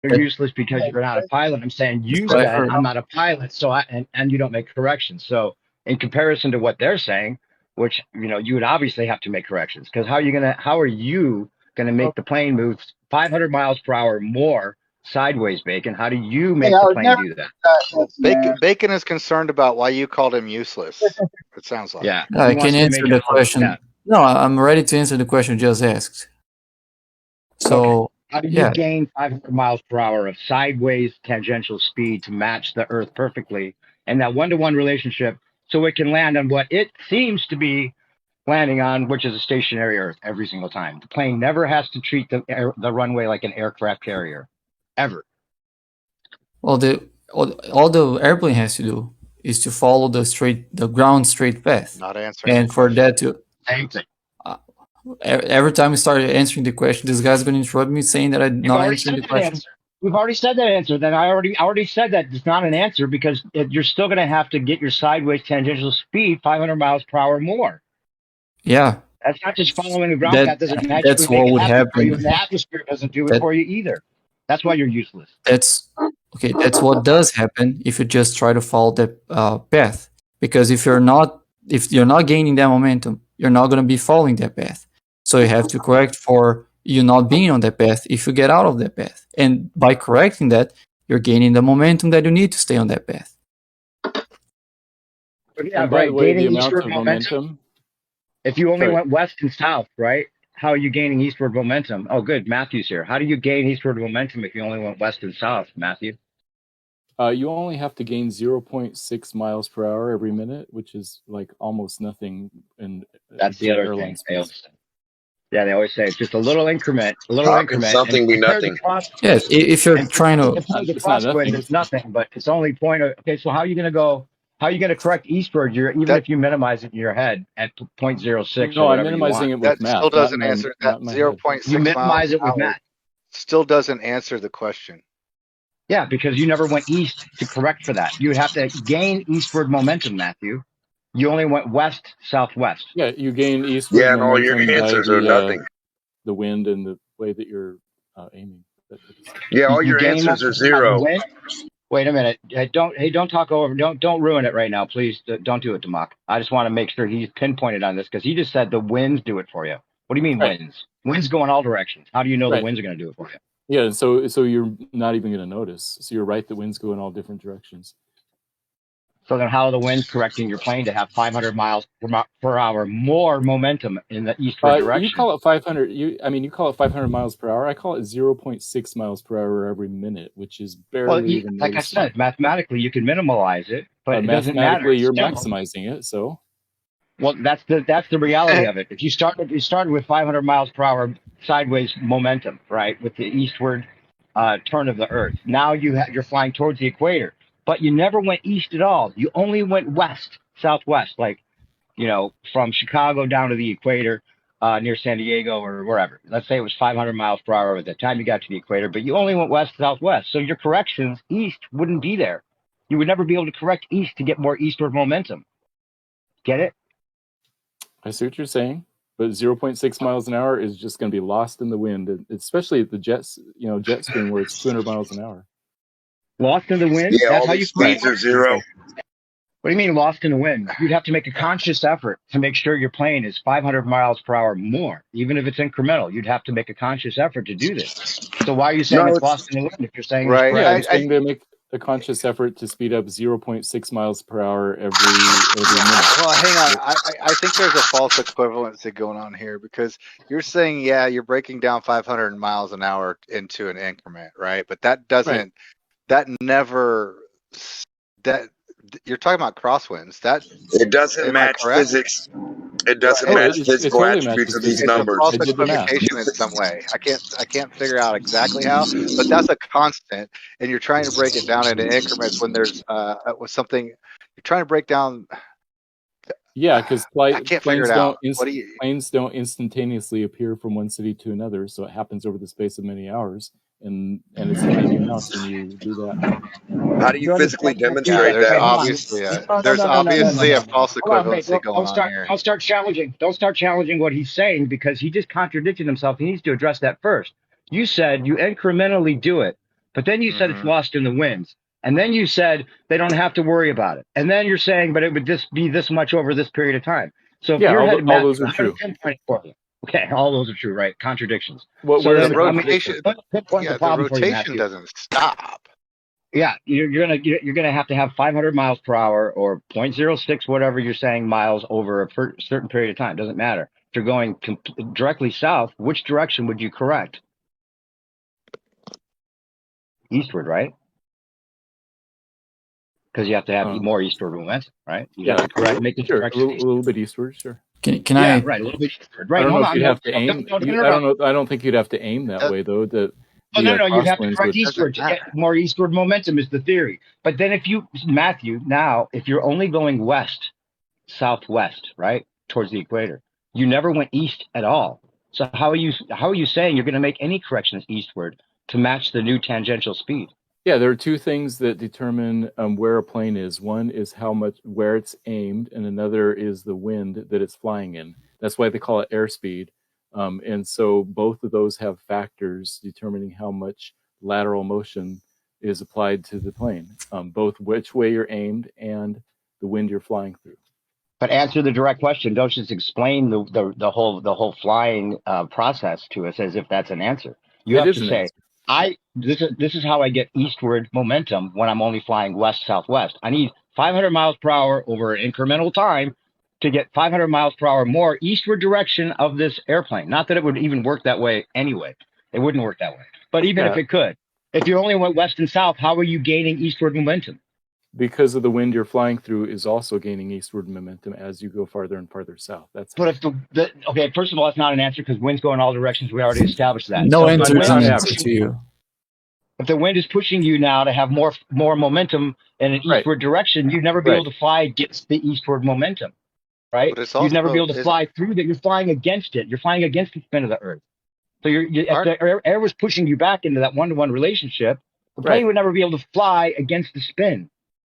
You're useless because you're not a pilot. I'm saying That's you what I said heard. I'm not a pilot, so and you don't make corrections. So in comparison to what they're saying, which you would obviously have to make corrections because how are you gonna make the plane move 500 miles per hour more sideways, Bacon? How do you Hey, make I the would plane never do that? Bacon is concerned about why you called him useless. It sounds like. Yeah, No, he I can wants to answer make it. the question. No, I'm ready to answer the question you just asked. So, Okay. How do you yeah, gain 500 miles per hour of sideways tangential speed to match the Earth perfectly and that one-to-one relationship so it can land on what it seems to be landing on, which is a stationary Earth every single time? The plane never has to treat the runway like an aircraft carrier, ever. all the airplane has to do is to follow the ground straight path. Not answering And the for question. that to, Same thing. every time we start answering the question, this guy's going to interrupt me saying that I'm You've not already answering said the that question. answer. We've already said that answer. Then I already said that it's not an answer because you're still going to have to get your sideways tangential speed 500 miles per hour more. Yeah, That's not just following the ground path doesn't magically that's make what it would happen for you, happen. and the atmosphere doesn't do it That for you either. That's why you're useless. that's okay. That's what does happen if you just try to follow the path. Because if you're not gaining that momentum, you're not going to be following that path. So you have to correct for you not being on that path if you get out of that path. And by correcting that, you're gaining the momentum that you need to stay on that path. But yeah, And by the right. way, the Gaining amount eastward of momentum. momentum. If you only Sorry. went west and south, right? How are you gaining eastward momentum? Oh, good. Matthew's here. How do you gain eastward momentum if you only went west and south, Matthew? You only have to gain 0.6 miles per hour every minute, which is like almost nothing in That's the other airline thing. space. Yeah, they always say it's just a little increment, How can something be compared to nothing? Yes, if you're trying to, compared to It's not crosswind, nothing. it's nothing, but it's only point. Okay, so how are you going to go? How are you going to correct eastward? Even if you minimize it in your head at 0.06 No, or I'm whatever you want. minimizing it That with still math, not doesn't my, answer not that my head. 0.6 You miles minimize it an with hour. math. Still doesn't answer the question. Yeah, because you never went east to correct for that. You would have to gain eastward momentum, Matthew. You only went west, southwest. Yeah, you gain eastward Yeah, and all your momentum by answers are nothing. the wind and the way that you're aiming. That type of stuff. Yeah, all You your gain answers are momentum by the zero. wind. Wait a minute. Don't talk over. Don't ruin it right now, please. Don't do it, Democ. I just want to make sure he's pinpointed on this because he just said the winds do it for you. What do you mean Right. winds? Winds go in all directions. How do you know the Right. winds are going to do it for you? Yeah, so you're not even going to notice. So you're right, the winds go in all different directions. So then how are the winds correcting your plane to have 500 miles per hour more momentum in the eastward direction? You call it 500. You call it 500 miles per hour. I call it 0.6 miles per hour every minute, which is barely even. Like noticeable. I said, mathematically you can minimize it, but it doesn't matter. Mathematically, you're maximizing it. So. Well, that's the reality of it. If you started with 500 miles per hour sideways momentum, right, with the eastward turn of the Earth, now you're flying towards the equator, but you never went east at all. You only went west, southwest, like from Chicago down to the equator, near San Diego or wherever. Let's say it was 500 miles per hour at the time you got to the equator, but you only went west, southwest. So your corrections east wouldn't be there. You would never be able to correct east to get more eastward momentum. Get it? I see what you're saying, but 0.6 miles an hour is just going to be lost in the wind, especially at the jet stream where it's 200 miles an hour. Lost in the wind? Yeah, That's all how you these speeds are zero. What do you mean lost in the wind? You'd have to make a conscious effort to make sure your plane is 500 miles per hour more, even if it's incremental. You'd have to make a conscious effort to do this. So why are you saying it's lost in the wind if you're saying right? Yeah, I'm saying they make a conscious effort to speed up 0.6 miles per hour every minute. Well, hang on. I think there's a false equivalency going on here because you're saying, you're breaking down 500 miles an hour into an increment, right? But that doesn't, you're talking about crosswinds. It doesn't match physics. It doesn't match physical attributes of these numbers. It's a false equivocation in some way. I can't figure out exactly how, but that's a constant, and you're trying to break it down into increments when there's something you're trying to break down. Yeah, because planes don't instantaneously appear from one city to another, so it happens over the space of many hours, and it's a tiny amount when you do that. How do you physically demonstrate that? There's obviously a false equivalency going on here. Don't start challenging what he's saying because he just contradicted himself. He needs to address that first. You said you incrementally do it, But then you said it's lost in the winds. And then you said they don't have to worry about it. And then you're saying, but it would just be this much over this period of time. So if you're headed all those are true. Okay, all those are true, right? Contradictions. Well, so the rotation, the rotation doesn't stop. Yeah, you're gonna have to have 500 miles per hour or 0.06 whatever you're saying miles over a certain period of time. Doesn't matter. If you're going directly south, which direction would you correct? Eastward, right? Because you have to have more eastward momentum, right? You have to correct, make the correction. A little bit eastward, sure. Can I? Right, a little bit eastward. Right. I don't know if you'd have to aim. I don't think you'd have to aim that way though. No, you'd have to correct eastward to get more eastward momentum is the theory. But then if you're only going west, southwest, right, towards the equator, you never went east at all. So how are you saying you're going to make any corrections eastward to match the new tangential speed? Yeah, there are two things that determine where a plane is. One is where it's aimed, and another is the wind that it's flying in. That's why they call it airspeed. And so both of those have factors determining how much lateral motion is applied to the plane, both which way you're aimed and the wind you're flying through. But answer the direct question. Don't just explain the whole flying process to us as if that's an answer. You have to say, this is how I get eastward momentum when I'm only flying west-southwest. I need 500 miles per hour over an incremental time to get 500 miles per hour more eastward direction of this airplane. Not that it would even work that way anyway. It wouldn't work that way. But even if it could, if you only went west and south, how are you gaining eastward momentum? Because of the wind you're flying through is also gaining eastward momentum as you go farther and farther south. But if okay, first of all, it's not an answer because winds go in all directions. We already established that. No answer is an answer to you. If the wind is pushing you now to have more momentum in an eastward direction, you'd never be able to fly against the eastward momentum, right? You'd never be able to fly through that. You're flying against it. You're flying against the spin of the Earth. So if the air was pushing you back into that one-to-one relationship, the plane would never be able to fly against the spin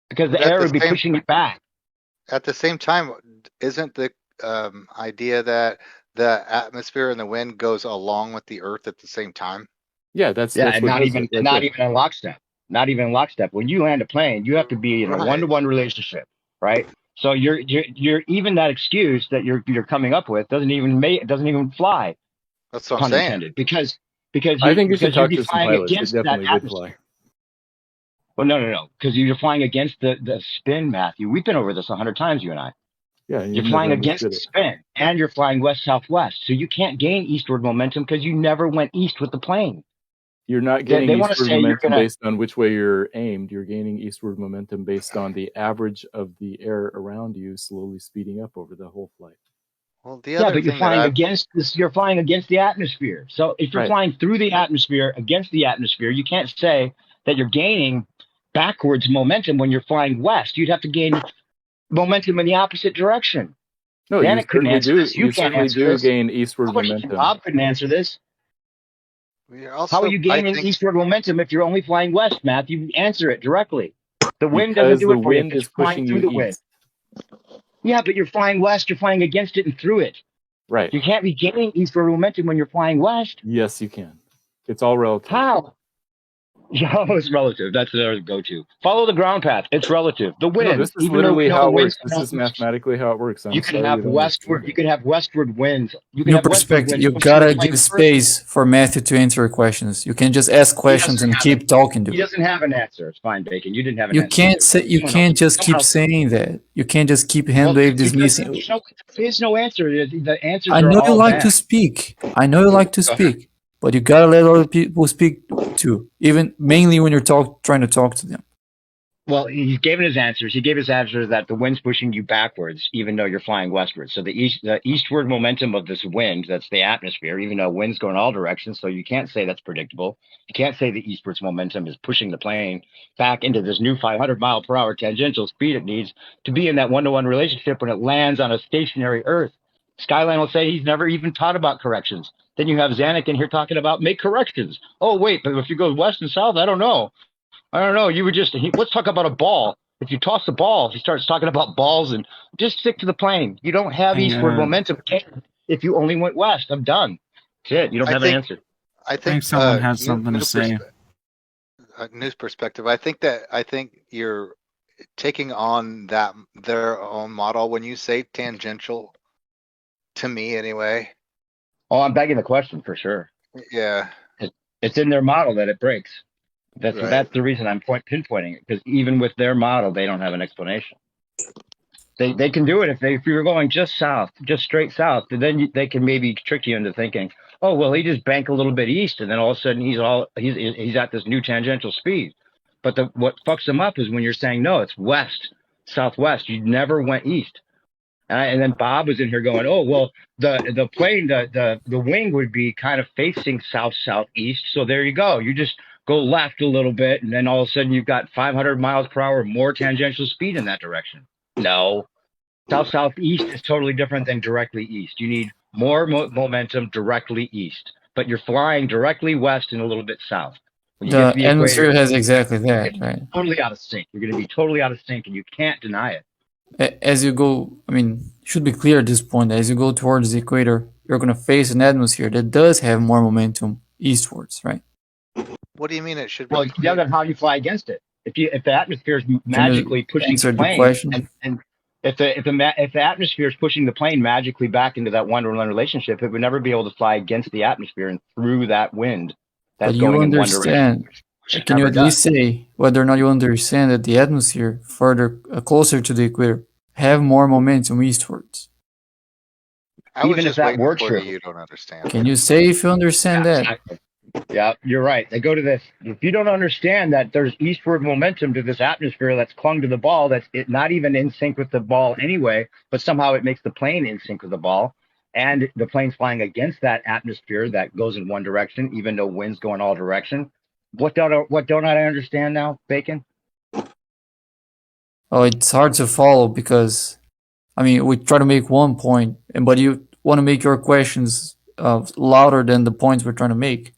because the air would be pushing it back. At the same time, isn't the idea that the atmosphere and the wind goes along with the Earth at the same time? Yeah, that's and not even in lockstep. Not even in lockstep. When you land a plane, you have to be in a one-to-one relationship, right? So you're even that excuse that you're coming up with doesn't even fly. That's what I'm saying. Because I think you should talk to some pilots. It definitely would fly. Well, no, because you're flying against the spin, Matthew. We've been over this 100 times, you and I. Yeah, you're flying against the spin, and you're flying west-southwest. So you can't gain eastward momentum because you never went east with the plane. You're not getting eastward momentum based on which way you're aimed. You're gaining eastward momentum based on the average of the air around you slowly speeding up over the whole flight. Well, but you're flying against this. You're flying against the atmosphere. So if you're flying through the atmosphere against the atmosphere, you can't say that you're gaining backwards momentum when you're flying west. You'd have to gain momentum in the opposite direction. No, Janet couldn't answer this. You can't answer this. Gain eastward momentum. Bob couldn't answer this. How are you gaining eastward momentum if you're only flying west, Matthew? Answer it directly. The wind doesn't do it for you. It's flying through the wind. Yeah, but you're flying west. You're flying against it and through it. Right. You can't be gaining eastward momentum when you're flying west. Yes, you can. It's all relative. How? No, it's relative. That's their go-to. Follow the ground path. It's relative. The wind. No, this is literally how it works. This is mathematically how it works. You can have westward. You can have westward winds. New perspective. You gotta give space for Matthew to answer questions. You can just ask questions and keep talking to him. He doesn't have an answer. It's fine, Bacon. You didn't have an answer. You can't say. You can't just keep saying that. You can't just keep hand-wave dismissing. There's no answer. The answers. I know you like to speak. I know you like to speak. But you gotta let other people speak too, even mainly when you're trying to talk to them. Well, he's given his answers. He gave his answer that the wind's pushing you backwards, even though you're flying westward. So the eastward momentum of this wind, that's the atmosphere, even though winds go in all directions. So you can't say that's predictable. You can't say the eastward's momentum is pushing the plane back into this new 500 mile per hour tangential speed it needs to be in that one-to-one relationship when it lands on a stationary Earth. Skyline will say he's never even taught about corrections. Then you have Zanuck in here talking about make corrections. Oh, wait, but if you go west and south, I don't know. You would let's talk about a ball. If you toss the ball, he starts talking about balls and just stick to the plane. You don't have eastward momentum if you only went west. I'm done. That's it. You don't have an answer. I think someone has something to say. news perspective, I think you're taking on their own model when you say tangential. To me, anyway. Oh, I'm begging the question for sure. Yeah. It's in their model that it breaks. That's Right. the reason I'm pinpointing it, because even with their model, they don't have an explanation. They can do it if you were going just south, just straight south, and then they can maybe trick you into thinking, oh well, he just banked a little bit east, and then all of a sudden he's at this new tangential speed. But what fucks them up is when you're saying no, it's west, southwest. You never went east. And then Bob was in here going, oh well, the plane, the wing would be kind of facing southeast. So there you go. You just go left a little bit, and then all of a sudden you've got 500 miles per hour more tangential speed in that direction. No, southeast is totally different than directly east. You need more momentum directly east, but you're flying directly west and a little bit south. When you get to The atmosphere equator, has exactly that, right? totally out of sync. You're going to be totally out of sync, and you can't deny it. As you go, I mean, it should be clear at this point, as you go towards the equator, you're going to face an atmosphere that does have more momentum eastwards, right? What do you mean it should be? Well, yeah, then how do you fly against it? If the atmosphere is magically pushing the plane, and if the atmosphere is pushing the plane magically back into that one-to-one relationship, it would never be able to fly against the atmosphere and through that wind that's going in one direction. Can you at least say whether or not you understand that the atmosphere further closer to the equator have more momentum eastwards? Even if that were true, you don't understand. Can you say if you understand that? Exactly. Yeah, you're right. They go to this. If you don't understand that there's eastward momentum to this atmosphere that's clung to the ball, that's not even in sync with the ball anyway, but somehow it makes the plane in sync with the ball, and the plane's flying against that atmosphere that goes in one direction, even though wind's going all direction. What don't I understand now, Bacon? Oh, it's hard to follow because, I mean, we try to make one point, but you want to make your questions louder than the points we're trying to make.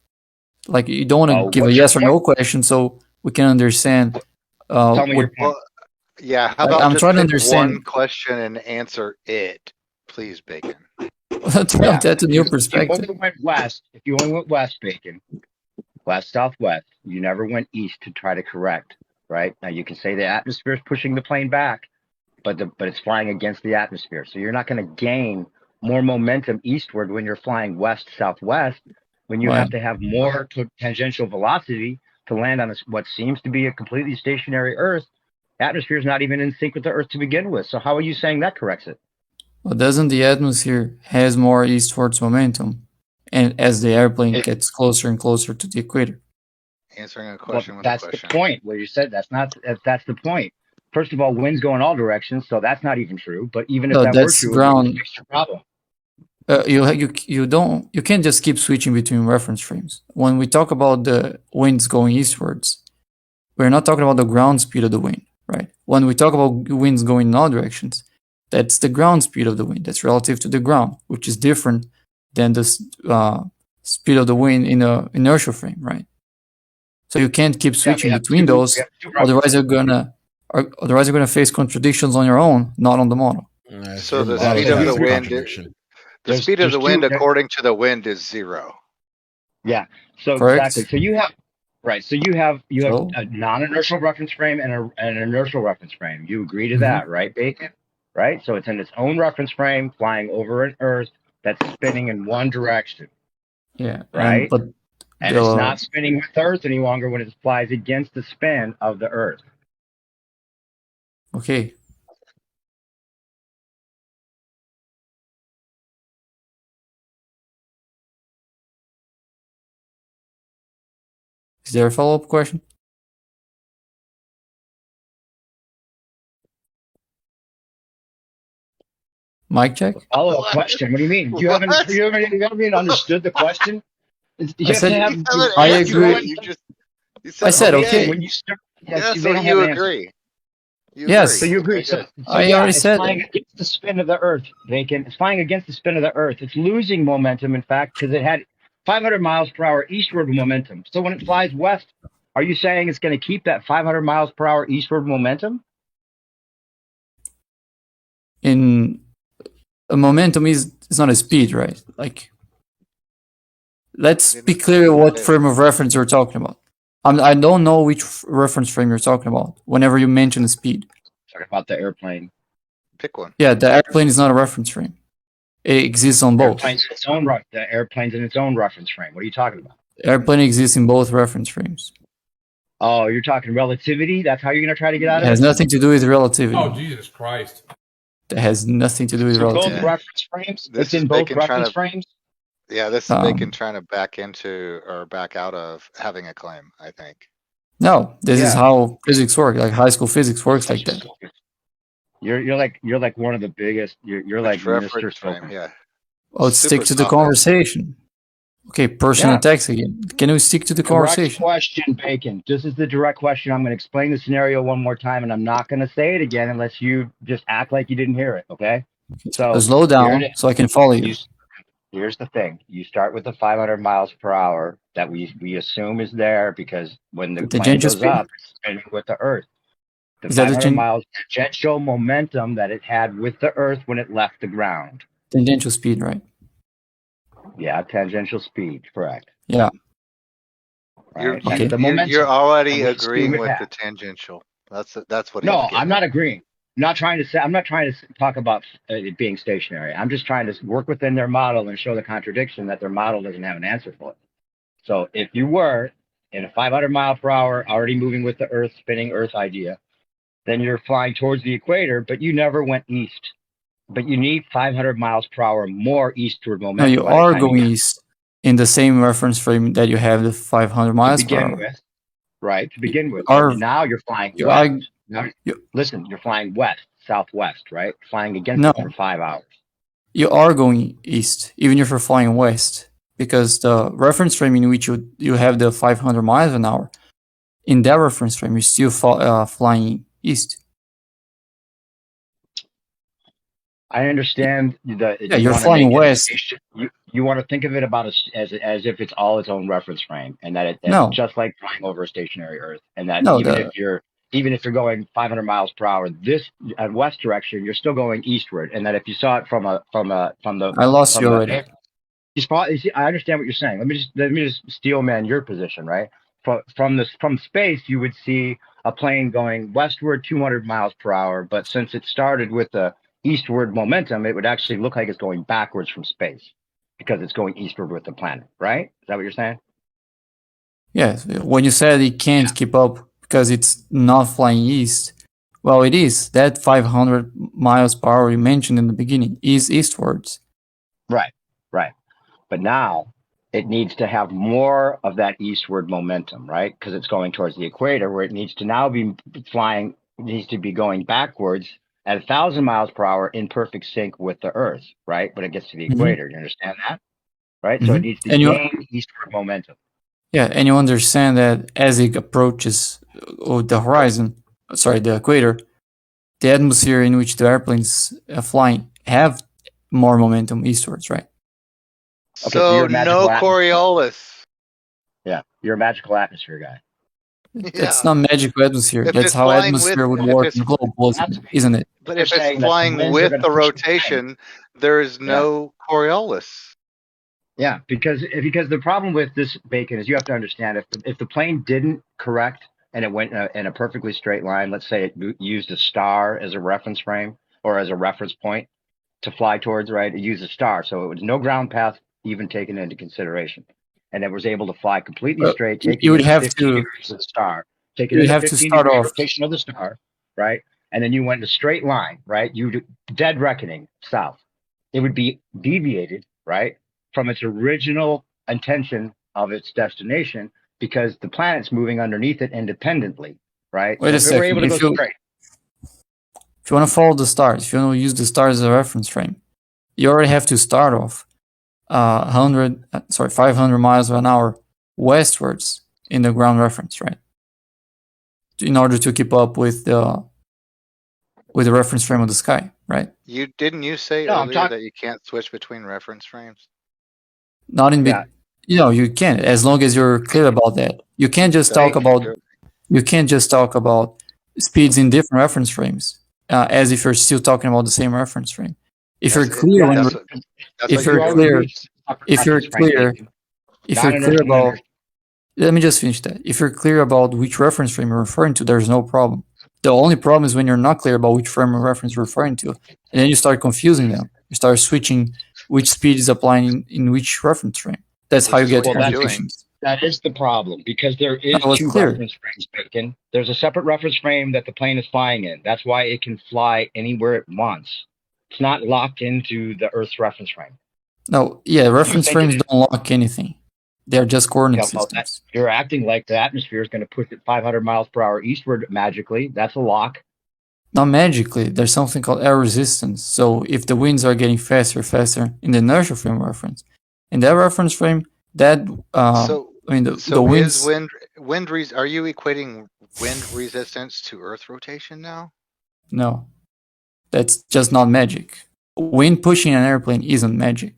Like, you don't want to give a yes or no question so we can understand. Tell me your point. Well, yeah, how about I'm trying to understand one question and answer it, please, Bacon. That's a new perspective. If you only went west, Bacon, west, southwest, you never went east to try to correct, right? Now you can say the atmosphere is pushing the plane back, but it's flying against the atmosphere. So you're not going to gain more momentum eastward when you're flying west, southwest, when you have to have more tangential velocity to land on what seems to be a completely stationary Earth. Atmosphere is not even in sync with the Earth to begin with. So how are you saying that corrects it? Well, doesn't the atmosphere has more eastwards momentum, and as the airplane gets closer and closer to the equator? Answering a question with a question. That's the point. Where you said that's the point. First of all, wind's going all directions, so that's not even true. But even if that were true, ground. It would fix your problem. You can't just keep switching between reference frames. When we talk about the winds going eastwards, we're not talking about the ground speed of the wind, right? When we talk about winds going in all directions, that's the ground speed of the wind. That's relative to the ground, which is different than the speed of the wind in an inertial frame, right? So you can't keep switching between those. Otherwise, you're gonna face contradictions on your own, not on the model. So the speed of the wind. The speed of the wind, according to the wind, is 0. Yeah. So correct. Exactly. So you have a non-inertial reference frame and an inertial reference frame. You agree to that, right, Bacon? Right. So it's in its own reference frame, flying over an Earth that's spinning in one direction. Yeah. Right. And it's not spinning with Earth any longer when it flies against the spin of the Earth. Okay. Is there a follow-up question? Mic check? Follow-up question. What do you mean? You haven't even understood the question? I agree. I said okay. When you start, so you agree. Yes. So you agree. I already said flying against the spin of the Earth, Bacon. It's flying against the spin of the Earth. It's losing momentum, in fact, because it had 500 miles per hour eastward momentum. So when it flies west, are you saying it's going to keep that 500 miles per hour eastward momentum? In a momentum is not a speed, right? Like, let's be clear what frame of reference we're talking about. I don't know which reference frame you're talking about. Whenever you mention the speed, Talking about the airplane. Pick one. yeah, the airplane is not a reference frame. It exists on both. The airplane's in its own reference frame. What are you talking about? Airplane exists in both reference frames. Oh, you're talking relativity? That's how you're going to try to get out It of it? has nothing to do with relativity. Oh, Jesus Christ. That has nothing to do with Both relativity. reference frames? This It's in is both Bacon reference trying frames? Yeah, this is Bacon trying to back into or back out of having a claim, I think. No, this is Yeah. how physics works. Like high school physics works like that. You're like one of the biggest. You're like Which reference Mr. frame, Spoken. yeah. Oh, stick Super to the topic. conversation. Okay, personal Yeah. attacks again. Can we stick to the Direct conversation? question, Bacon. This is the direct question. I'm going to explain the scenario one more time, and I'm not going to say it again unless you just act like you didn't hear it. Okay? So Slow down here it so I can follow you. is. Here's the thing. You start with the 500 miles per hour that we assume is there because when the The plane tangential goes speed? up, it's spinning with the Earth. The Is that the 500 miles tangential momentum that it had with the Earth when it left the ground. tangential speed, right? Yeah, tangential speed, correct. Yeah. You're, Right? Okay. And the momentum. you're already of which agreeing speed it with has. the tangential. That's what. No, he's getting I'm not at. agreeing. I'm not trying to talk about it being stationary. I'm just trying to work within their model and show the contradiction that their model doesn't have an answer for it. So if you were in a 500 mile per hour, already moving with the Earth, spinning Earth idea, then you're flying towards the equator, but you never went east. But you need 500 miles per hour more eastward No, momentum. you by the are time going get east in the same reference frame that you have the 500 to miles per begin hour. with, right? To begin with, are- but now you're flying you west. are- Now, you- listen, you're flying west, southwest, right? Flying against No. it for 5 hours. You are going east, even if you're flying west, because the reference frame in which you have the 500 miles an hour, in that reference frame, you're still flying east. I understand that Yeah, you're flying west. You want to think of it about as if it's all its own reference frame, and that it's No. just like flying over a stationary Earth, and that No, even if you're going 500 miles per hour this at west direction, you're still going eastward, and that if you saw it from the I lost from you the already. air, you see, I understand what you're saying. Let me just steel man your position, right? From space, you would see a plane going westward 200 miles per hour, but since it started with the eastward momentum, it would actually look like it's going backwards from space because it's going eastward with the planet, right? Is that what you're saying? Yes, when you said it can't keep up because it's not flying east, well, it is. That 500 miles per hour you mentioned in the beginning is eastwards. Right. But now it needs to have more of that eastward momentum, right? Because it's going towards the equator, where it needs to now be flying, it needs to be going backwards at 1,000 miles per hour in perfect sync with the Earth, right? When it gets to the equator, you understand that, right? So it needs to gain eastward momentum. Yeah, and you understand that as it approaches the horizon, the equator, the atmosphere in which the airplanes are flying have more momentum eastwards, right? Okay, so So you're a magical no Coriolis. Yeah, you're a magical atmosphere guy. It's not magical atmosphere. If That's it's how flying atmosphere with- would if work it's- in the globe, isn't it? But You're if saying it's that the flying winds are with gonna the push the plane. rotation, there is no Coriolis. Yeah, because the problem with this, Bacon, is you have to understand if the plane didn't correct and it went in a perfectly straight line, let's say it used a star as a reference frame or as a reference point to fly towards, right? It used a star, so it was no ground path even taken into consideration, and it was able to fly completely straight. You would have 50 to. degrees of the star, take it You in the have to 15 start degree off. rotation of the star, right? And then you went in a straight line, right? You dead reckoning south. It would be deviated, right, from its original intention of its destination because the planet's moving underneath it independently, right? Wait a So if it were second. able to go straight, If you want to follow the stars, if you want to use the stars as a reference frame, you already have to start off 500 miles an hour westwards in the ground reference, right? In order to keep up with the reference frame of the sky, right? Didn't you say No, I'm earlier talking- that you can't switch between reference frames? Not in Yeah. you can, as long as you're clear about that. You can't just talk about speeds in different reference frames as if you're still talking about the same reference frame. If you're clear when That's if what you're you are. clear if you're clear about let me just finish that. If you're clear about which reference frame you're referring to, there's no problem. The only problem is when you're not clear about which frame of reference you're referring to, and then you start confusing them. You start switching which speed is applying in which reference frame. That's how you get Well, that's complications. That is the problem, because there is That was two clear. reference frames, Bacon. There's a separate reference frame that the plane is flying in. That's why it can fly anywhere it wants. It's not locked into the Earth's reference frame. No, yeah, reference think frames it- don't lock anything. They're just coordinate Yeah, well, systems. You're acting like the atmosphere is going to push it 500 miles per hour eastward magically. That's a lock. Not magically, there's something called air resistance. So if the winds are getting faster in the inertial frame reference, in that reference frame, that the winds. Are you equating wind resistance to Earth rotation now? No, that's just not magic. Wind pushing an airplane isn't magic.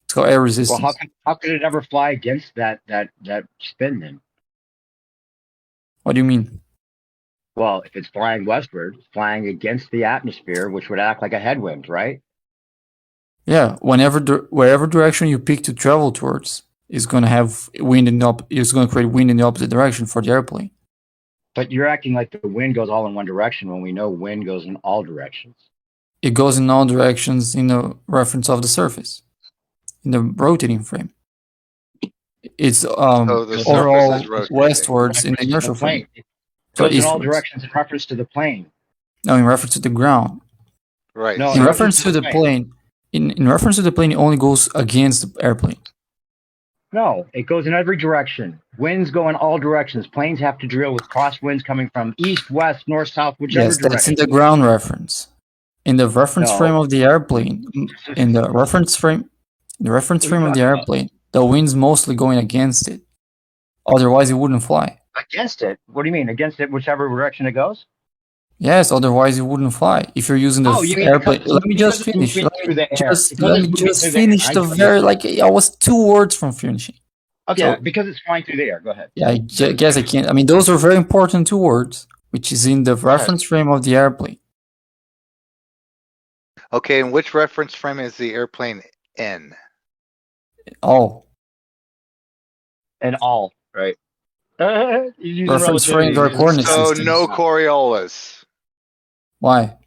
It's called air resistance. Well, how could it ever fly against that spin then? What do you mean? Well, if it's flying westward, it's flying against the atmosphere, which would act like a headwind, right? Yeah, wherever direction you pick to travel towards is going to have wind is going to create wind in the opposite direction for the airplane. But you're acting like the wind goes all in one direction when we know wind goes in all directions. It goes in all directions in the reference of the surface, in the rotating frame. It's overall westwards in the inertial frame. It goes in all directions in reference to the plane. No, in reference to the ground. Right. No, in reference to the plane. In reference to the plane, it only goes against the airplane. No, it goes in every direction. Winds go in all directions. Planes have to drill with crosswinds coming from east, west, north, south, whichever direction. That's in the ground reference. In the reference frame of the airplane, in the reference frame of the airplane, the wind's mostly going against it. Otherwise, it wouldn't fly. Against it? What do you mean? Against it, whichever direction it goes? Yes, otherwise it wouldn't fly. If you're using the airplane, let me just finish. Let me just finish the very, I was 2 words from finishing. Okay, so, because it's flying through the air. Go ahead. Yeah, I guess I can't. I mean, those are very important 2 words, which is in the reference frame of the airplane. Okay, and which reference frame is the airplane in? All. And all, right? Reference frames are coordinate systems. So no Coriolis. Why?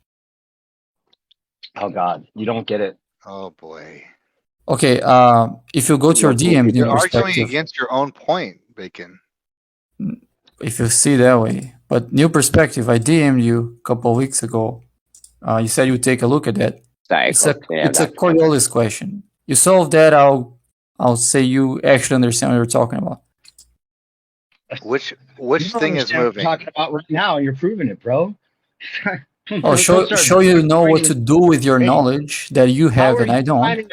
Oh God, you don't get it. Oh boy. Okay, if you go to your DM, you're arguing against your own point, Bacon. If you see that way, but new perspective, I DM'd you a couple of weeks ago. You said you would take a look at that. It's a Coriolis question. You solve that, I'll say you actually understand what you're talking about. Which thing is moving? What you're talking about right now, and you're proving it, bro. Show you know what to do with your knowledge that you have and I don't. You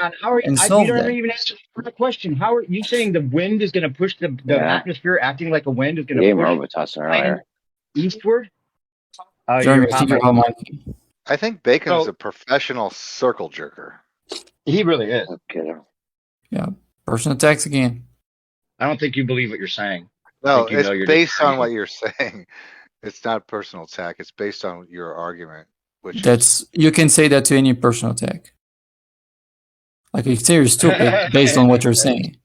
don't even answer the question. How are you saying the wind is going to push the atmosphere, acting like a wind is going to push eastward? I think Bacon's a professional circle jerker. He really is. Yeah, personal attacks again. I don't think you believe what you're saying. No, it's based on what you're saying. It's not personal attack. It's based on your argument. You can say that to any personal attack. Like you say you're stupid based on what you're saying.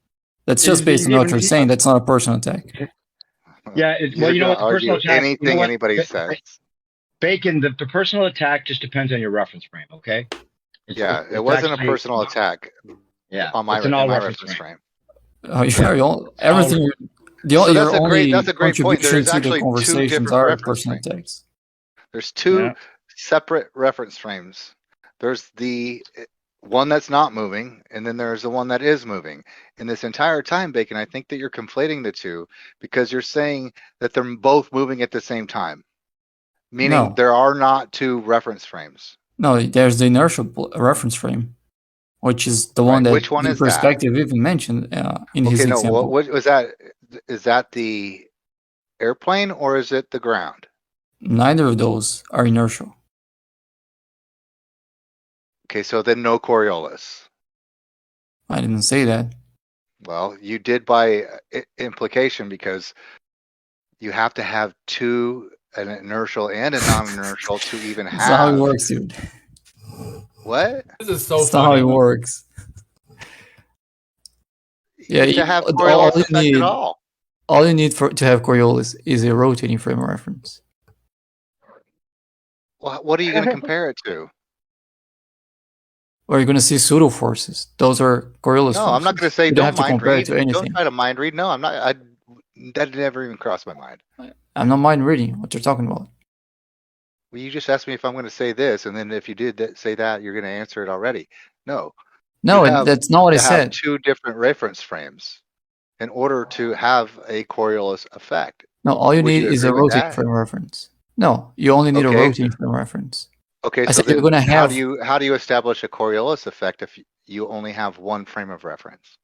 That's just based on what you're saying. That's not a personal attack. Yeah, well, you know what? The personal attack. Anything anybody says. Bacon, the personal attack just depends on your reference frame. Okay. It wasn't a personal attack. Yeah, on my reference frame. Everything. That's a great point. There's actually 2 different reference attacks. There's 2 separate reference frames. There's the one that's not moving, and then there's the one that is moving. And this entire time, Bacon, I think that you're conflating the 2 because you're saying that they're both moving at the same time. Meaning there are not 2 reference frames. No, there's the inertial reference frame, which is the one that which one is perspective that? Even mentioned in his example. What was that? Is that the airplane or is it the ground? Neither of those are inertial. Okay, so then no Coriolis. I didn't say that. Well, you did by implication because you have to have 2, an inertial and a non-inertial to even have. That's not how it works, dude. What? This is so That's funny. not how it works. Yeah, to have Coriolis effect at all. All you need to have Coriolis is a rotating frame of reference. Well, what are you going to compare it to? Or you're going to see pseudo forces. Those are Coriolis forces. No, I'm not going to say You don't don't have to mind compare read. it to anything. Don't try to mind read. No, I'm not. That never even crossed my mind. I'm not mind reading what you're talking about. Well, you just asked me if I'm going to say this, and then if you did say that, you're going to answer it already. No. No, that's not what I You have said. two different reference frames in order to have a Coriolis effect. No, all you Would need you is a agree with rotating that? frame of reference. No, you only need a Okay. rotating frame of reference. Okay, I so said you're then going to have how do you establish a Coriolis effect if you only have one frame of reference?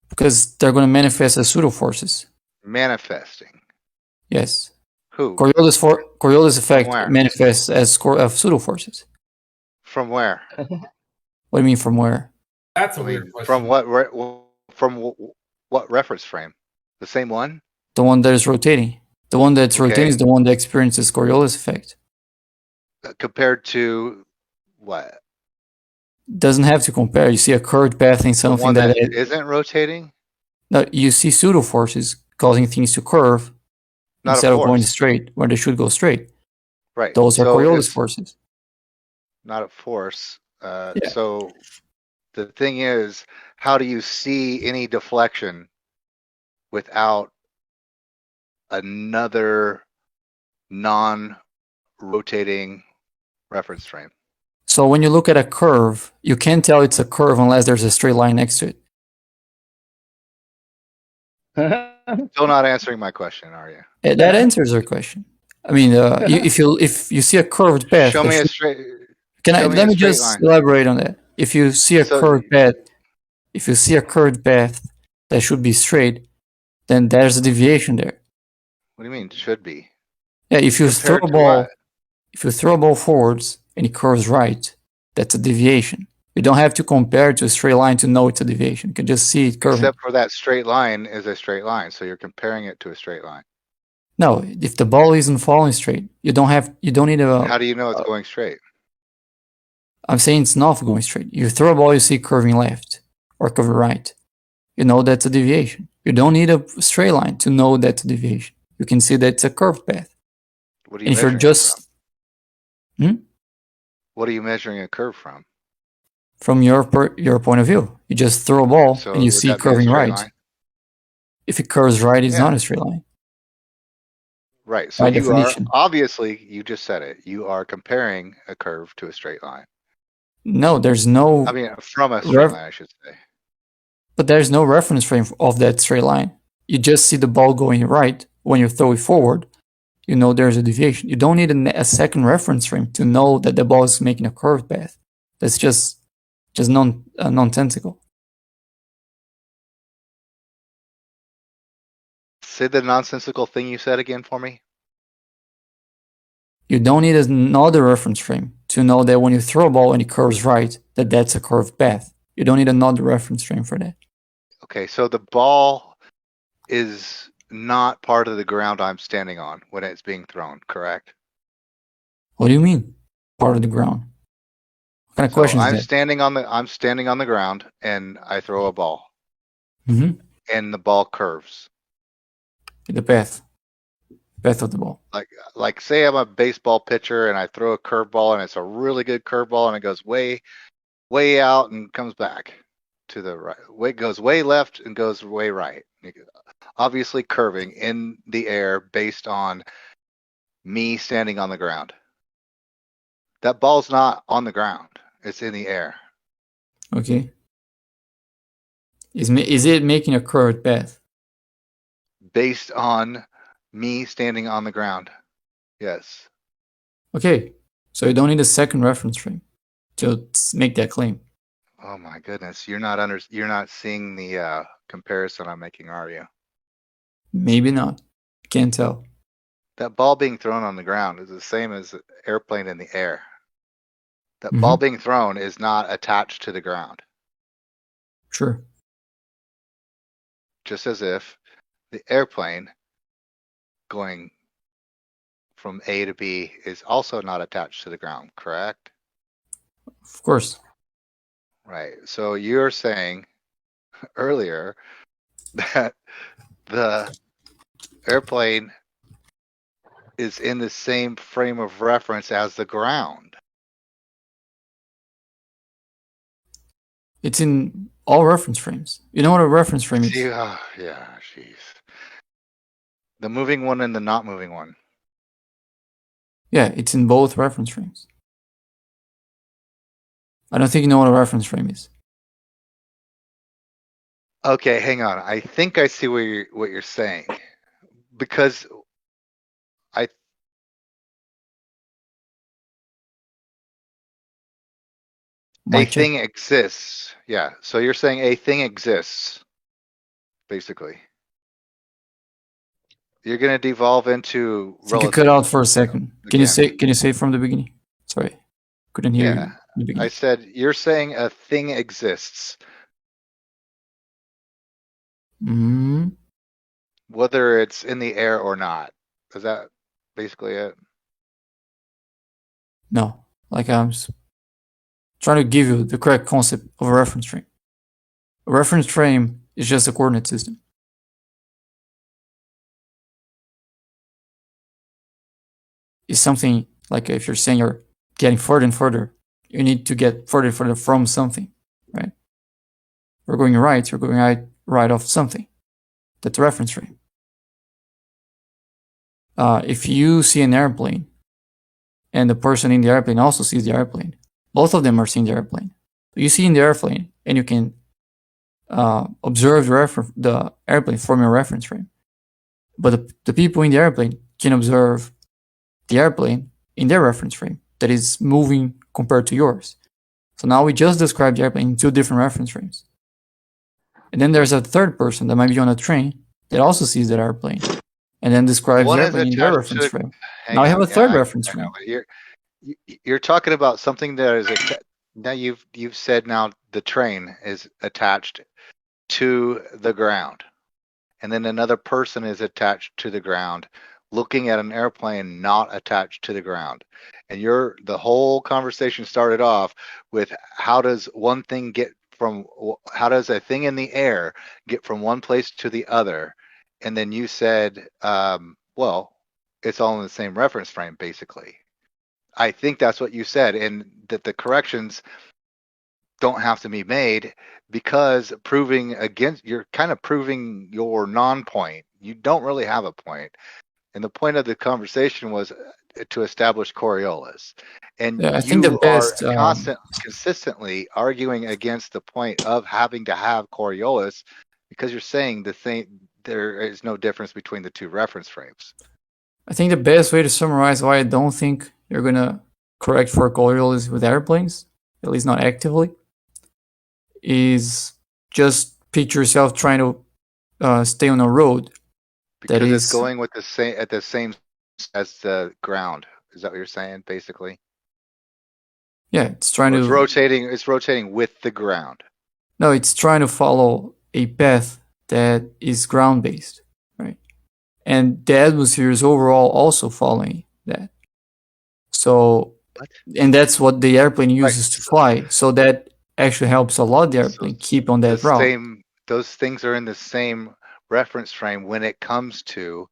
because they're going to manifest as pseudo forces. Manifesting. Yes. Who? Coriolis effect where? manifests as pseudo forces. From where? What do you mean from where? That's a weird question. From what reference frame? The same one? The one that is rotating. The one that's Okay. rotating is the one that experiences Coriolis effect. Compared to what? Doesn't have to compare. You see a curved path in The something one that isn't rotating? no, you see pseudo forces causing things to curve Not instead a of going force. straight where they should go straight. Right. Those are So Coriolis it's forces. not a force. Yeah. So the thing is, how do you see any deflection without another non-rotating reference frame? So when you look at a curve, you can't tell it's a curve unless there's a straight line next to it. Still not answering my question, are you? That answers your question. I mean, if you see a curved path, Show me a straight. let me just line. elaborate on that. If you see a So- curved path, that should be straight, then there's a deviation there. What do you mean? Should be. Yeah, if you throw Compared a to ball, what? if you throw a ball forwards and it curves right, that's a deviation. You don't have to compare it to a straight line to know it's a deviation. You can just see it curving. Except for that straight line is a straight line, so you're comparing it to a straight line. No, if the ball isn't falling straight, you don't need a. How do you know it's going straight? I'm saying it's not going straight. You throw a ball, you see curving left or curving right. You know that's a deviation. You don't need a straight line to know that's a deviation. You can see that it's a curved path. What are you And if you're measuring it just What are you measuring a curve from? from your point of view, you just throw a ball So and you would see that be a curving straight right. line? If it curves right, it's Yeah. not a straight line. Right. So By you definition. are obviously, you just said it. You are comparing a curve to a straight line. No, there's no. I mean, from a straight line, I should say. But there's no reference frame of that straight line. You just see the ball going right. When you throw it forward, you know there's a deviation. You don't need a second reference frame to know that the ball is making a curved path. That's just nonsensical. Say the nonsensical thing you said again for me. You don't need another reference frame to know that when you throw a ball and it curves right, that's a curved path. You don't need another reference frame for that. Okay, so the ball is not part of the ground I'm standing on when it's being thrown, correct? What do you mean? Part of the ground. What kind of question is I'm that? standing on the ground and I throw a ball Mm-hmm. and the ball curves. The path of the ball. Like say I'm a baseball pitcher and I throw a curveball and it's a really good curveball and it goes way out and comes back to the right. It goes way left and goes way right. Obviously curving in the air based on me standing on the ground. That ball's not on the ground. It's in the air. Okay. Is it making a curved path? Based on me standing on the ground. Yes. Okay. So you don't need a second reference frame to make that claim. Oh my goodness. You're not seeing the comparison I'm making, are you? Maybe not. Can't tell. That ball being thrown on the ground is the same as an airplane in the air. That Mhm. ball being thrown is not attached to the ground. Sure. Just as if the airplane going from A to B is also not attached to the ground, correct? Of course. Right. So you're saying earlier that the airplane is in the same frame of reference as the ground. It's in all reference frames. You know what a reference frame is? Yeah, jeez. The moving one and the not moving one. Yeah, it's in both reference frames. I don't think you know what a reference frame is. Okay, hang on. I think I see what you're saying, because a thing exists. Yeah. So you're saying a thing exists, basically. You're going to devolve into. I think you cut out for a second. Can you say from the beginning? Sorry, couldn't hear you. In the beginning. I said you're saying a thing exists. Mm-hmm. Whether it's in the air or not. Is that basically it? No, like I'm trying to give you the correct concept of a reference frame. A reference frame is just a coordinate system. It's something like if you're saying you're getting further and further, you need to get further and further from something, right? You're going right, you're going right off something. That's a reference frame. If you see an airplane and the person in the airplane also sees the airplane, both of them are seeing the airplane. You see in the airplane and you can observe the airplane from your reference frame. But the people in the airplane can observe the airplane in their reference frame that is moving compared to yours. So now we just described the airplane in two different reference frames. And then there's a third person that might be on a train that also sees that airplane and then describes the airplane in their reference frame. Now I have a third reference frame. You're talking about something that is now you've said now the train is attached to the ground, and then another person is attached to the ground looking at an airplane not attached to the ground. And the whole conversation started off with how does a thing in the air get from one place to the other? And then you said, well, it's all in the same reference frame, basically. I think that's what you said, and that the corrections don't have to be made because you're kind of proving your non-point. You don't really have a point. And the point of the conversation was to establish Coriolis. And I think the best, are consistently arguing against the point of having to have Coriolis because you're saying there is no difference between the two reference frames. I think the best way to summarize why I don't think you're going to correct for Coriolis with airplanes, at least not actively, is just picture yourself trying to stay on a road because it's going with the same as the ground. Is that what you're saying, basically? Yeah, it's rotating with the ground. No, it's trying to follow a path that is ground based, right? And the atmosphere is overall also following that. So, and that's what the airplane uses to fly. So that actually helps a lot the airplane keep on that route. Those things are in the same reference frame when it comes to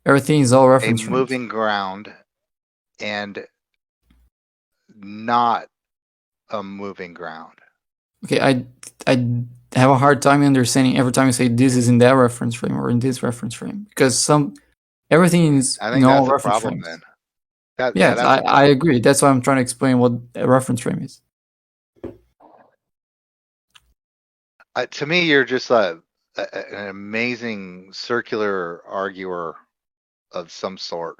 everything is all reference a moving ground and not a moving ground. Okay, I have a hard time understanding every time you say this is in that reference frame or in this reference frame because everything is in all reference frames. Then. I agree. That's why I'm trying to explain what a reference frame is. To me, you're just an amazing circular arguer of some sort.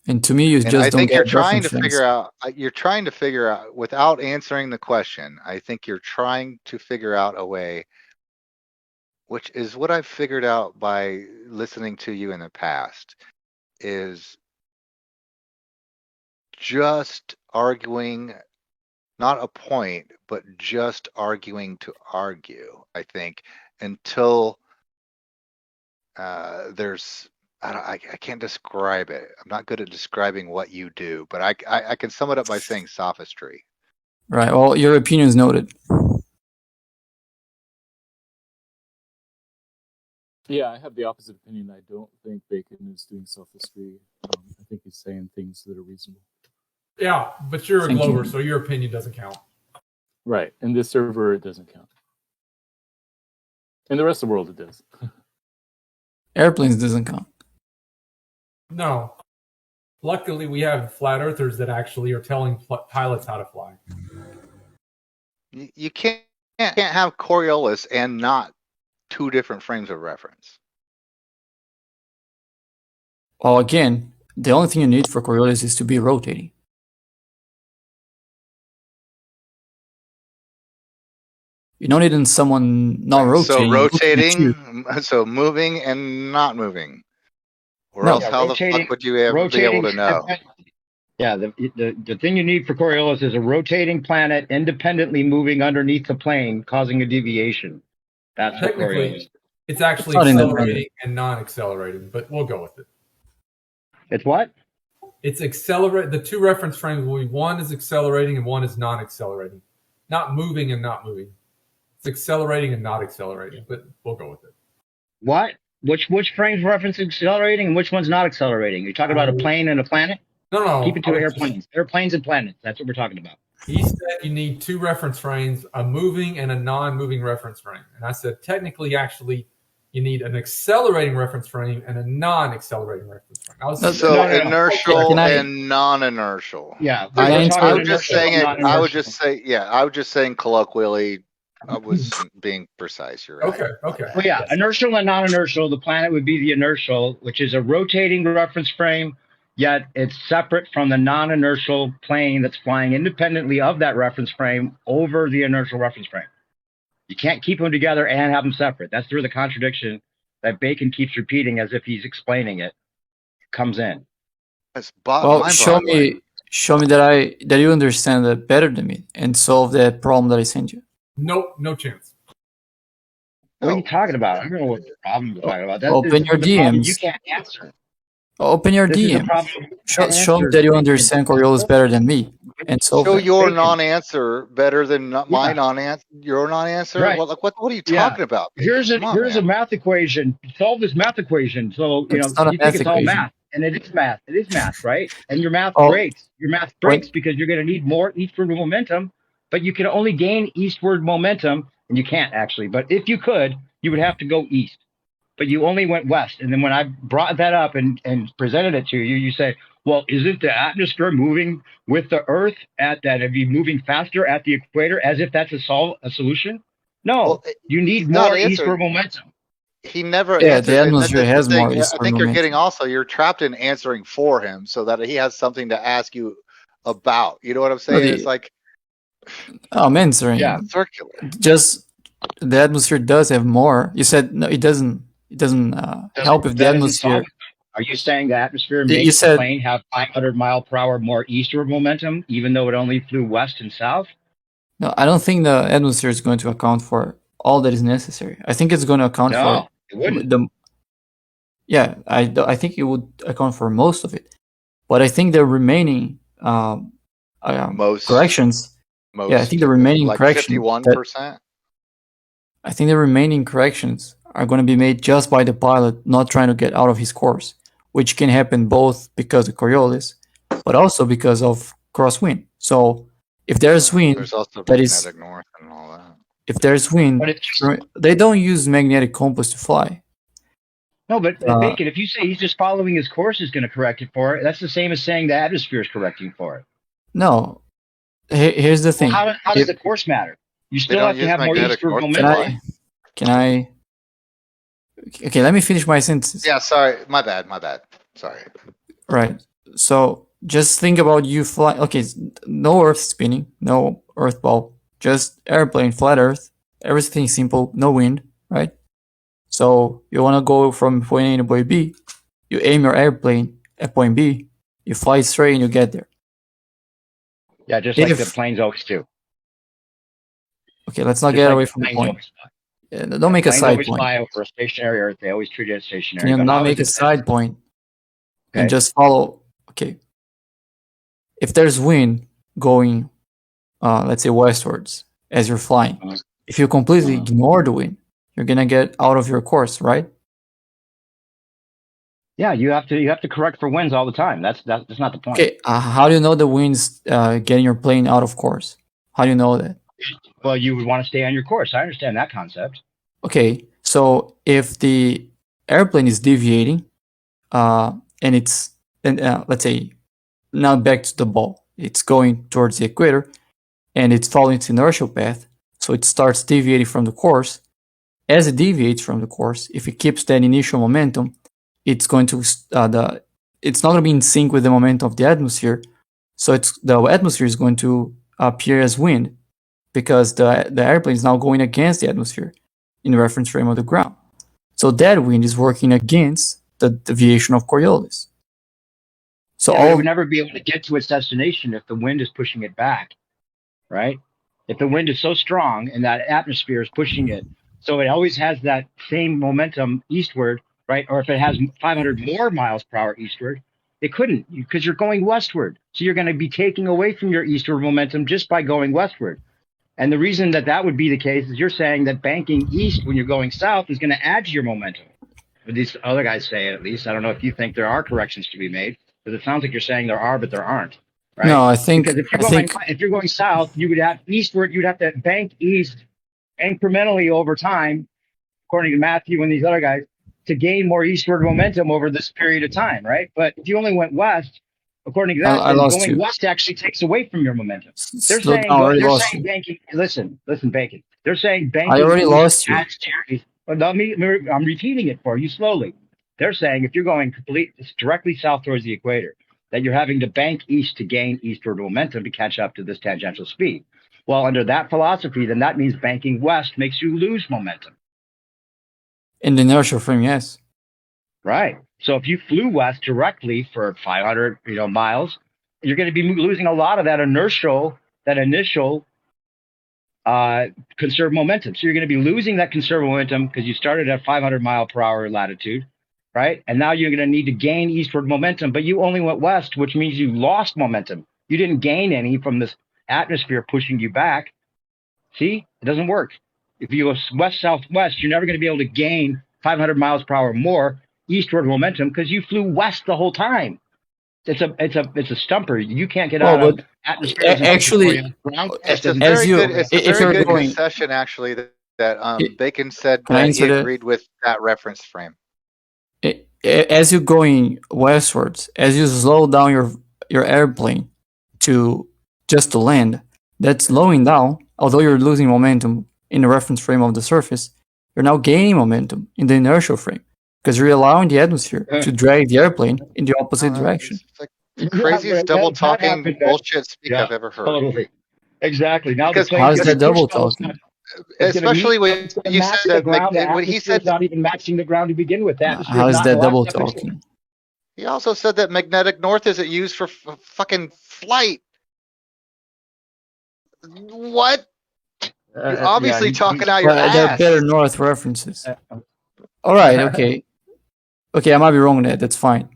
And to me, you just don't get you're trying to figure out. You're trying to figure out without answering the question. I think you're trying to figure out a way, which is what I've figured out by listening to you in the past, is just arguing, not a point, but just arguing to argue. I think until there's. I can't describe it. I'm not good at describing what you do, but I can sum it up by saying sophistry. Right. Well, your opinion is noted. Yeah, I have the opposite opinion. I don't think Bacon is doing sophistry. I think he's saying things that are reasonable. Yeah, but you're a Glover, so your opinion doesn't count. Right. In this server, it doesn't count. In the rest of the world, it does. Airplanes doesn't count. No. Luckily, we have flat earthers that actually are telling pilots how to fly. You can't have Coriolis and not two different frames of reference. Well, again, the only thing you need for Coriolis is to be rotating. You don't need someone not rotating. So moving and not moving. Or else how the fuck would you ever be able to know? Yeah, the thing you need for Coriolis is a rotating planet independently moving underneath the plane, causing a deviation. That's what Coriolis is. It's actually accelerating and non-accelerating, but we'll go with it. It's what? It's accelerate. The two reference frames will be one is accelerating and one is non-accelerating. Not moving and not moving. It's accelerating and not accelerating, but we'll go with it. What? Which frame's reference accelerating and which one's not accelerating? You're talking about a plane and a planet? No. Keep it to airplanes. Airplanes and planets. That's what we're talking about. He said you need two reference frames, a moving and a non-moving reference frame. And I said, technically, actually, you need an accelerating reference frame and a non-accelerating reference frame. Inertial and non-inertial. Yeah. I was just saying colloquially. I was being precise. You're right. Okay. Well, yeah, inertial and non-inertial. The planet would be the inertial, which is a rotating reference frame, yet it's separate from the non-inertial plane that's flying independently of that reference frame over the inertial reference frame. You can't keep them together and have them separate. That's where the contradiction that Bacon keeps repeating as if he's explaining it comes in. Show me that you understand that better than me and solve that problem that I sent you. Nope, no chance. What are you talking about? I don't know what the problem you're talking about. Open your DMs. You can't answer. Open your DMs. Show me that you understand Coriolis better than me. And show your non-answer better than my non-answer. Your non-answer. Right. What are you talking about? Here's a math equation. Solve this math equation. So you think it's all math, and it is math. It is math, right? And your math breaks. Your math breaks because you're going to need more eastward momentum. But you can only gain eastward momentum, and you can't actually. But if you could, you would have to go east. But you only went west. And then when I brought that up and presented it to you, you say, well, isn't the atmosphere moving with the Earth at that? Are you moving faster at the equator as if that's a solution? No, you need more eastward momentum. He never. Yeah, the atmosphere has more eastward momentum. I think you're getting you're trapped in answering for him so that he has something to ask you about. You know what I'm saying? It's like. I'm answering. Yeah, circular. Just the atmosphere does have more. You said no, it doesn't. It doesn't help if the atmosphere. Are you saying the atmosphere makes the plane have 500 mile per hour more eastward momentum, even though it only flew west and south? No, I don't think the atmosphere is going to account for all that is necessary. I think it's going to account for it wouldn't. Yeah, I think it would account for most of it, but I think the remaining corrections. I think the remaining corrections. 51%. I think the remaining corrections are going to be made just by the pilot not trying to get out of his course, which can happen both because of Coriolis, but also because of crosswind. So if there's wind, there's also magnetic north and all that. If there's wind, they don't use magnetic compass to fly. No, but Bacon, if you say he's just following his course is going to correct it for it, that's the same as saying the atmosphere is correcting for it. No. Here's the thing. Well, how does the course matter? You still have to have more eastward momentum. Can I? Okay, let me finish my sentence. Yeah, sorry. My bad. Sorry. Right. So just think about you flying. Okay, no Earth spinning, no Earth ball, just airplane, flat Earth. Everything simple, no wind, right? So you want to go from point A to point B. You aim your airplane at point B. You fly straight and you get there. Yeah, just like the planes always do. Okay, let's not get away from the point. Yeah, don't make a side point. Fly over a stationary Earth. They always treat it as stationary. Can you not make a side point and just follow? Okay. If there's wind going, let's say westwards as you're flying, if you completely ignore the wind, you're gonna get out of your course, right? Yeah, you have to correct for winds all the time. That's not the point. Okay, how do you know the wind's getting your plane out of course? How do you know that? Well, you would want to stay on your course. I understand that concept. Okay, so if the airplane is deviating, and it's let's say now back to the ball, it's going towards the equator, and it's following its inertial path, so it starts deviating from the course. As it deviates from the course, if it keeps that initial momentum, it's going to it's not going to be in sync with the momentum of the atmosphere, so the atmosphere is going to appear as wind because the airplane is now going against the atmosphere in the reference frame of the ground. So that wind is working against the deviation of Coriolis. So it would never be able to get to its destination if the wind is pushing it back, right? If the wind is so strong and that atmosphere is pushing it, so it always has that same momentum eastward, right? Or if it has 500 more miles per hour eastward, it couldn't because you're going westward. So you're going to be taking away from your eastward momentum just by going westward. And the reason that would be the case is you're saying that banking east when you're going south is going to add to your momentum. But these other guys say it, at least. I don't know if you think there are corrections to be made, because it sounds like you're saying there are, but there aren't. Right? No, I think because if you're going south, you would have eastward. You'd have to bank east incrementally over time, according to Matthew and these other guys, to gain more eastward momentum over this period of time, right? But if you only went west, according to that, going west actually takes away from your momentum. They're saying banking. Listen, Bacon. They're saying banking. I already lost you. But I'm repeating it for you slowly. They're saying if you're going directly south towards the equator, that you're having to bank east to gain eastward momentum to catch up to this tangential speed. Well, under that philosophy, then that means banking west makes you lose momentum. In the inertial frame, yes. Right. So if you flew west directly for 500 miles, you're going to be losing a lot of that initial conserved momentum. So you're going to be losing that conserved momentum because you started at 500 mile per hour latitude, right? And now you're going to need to gain eastward momentum, but you only went west, which means you lost momentum. You didn't gain any from this atmosphere pushing you back. See, it doesn't work. If you go west southwest, you're never going to be able to gain 500 miles per hour more eastward momentum because you flew west the whole time. It's a stumper. You can't get out of atmosphere. Actually, it's a very good concession. Actually, that Bacon said that he agreed with that reference frame. As you're going westwards, as you slow down your airplane to land, that's slowing down. Although you're losing momentum in the reference frame of the surface, you're now gaining momentum in the inertial frame because you're allowing the atmosphere to drag the airplane in the opposite direction. It's like the craziest double talking bullshit speak I've ever heard. Totally. Exactly. Now, how is that double talking? Especially when you said that when he said not even matching the ground to begin with. How is that double talking? He also said that magnetic north isn't used for fucking flight. What? You're obviously talking out your ass. There are better north references. All right, okay, I might be wrong on that. That's fine,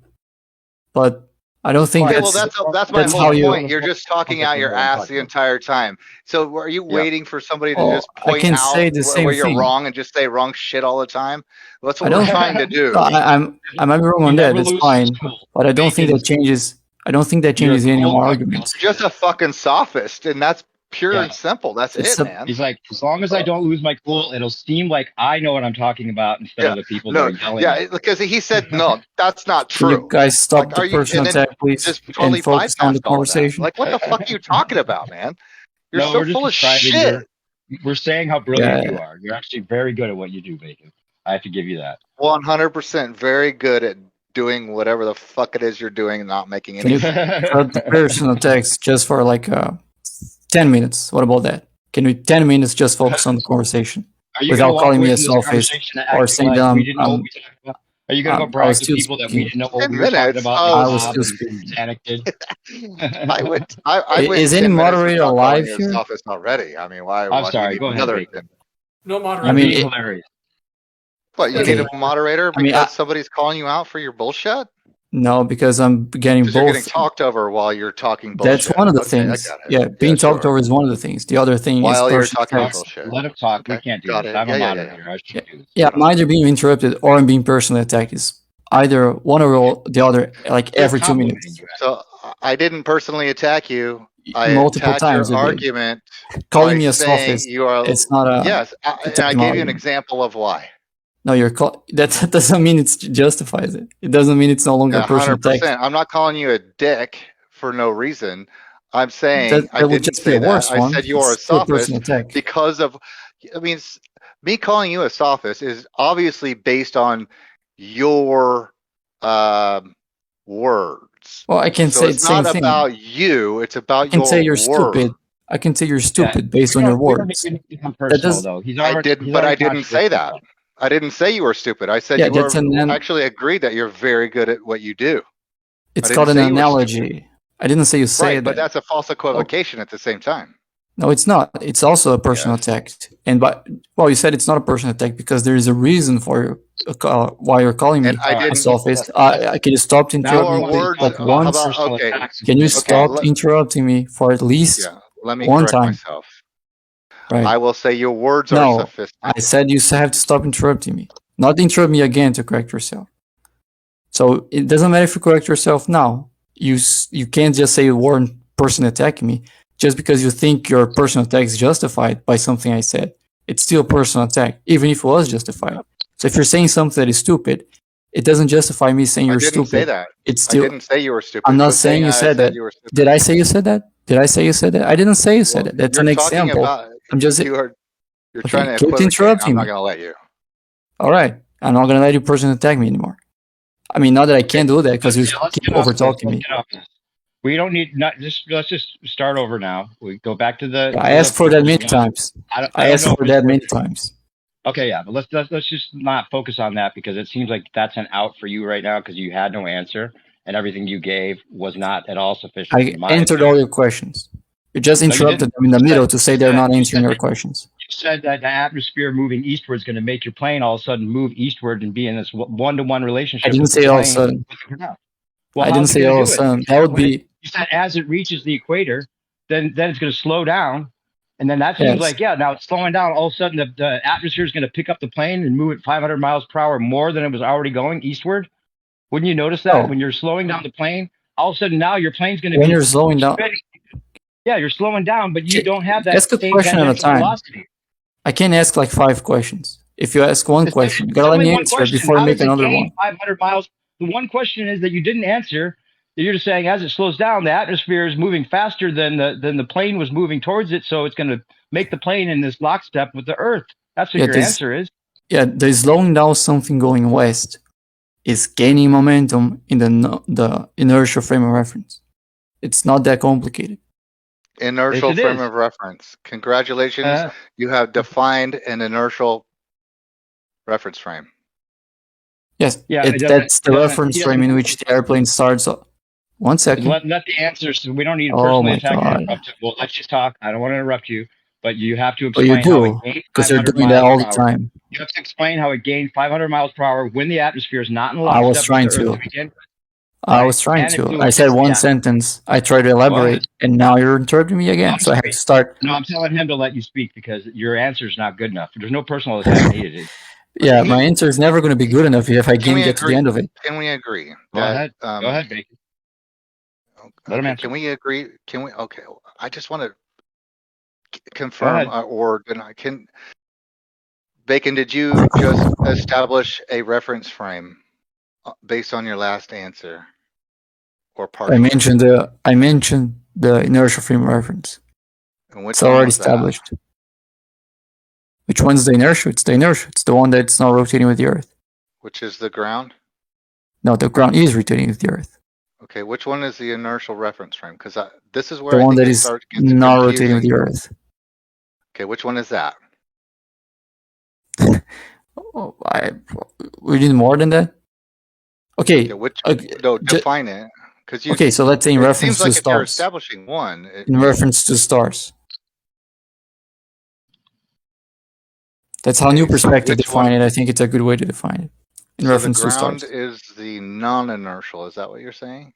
but I don't think that's my whole point. You're just talking out your ass the entire time. So are you waiting for somebody to just point out where you're wrong and just say wrong shit all the time? That's what we're trying to do. I might be wrong on that. That's fine, but I don't think that changes. I don't think that changes any more arguments. You're just a fucking sophist, and that's pure and simple. That's man. He's like, as long as I don't lose my cool, it'll seem like I know what I'm talking about instead of the people that are yelling. Yeah, because he said, no, that's not true. Can you guys stop the personal attack, please, and focus on the conversation? Like, what the fuck are you talking about, man? You're so full of shit. We're saying how brilliant you are. You're actually very good at what you do, Bacon. I have to give you that. 100% very good at doing whatever the fuck it is you're doing and not making any sense. Cut the personal attacks just for like 10 minutes. What about that? Can we 10 minutes just focus on the conversation without calling me a sophist or saying that are you going to go brag to people that we didn't know what we were talking about? I was still speaking. Is any moderator alive here? Sophist already. I mean, why? I'm sorry. Go ahead. No moderator. I mean, hilarious. What, you need a moderator because somebody's calling you out for your bullshit? No, because I'm getting both. You're getting talked over while you're talking bullshit. That's one of the things. Yeah, being talked over is one of the things. The other thing while is you're talking bullshit. Let him talk. We can't do this. I'm a moderator. I should do this. Yeah, I'm either being interrupted or I'm being personally attacked is either one or the other, like every 2 minutes. So I didn't personally attack you. I Multiple attacked times. your argument Calling by me a saying sophist. you are. It's not a. Yes, and I gave you an example of why. No, that doesn't mean it justifies it. It doesn't mean it's no longer a personal attack. 100%. I'm not calling you a dick for no reason. I'm saying That I would didn't just be say a that. worse I one. said you are a It's still a sophist personal attack. because of. I mean, me calling you a sophist is obviously based on your words. Well, I can So say it's the same not thing. about you. It's about I can your say you're words. stupid. I can say you're stupid based on your words. That does, though. I didn't say that. I didn't say you were stupid. I said you actually agreed that you're very good at what you do. It's called an analogy. I didn't say you say right, but that's a false equivocation at the same time. No, it's not. It's also a personal attack. And you said it's not a personal attack because there is a reason for why you're calling me a sophist. Can you stop interrupting me like once? Can you stop interrupting me for at least let me one correct time? myself. Right. I will say your words are sophisticated. I said you have to stop interrupting me. Not interrupt me again to correct yourself. So it doesn't matter if you correct yourself now. You can't just say one person attacking me just because you think your personal attack is justified by something I said. It's still a personal attack, even if it was justified. So if you're saying something that is stupid, it doesn't justify me saying you're stupid. I didn't say that. It's still, I didn't say you were stupid. I'm not saying you said that. Did I say you said that? Did I say you said that? I didn't say you said it. That's an example. I'm just. You're trying to interrupt me. I'm not going to let you. All right. I'm not going to let you personally attack me anymore. I mean, not that I can't do that because you keep over talking me. We don't need let's just start over now. We go back to the. I asked for that many times. I asked for that many times. Okay, yeah, but let's just not focus on that because it seems like that's an out for you right now because you had no answer and everything you gave was not at all sufficient. I answered all your questions. You just interrupted them in the middle to say they're not answering your questions. You said that the atmosphere moving eastward is going to make your plane all of a sudden move eastward and be in this one-to-one relationship. I didn't say all of a sudden. Well, I didn't say all of a sudden. That would be. You said as it reaches the equator, then it's going to slow down, and then that seems like now it's slowing down. All of a sudden, the atmosphere is going to pick up the plane and move it 500 miles per hour more than it was already going eastward. Wouldn't you notice that when you're slowing down the plane? All of a sudden, now your plane's going to when you're slowing down. Yeah, you're slowing down, but you don't have that. Ask a question at a time. Velocity. I can't ask like 5 questions. If you ask one question, you gotta let me answer before I make another one. 500 miles. The one question is that you didn't answer. You're just saying as it slows down, the atmosphere is moving faster than the plane was moving towards it, so it's going to make the plane in this lockstep with the Earth. That's what your answer is. Yeah, the slowing down something going west is gaining momentum in the inertial frame of reference. It's not that complicated. Inertial frame of reference. Congratulations, you have defined an inertial reference frame. Yes, that's the reference frame in which the airplane starts. 1 second. Let the answers. We don't need to personally attack and interrupt it. Well, let's just talk. I don't want to interrupt you, but you have to explain how it gained because you're doing that all the time. You have to explain how it gained 500 miles per hour when the atmosphere is not in lockstep. I was trying to. I said one sentence. I tried to elaborate, and now you're interrupting me again. So I have to start. No, I'm telling him to let you speak because your answer is not good enough. There's no personal attack needed. Yeah, my answer is never going to be good enough if I can't get to the end of it. Can we agree? Go ahead, Bacon. Let him answer. Can we agree? Okay, I just want to confirm, Bacon, did you just establish a reference frame based on your last answer? Or part? I mentioned the inertial frame reference. It's already established. Which one's the inertia? It's the inertia. It's the one that's not rotating with the Earth. Which is the ground? No, the ground is rotating with the Earth. Okay, which one is the inertial reference frame? Because this is where the one that is not rotating with the Earth. Okay, which one is that? We need more than that. Okay. Define it. Okay, so let's say in reference to stars. You're establishing one. In reference to stars. That's how New Perspective define it. I think it's a good way to define it. In reference to stars. The ground is the non-inertial. Is that what you're saying?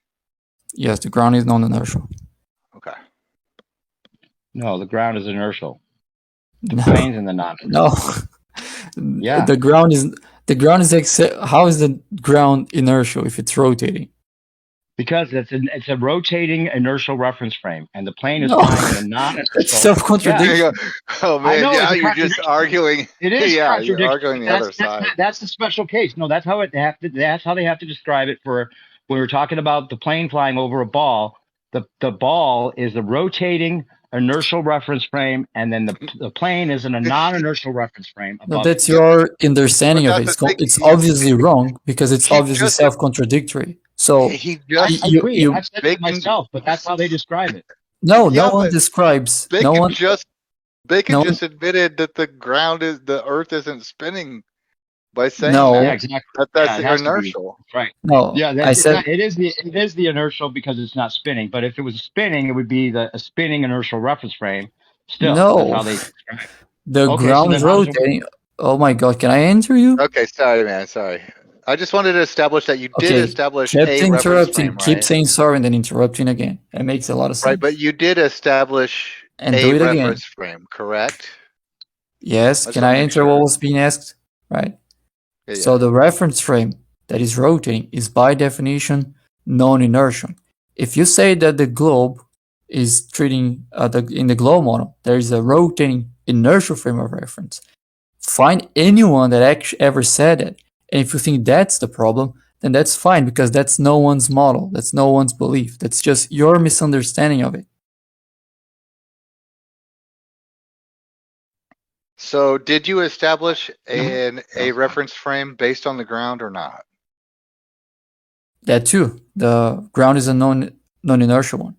Yes, the ground is non-inertial. Okay. No, the ground is inertial. The plane's in the non-inertial. No. Yeah. The ground The ground is how is the ground inertial if it's rotating? Because it's a rotating inertial reference frame, and the plane is No. flying in a non-inertial. It's self-contradiction. Oh man, know, yeah, it's a you're just contradiction. arguing. It is Yeah, contradiction. you're arguing the other side. That's the special case. No, that's how that's how they have to describe it for when we're talking about the plane flying over a ball. The ball is a rotating inertial reference frame, and then the plane is in a non-inertial reference frame No, above that's it. your understanding But of it. that's the thing, It's obviously wrong because it's he obviously just- self-contradictory. So He I just agree. you- I've said Bacon- that myself, but that's how they describe it. no Yeah, one but describes Bacon no one just no one- just admitted that the Earth isn't spinning by saying No. that. Yeah, exactly. That's Yeah, it has to be. inertial. Right. no. Yeah, I said it is the inertial because it's not spinning. But if it was spinning, it would be a spinning inertial reference frame. Still, No. that's how they describe it. the Okay, ground so is then how does it rotating. Oh my god, can I answer you? Okay, sorry, man. Sorry. I just wanted to establish that you did Okay, establish kept a reference interrupting, frame, keep right? saying sorry and then interrupting again. It makes a lot of sense. Right, but you did establish And a do it again. reference frame, correct? Yes, I just can wanna I make answer what sure. was being asked? Right. Yeah, So the reference frame that is rotating is by definition non-inertial. If you say that the globe is treating in the globe model, there is a rotating inertial frame of reference. Find anyone that actually ever said it, and if you think that's the problem, then that's fine because that's no one's model, that's no one's belief. That's just your misunderstanding of it. So did you establish a reference frame based on the ground or not? That too. The ground is a non-inertial one.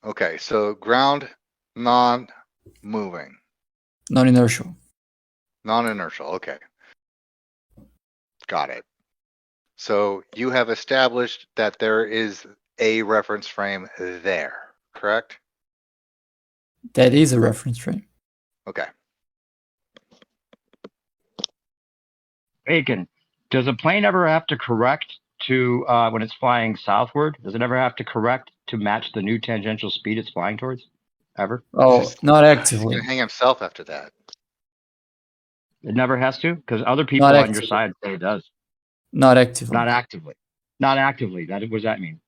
Okay, so ground non-moving, Non-inertial. non-inertial. Okay. Got it. So you have established that there is a reference frame there, correct? That is a reference frame. Okay. Bacon, does a plane ever have to correct to when it's flying southward? Does it ever have to correct to match the new tangential speed it's flying towards? Ever? Oh, not He's actively. gonna hang himself after that. It never has to, because other people Not on your actively. side say it does. Not actively. Not actively. Not actively. What does that mean?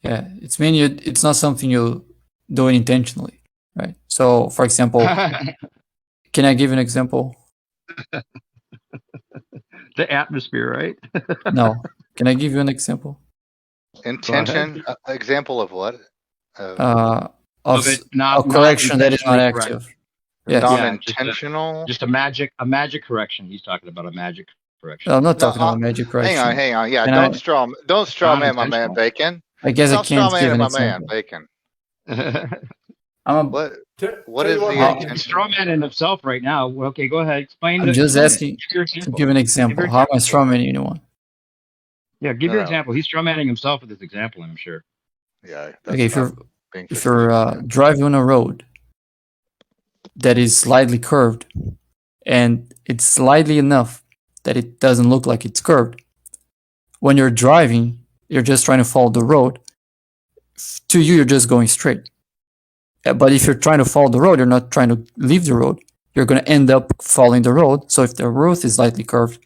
Yeah, it's not something you do intentionally, right? So, for example, can I give an example? The atmosphere, right? No. Can I give you an example? Intention, example of what? Of it a correction that is not intentionally correct. active. Yes. Yeah, Non-intentional. Just a magic correction. He's talking about a magic correction. I'm not No, talking about magic correction. Hang on. Yeah, Can don't I- straw man my man Non-intentional. Bacon. I guess I Stop can't straw give man an my man example. Bacon. I'm What Tell is you the what, How- Bacon, He's strawmanning himself right now. Okay, go ahead. Explain. I'm just asking Give your to example. give an example. How am I strawmanning anyone? Yeah, give No, your no. example. He's strawmanning himself with this example, I'm sure. Yeah. Okay, if you're being if you're facetious. driving on a road that is slightly curved and it's slightly enough that it doesn't look like it's curved, when you're driving, you're just trying to follow the road. To you, you're just going straight. But if you're trying to follow the road, you're not trying to leave the road. You're going to end up following the road. So if the road is slightly curved,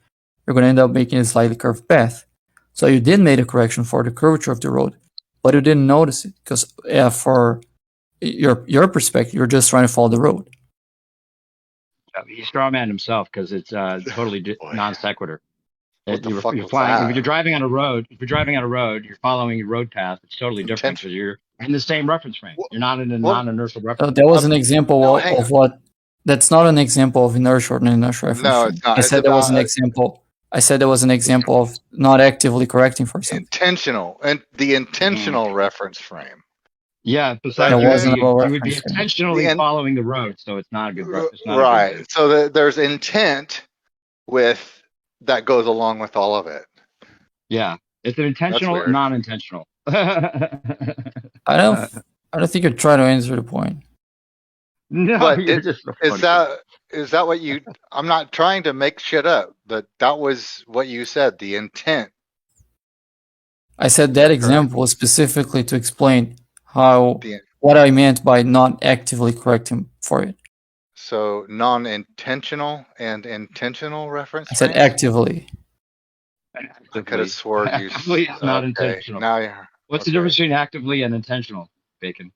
you're going to end up making a slightly curved path. So you did make a correction for the curvature of the road, but you didn't notice it because for your perspective, you're just trying to follow the road. He strawmanned himself because it's totally Boy. non sequitur. What the You're fuck was flying. that? If you're driving on a road, you're following your road path. It's totally different because you're in the same reference frame. You're not in a Well- non-inertial reference. That was an example no, hang of what. That's not an example of inertia or non-inertial reference. No, frame. it's not. I It's said that was an about- example. I said that was an example of not actively correcting for something. Intentional and the intentional reference frame. Yeah, That besides wasn't you about would be reference frame. intentionally The following the road, so it's not a good. It's not Right. A good, So there's intent with that goes along with all of it. yeah, it's an intentional, weird. non-intentional. I don't think you're trying to answer the point. No, But you're just a Is funny that what you? I'm not trying to make shit up, but that was what you said. The intent. I said that example was specifically to explain The- what I meant by not actively correcting for it. So non-intentional and intentional reference I said frames? actively. I could have swore you. Actively is not Okay, intentional. now you're. What's the okay. difference between actively and intentional, Bacon?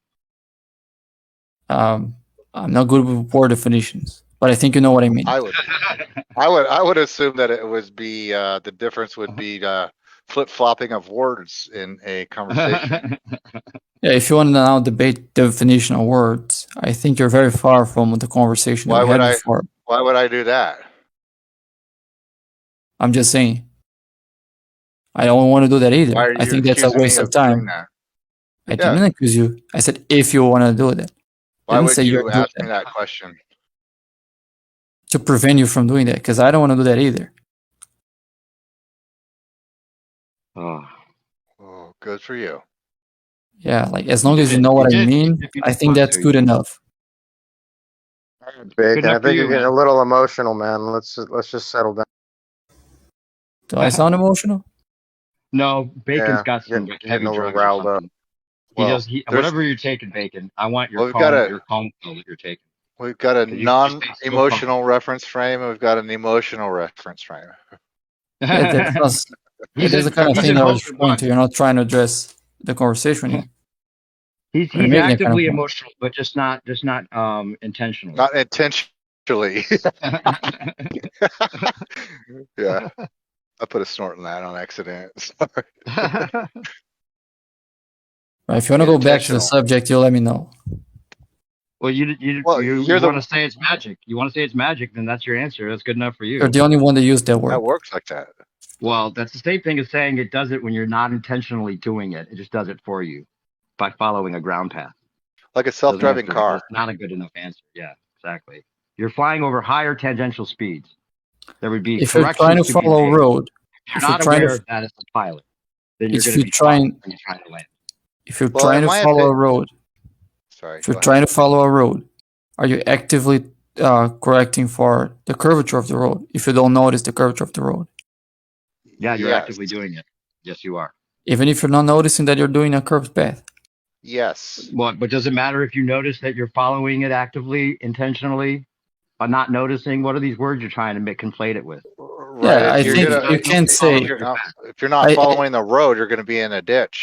I'm not good with word definitions, but I think you know what I mean. I would assume that it would be the difference would be flip-flopping of words in a conversation. Yeah, if you want to now debate definition of words, I think you're very far from the conversation that Why we would had I? before. Why would I do that? I'm just saying. I don't want to do that either. Why are I you think that's a accusing me waste of of doing time. that? I Yeah. didn't accuse you. I said if you want to do that. Why Didn't would say you're you doing ask me that. that question? To prevent you from doing that, because I don't want to do that either. Oh. Oh, good for you. Yeah, like as long as you know what I mean, If you I didn't think want that's to, good enough. Bacon, I enough for think you, you're getting man. a little emotional, man. Let's just settle down. Do I sound emotional? No, Bacon's Yeah, got some getting heavy a little drugs or riled up. something. Well, Whatever you're taking, Bacon. I want your Well, we've got calm pill that you're taking. we've got a 'Cause you just stay so non-emotional reference frame, and we've got an emotional reference frame. Yeah, that's not. He's That's the in kind of he's thing in that I both was at referring once. to. You're not trying to address the conversation here. He's Or you're making that kind actively of point. emotional, but just not intentionally. Not intentionally. Yeah, I put a snort in that on accident. Sorry. Right, if you want to go back to the Intentional. subject, you let me know. Well, you Well, you you're want to the say it's magic. You want to say it's magic, then that's your answer. That's good enough for You're you. the only one that used that that word. works like that. Well, that's the same thing as saying it does it when you're not intentionally doing it. It just does it for you by following a ground path. Like a Doesn't self-driving have to- car. That's not a good enough answer. Yeah, exactly. You're flying over higher tangential speeds. There would be If you're trying to corrections to be follow a made. road, If if you're you're not trying aware to, of that as a pilot, then you're if going to you're be flying trying, when you're trying to land. if you're Well, trying in to my follow a opinion, road, sorry. if you're Go ahead. trying to follow a road, are you actively correcting for the curvature of the road? If you don't notice the curvature of the road, Yeah, you're Yes. actively doing it. Yes, you are. even if you're not noticing that you're doing a curved path. Yes. But does it matter if you notice that you're following it actively, intentionally, but not noticing? What are these words you're trying to conflate it with? Right. Yeah, I If you're think gonna, you can't say. if you're not I- following the road, you're going to be in a ditch.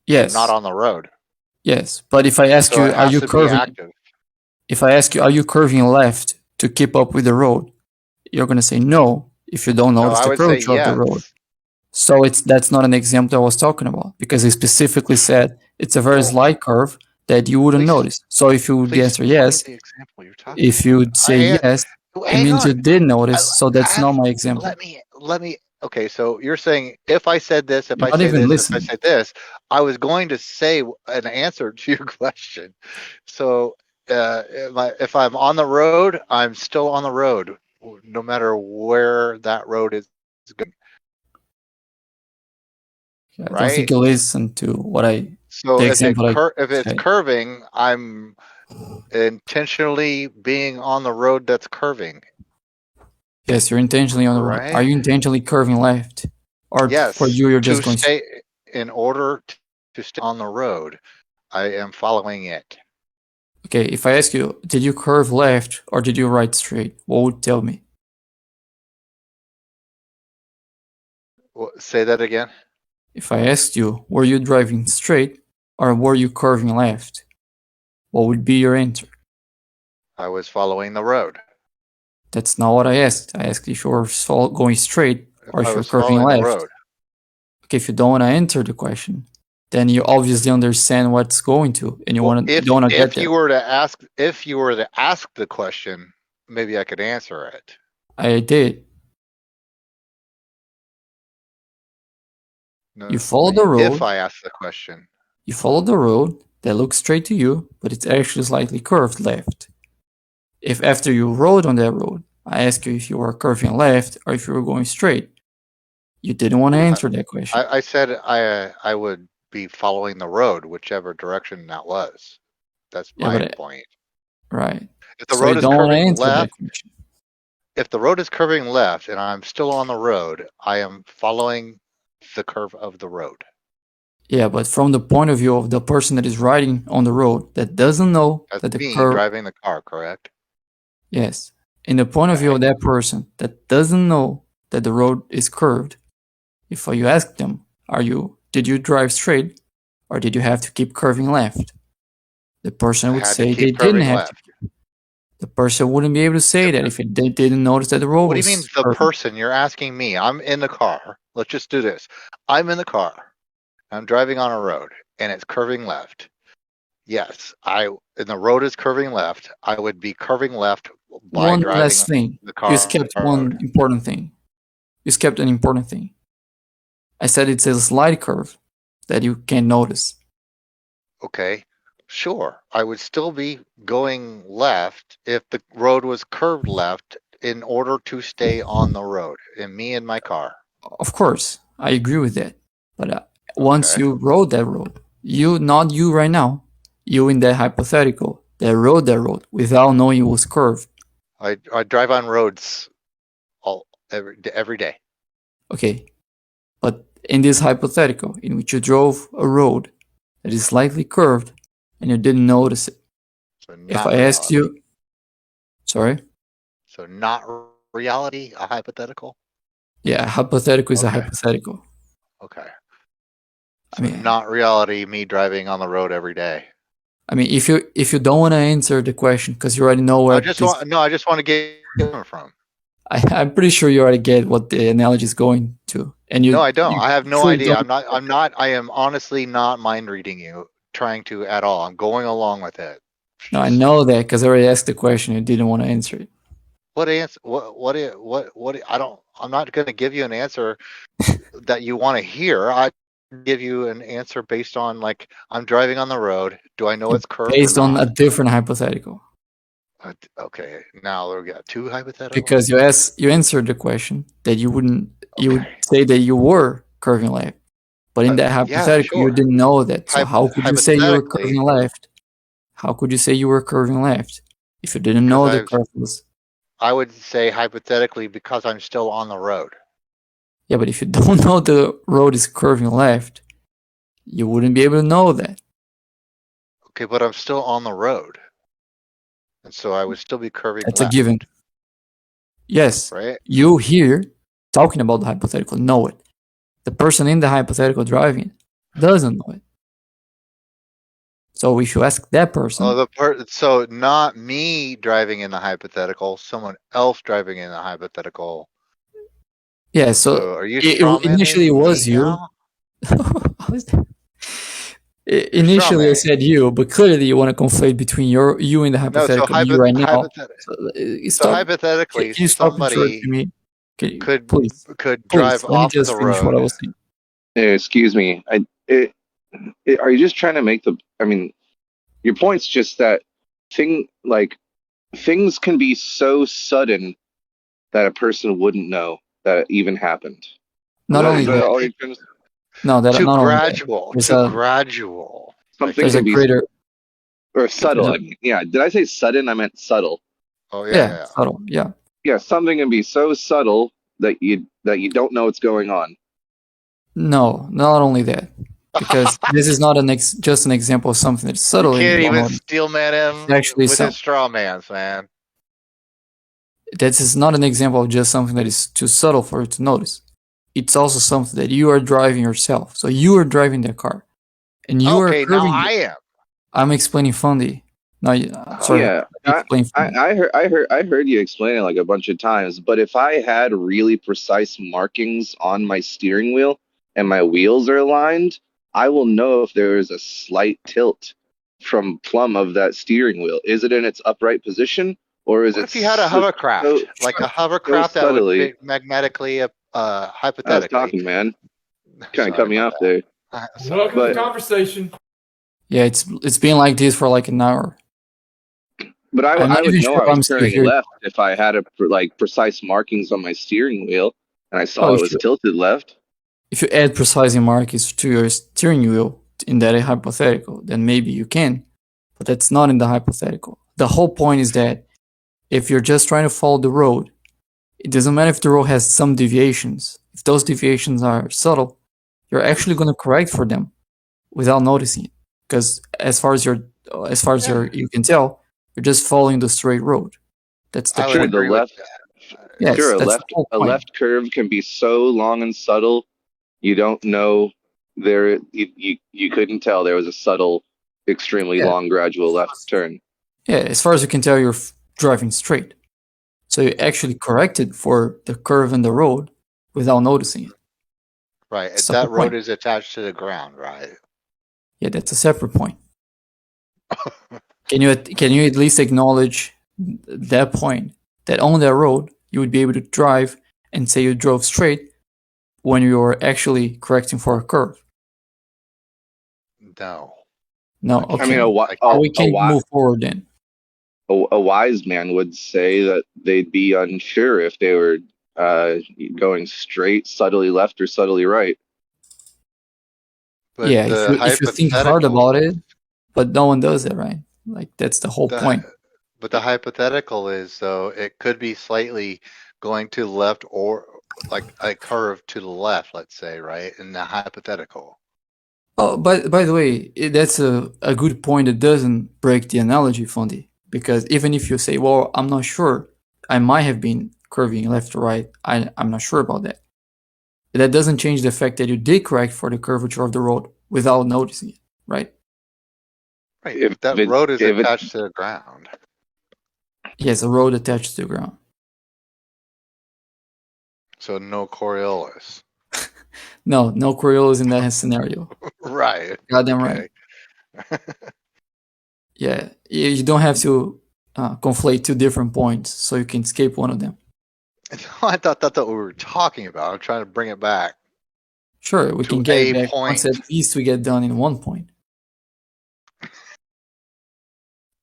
Yes, Not on the road. yes. But if I ask So you, it are has you to be curving? active. If I ask you, are you curving left to keep up with the road? You're gonna say no if you don't No, notice I the would say curvature of the road. yes. So that's not an example I was talking about because he specifically said it's a very Well, slight curve that you wouldn't please- notice. So if you would Please answer tell me yes, the example you're talking if you would say yes, it Hang means on. you did notice. So that's not my example. Let me. Okay, so you're saying if I said this, if You're I not say even this, listening. if I say this, I was going to say an answer to your question. So if I'm on the road, I'm still on the road, no matter where that road is going. I don't Right? think you listen to what I. So The if example if it's say. curving, I'm intentionally being on the road that's curving. Yes, you're intentionally on the road. Right. Are you intentionally curving left, or Yes. for you're just to going? stay in order to stay on the road, I am following it. Okay, if I ask you, did you curve left or did you right straight? What would you tell me? Say that again. If I asked you, were you driving straight or were you curving left? What would be your answer? I was following the road. That's not what I asked. I asked if you were going straight or if I you're was curving following the left. road. Okay, if you don't want to answer the question, then you obviously understand what's going to, and you want to If don't want to get if there. you were to ask the question, maybe I could answer it. I did. No, You follow the road. If I ask the question, You follow the road that looks straight to you, but it's actually slightly curved left. If after you rode on that road, I ask you if you were curving left or if you were going straight, you didn't want to answer that question. I said I would be following the road, whichever direction that was. That's my point. Right. If the So road you is don't want to curving answer that left, question. if the road is curving left and I'm still on the road, I am following the curve of the road. Yeah, but from the point of view of the person that is riding on the road that doesn't know That's that the me curve. driving the car, correct? Yes. In the point of view of that person that doesn't know that the road is curved, if you ask them, did you drive straight or did you have to keep curving left? The person I would had to say they keep didn't curving have left. to. The person wouldn't be able to say that if they didn't notice that the road What do you was mean the curved. person? You're asking me. I'm in the car. Let's just do this. I'm in the car. I'm driving on a road and it's curving left. Yes, and the road is curving left. I would be curving left by One driving last thing. the You car skipped road. one important thing. You skipped an important thing. I said it's a slight curve that you can't notice. Okay, sure. I would still be going left if the road was curved left in order to stay on the road, and me in my car. Of course, I agree with that. But once Okay. you rode that road, not you right now, you in that hypothetical that rode that road without knowing it was curved. I drive on roads every day. Okay, but in this hypothetical in which you drove a road that is slightly curved and you didn't notice it, So if I asked you, sorry? So not reality, a hypothetical? Yeah, a hypothetical is a Okay. hypothetical. Okay. I mean, not reality, me driving on the road every day. I mean, if you don't want to answer the question because you already know where I just want to get it from. I'm pretty sure you already get what the analogy is going to, and No, I don't. I have no truly idea. don't- I am honestly not mind reading you, trying to at all. I'm going along with it. No, I know that because I already asked the question. You didn't want to answer it. What answer? I don't. I'm not going to give you an answer that you want to hear. I give you an answer based on like I'm driving on the road. Do I know it's curved? Based or on not? a different hypothetical. Okay, now we got two hypotheticals. Because you answered the question that you would say that you were curving left, but in that hypothetical you didn't know that. So how could you say you were curving left? How could you say you were curving left if you didn't know the curve was? I would say hypothetically because I'm still on the road. Yeah, but if you don't know the road is curving left, you wouldn't be able to know that. Okay, but I'm still on the road. And so I would still be curving That's left. a given. Yes. Right? You here talking about the hypothetical know it. The person in the hypothetical driving doesn't know it. So if you ask that person, so not me driving in the hypothetical, someone else driving in the hypothetical. Yeah, so are you initially it was you. Initially I said you, but clearly you want to conflate between you in the hypothetical and you right now. So hypothetically, can you stop interrupting me? could Please, drive let me off just the finish road. what I was saying. Excuse me. Are you just trying to make your point's just that things can be so sudden that a person wouldn't know that it even happened. Not only that. No, that too not gradual. Only that. Too gradual. Something can be or subtle. I mean, yeah. Did I say sudden? I meant subtle. Oh yeah. Subtle. Yeah. Yeah, something can be so subtle that you don't know what's going on. No, not only that. Because this is not just an example of something that's subtle. You can't even steel man him with his straw mans, man. This is not an example of just something that is too subtle for you to notice. It's also something that you are driving yourself. So you are driving the car, and you are curving. Now I am. I'm explaining Fundy. No, sorry. Yeah, I heard you explain it like a bunch of times. But if I had really precise markings on my steering wheel and my wheels are aligned, I will know if there is a slight tilt from plumb of that steering wheel. Is it in its upright position, or is if you had a hovercraft, like a hovercraft that would be magnetically, hypothetically? I was talking, man. Kind of cut me off there. Welcome to the conversation. Yeah, it's been like this for like an hour. But I would know I was turning left if I had precise markings on my steering wheel and I saw it was tilted left. If you add precise markings to your steering wheel in that hypothetical, then maybe you can. But that's not in the hypothetical. The whole point is that if you're just trying to follow the road, it doesn't matter if the road has some deviations. If those deviations are subtle, you're actually going to correct for them without noticing it. Because as far as you can tell, you're just following the straight road. That's the I would Sure, point. the agree with left. that. Yes, Sure, that's the whole a point. left curve can be so long and subtle, you don't know there. You couldn't tell there was a subtle, extremely Yeah. long, gradual left turn. Yeah, as far as you can tell, you're driving straight. So you actually corrected for the curve in the road without noticing it. Right. That's the That whole road point. is attached to the ground, right? Yeah, that's a separate point. Can you at least acknowledge that point, that on that road you would be able to drive and say you drove straight when you're actually correcting for a curve? No. No, I okay. I mean, How we can move forward then? a wise man would say that they'd be unsure if they were going straight, subtly left, or subtly right. But Yeah, the if you think hard hypothetical, about it, but no one does that, right? Like that's the whole the, point. but the hypothetical is though it could be slightly going to the left or like a curve to the left, let's say, right? In the hypothetical. Oh, by the way, that's a good point that doesn't break the analogy, Fondi. Because even if you say, well, I'm not sure, I might have been curving left to right, I'm not sure about that. That doesn't change the fact that you did correct for the curvature of the road without noticing it, right? Right. If That it- road is if it- attached to the ground. Yes, a road attached to the ground. So no Coriolis. No Coriolis in that scenario. Right. Goddamn right. Yeah, you don't have to conflate two different points, so you can escape one of them. I thought that's what we were talking about. I'm trying to bring it back. Sure, we To can get a it back point. once at least we get done in one point.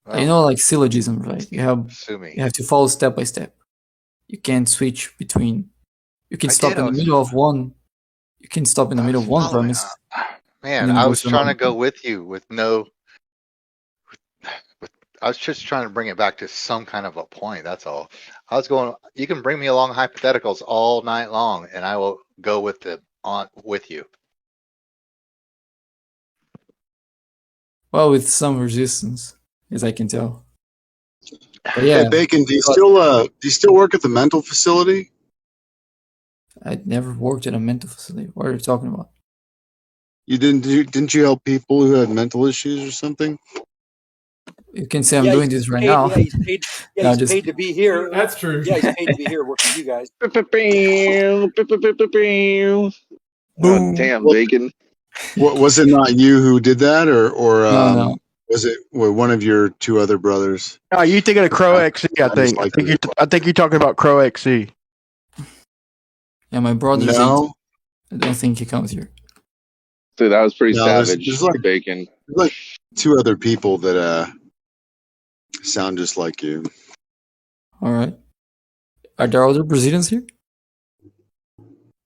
Well, You know, like syllogism, right? You sue me. have to follow step by step. You can't switch between. You can I stop did, in I the was- middle of one. You can stop in the I middle was of one following premise. up. Man, then I go was to trying to another go one. with you with no. I was just trying to bring it back to some kind of a point. That's all. I was going. You can bring me along hypotheticals all night long, and I will go with with you. Well, with some resistance, as I can tell. But Hey, yeah, Bacon, do you still work at the mental facility? I'd never worked at a mental facility. What are you talking about? You didn't you help people who had mental issues or something? You can say I'm doing this right now. Yeah, he's paid. Yeah, No, he's just paid to be here. That's true. Yeah, he's paid to be here working with you guys. Oh, damn, Bacon. Was it not you who did that, or No. was it one of your two other brothers? No, you thinking of Crow XC? I I'm think. just like I think you're talking about Crow XC. Yeah, my brother's 18. No, I don't think he comes here. So that was pretty No, there's- savage, there's like- Bacon. there's like two other people that sound just like you. All right. Are there other Brazilians here?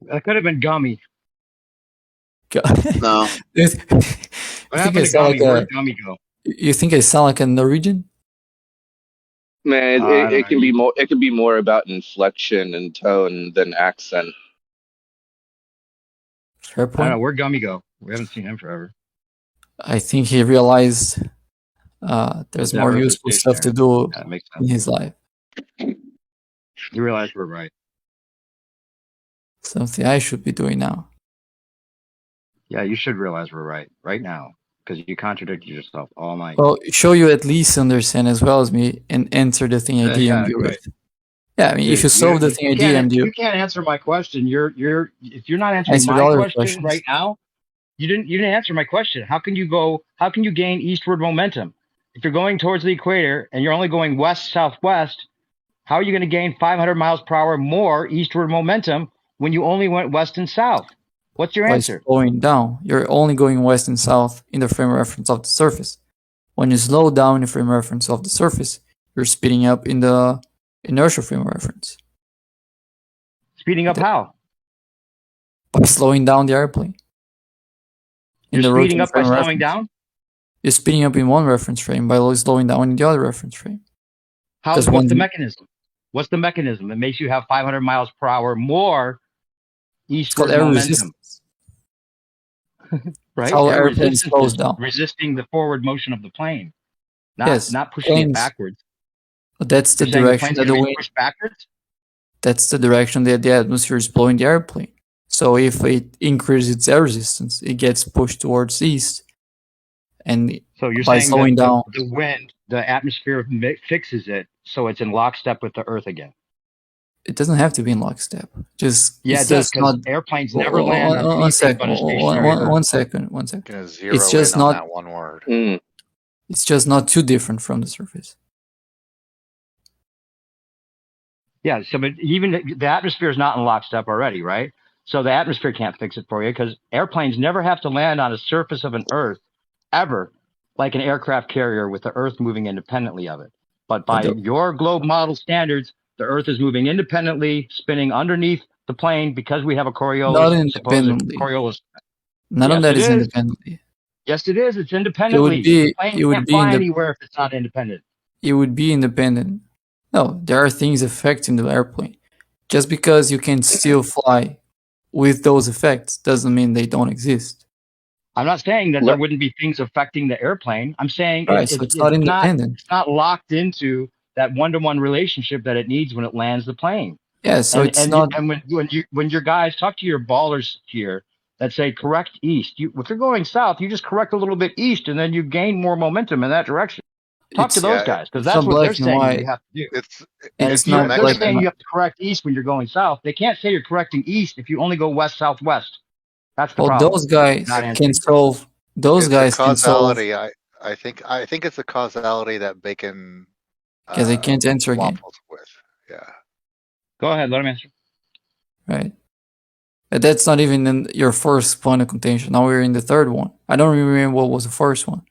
That could have been Gummy. No, You What think I happened to sound Gummy? like Where'd Gummy go? you think I sound like a Norwegian? Man, I don't it can know. be more. It can be more about inflection and tone than accent. Fair I don't point. know. Where'd Gummy go? We haven't seen him forever. I think he realized there's That more was useful the stuff to station. do That makes in sense. his life. You realize we're right. Something I should be doing now. Yeah, you should realize we're right now because you contradicted yourself all night. Well, show you at least understand as well as me and answer the thing I DM'd you right. with. Yeah, I mean, if you solve the thing I DM'd you, You can't answer my question. If you're not answering Answered my all your question questions. right now, you didn't answer my question. How can you gain eastward momentum? If you're going towards the equator and you're only going west southwest, how are you going to gain 500 miles per hour more eastward momentum when you only went west and south? What's your by answer? slowing down, you're only going west and south in the frame of reference of the surface. When you slow down in the frame of reference of the surface, you're speeding up in the inertial frame of reference. Speeding up how? By slowing down the airplane. In You're the speeding rotating up by frame of slowing reference. down? You're speeding up in one reference frame by slowing down in the other reference frame. What's one- the mechanism? What's the mechanism that makes you have 500 miles per hour more It's called eastward air momentum? resistance. Right? how Air airplane resistance slows is down. resisting the forward motion of the plane, not Yes, pushing planes- it backwards. But that's the You're saying the direction plane's that going the to be wind. pushed backwards? That's the direction that the atmosphere is blowing the airplane. So if it increases its air resistance, it gets pushed towards east. And So you're by saying slowing that down, the wind, the atmosphere fixes it so it's in lockstep with the Earth again. it doesn't have to be in lockstep. Just Yeah, it's it does, just because not. airplanes never land on anything but a stationary Earth. One second. Gonna zero It's just in on not. that one word. It's just not too different from the surface. Yeah, so but even the atmosphere is not in lockstep already, right? So the atmosphere can't fix it for you because airplanes never have to land on a surface of an Earth ever, like an aircraft carrier with the Earth moving independently of it. But by your globe model standards, the Earth is moving independently, spinning underneath the plane because we have a Not Coriolis, supposed independently. Coriolis. None of Yes, that it is is. independently. Yes, it is. It's It would independently. be. The plane It would can't be fly anywhere if it's not independent. It would be independent. No, there are things affecting the airplane. Just because you can still fly with those effects doesn't mean they don't exist. I'm not saying that there wouldn't be things affecting the airplane. I'm saying Right, so it's not independent. It's not locked into that one-to-one relationship that it needs when it lands the plane. Yeah, so it's not. And when your guys talk to your ballers here that say correct east, if you're going south, you just correct a little bit east, and then you gain more momentum in that direction. Talk to those guys because that's what they're saying you have to do. It's not They're black saying and you white. have to correct east when you're going south. They can't say you're correcting east if you only go west southwest. That's the Well, problem. those guys can solve. Those guys can solve. Causality. I think it's a causality that Bacon. Because they can't answer again. waffles with. Yeah. Go ahead, let him answer. Right. But that's not even in your first point of contention. Now we're in the third one. I don't remember what was the first one.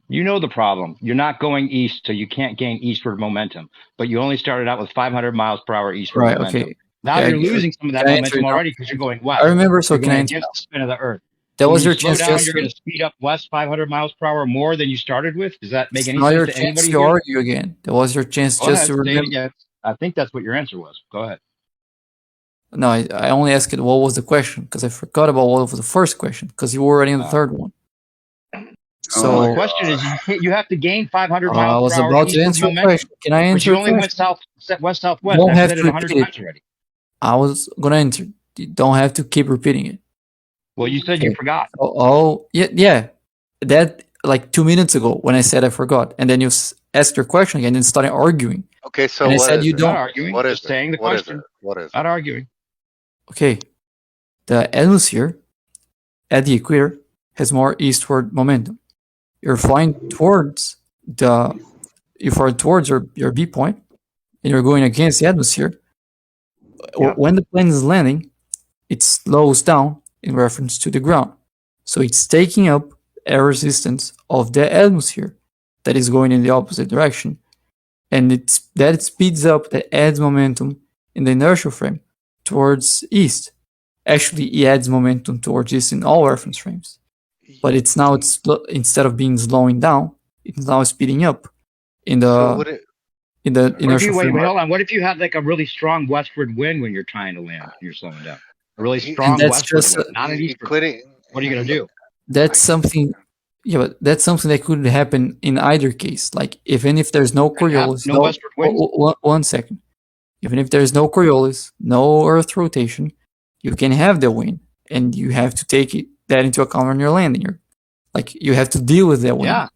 You know the problem. You're not going east, so you can't gain eastward momentum. But you only started out with 500 miles per hour eastward momentum. Okay. Now you're losing some of that momentum already because you're going west. I remember, so you're can I going answer? against the spin of the Earth. That was your slow chance down, just you're going to speed up west 500 miles per hour more than you started with. Does that make any now sense your to chance anybody to here? argue again. That was your chance Go just ahead, to say it remember. again. I think that's what your answer was. Go ahead. No, I only asked what was the question because I forgot about what was the first question because you were already in the third one. So the question is, you have to gain 500 I miles was per hour about to eastward answer your momentum. question. Can I But answer you your only went question? west southwest. You don't I've have said to it 100 repeat it. times already. I was gonna answer. You don't have to keep repeating it. Well, you said you forgot. Yeah. That like 2 minutes ago when I said I forgot, and then you asked your question again and started arguing. Okay, so and I what said is you it? don't. Not arguing. What is Just saying the What is question. it? What is Not it? arguing. Okay, the atmosphere at the equator has more eastward momentum. You're flying towards your B point, and you're going against the atmosphere. Yeah. When the plane is landing, it slows down in reference to the ground. So it's taking up air resistance of the atmosphere that is going in the opposite direction. And it speeds up, that adds momentum in the inertial frame towards east. Actually, it adds momentum towards east in all reference frames. But instead of being slowing down, it's now speeding up in the inertial frame. Wait, hold on. What if you had like a really strong westward wind when you're trying to land? You're slowing down. A really strong westward wind, not an eastward. What are you going to do? That's something. Yeah, but that's something that could happen in either case. Like even if there's no Coriolis, no westward wind. One second. Even if there's no Coriolis, no Earth rotation, you can have the wind, and you have to take that into account when you're landing. You have to deal with that wind.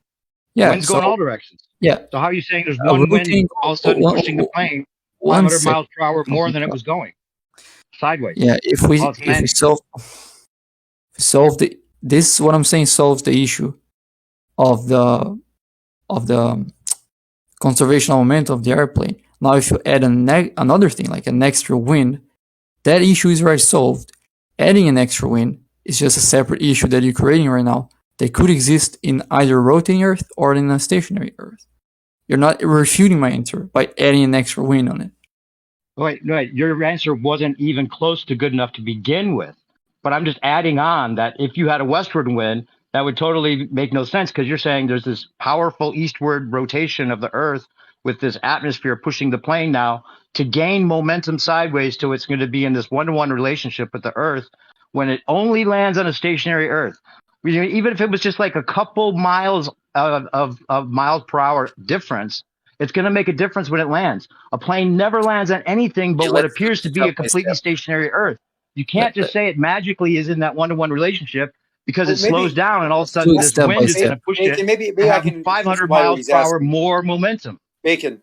Yeah. Wind's going all directions. Yeah. So how are you saying there's one wind all of a sudden pushing the plane 500 miles per hour more than it was going sideways? Yeah. If we solve this, what I'm saying solves the issue of the conservation of momentum of the airplane. Now, if you add another thing like an extra wind, that issue is already solved. Adding an extra wind is just a separate issue that you're creating right now. They could exist in either rotating Earth or in a stationary Earth. You're not refuting my answer by adding an extra wind on it. Wait, your answer wasn't even close to good enough to begin with. But I'm just adding on that if you had a westward wind, that would totally make no sense because you're saying there's this powerful eastward rotation of the Earth with this atmosphere pushing the plane now to gain momentum sideways to it's going to be in this one-to-one relationship with the Earth when it only lands on a stationary Earth. Even if it was just like a couple miles of miles per hour difference, It's going to make a difference when it lands. A plane never lands on anything but Okay, what let's appears to step be a by completely step. stationary Earth. You Let, can't just say it magically is in that one-to-one relationship because Well, it slows maybe down and all of a let's do sudden it this step by wind is going step. to push it Bacon, maybe to I have can 500 supply what miles he's per hour asking. more momentum. Bacon.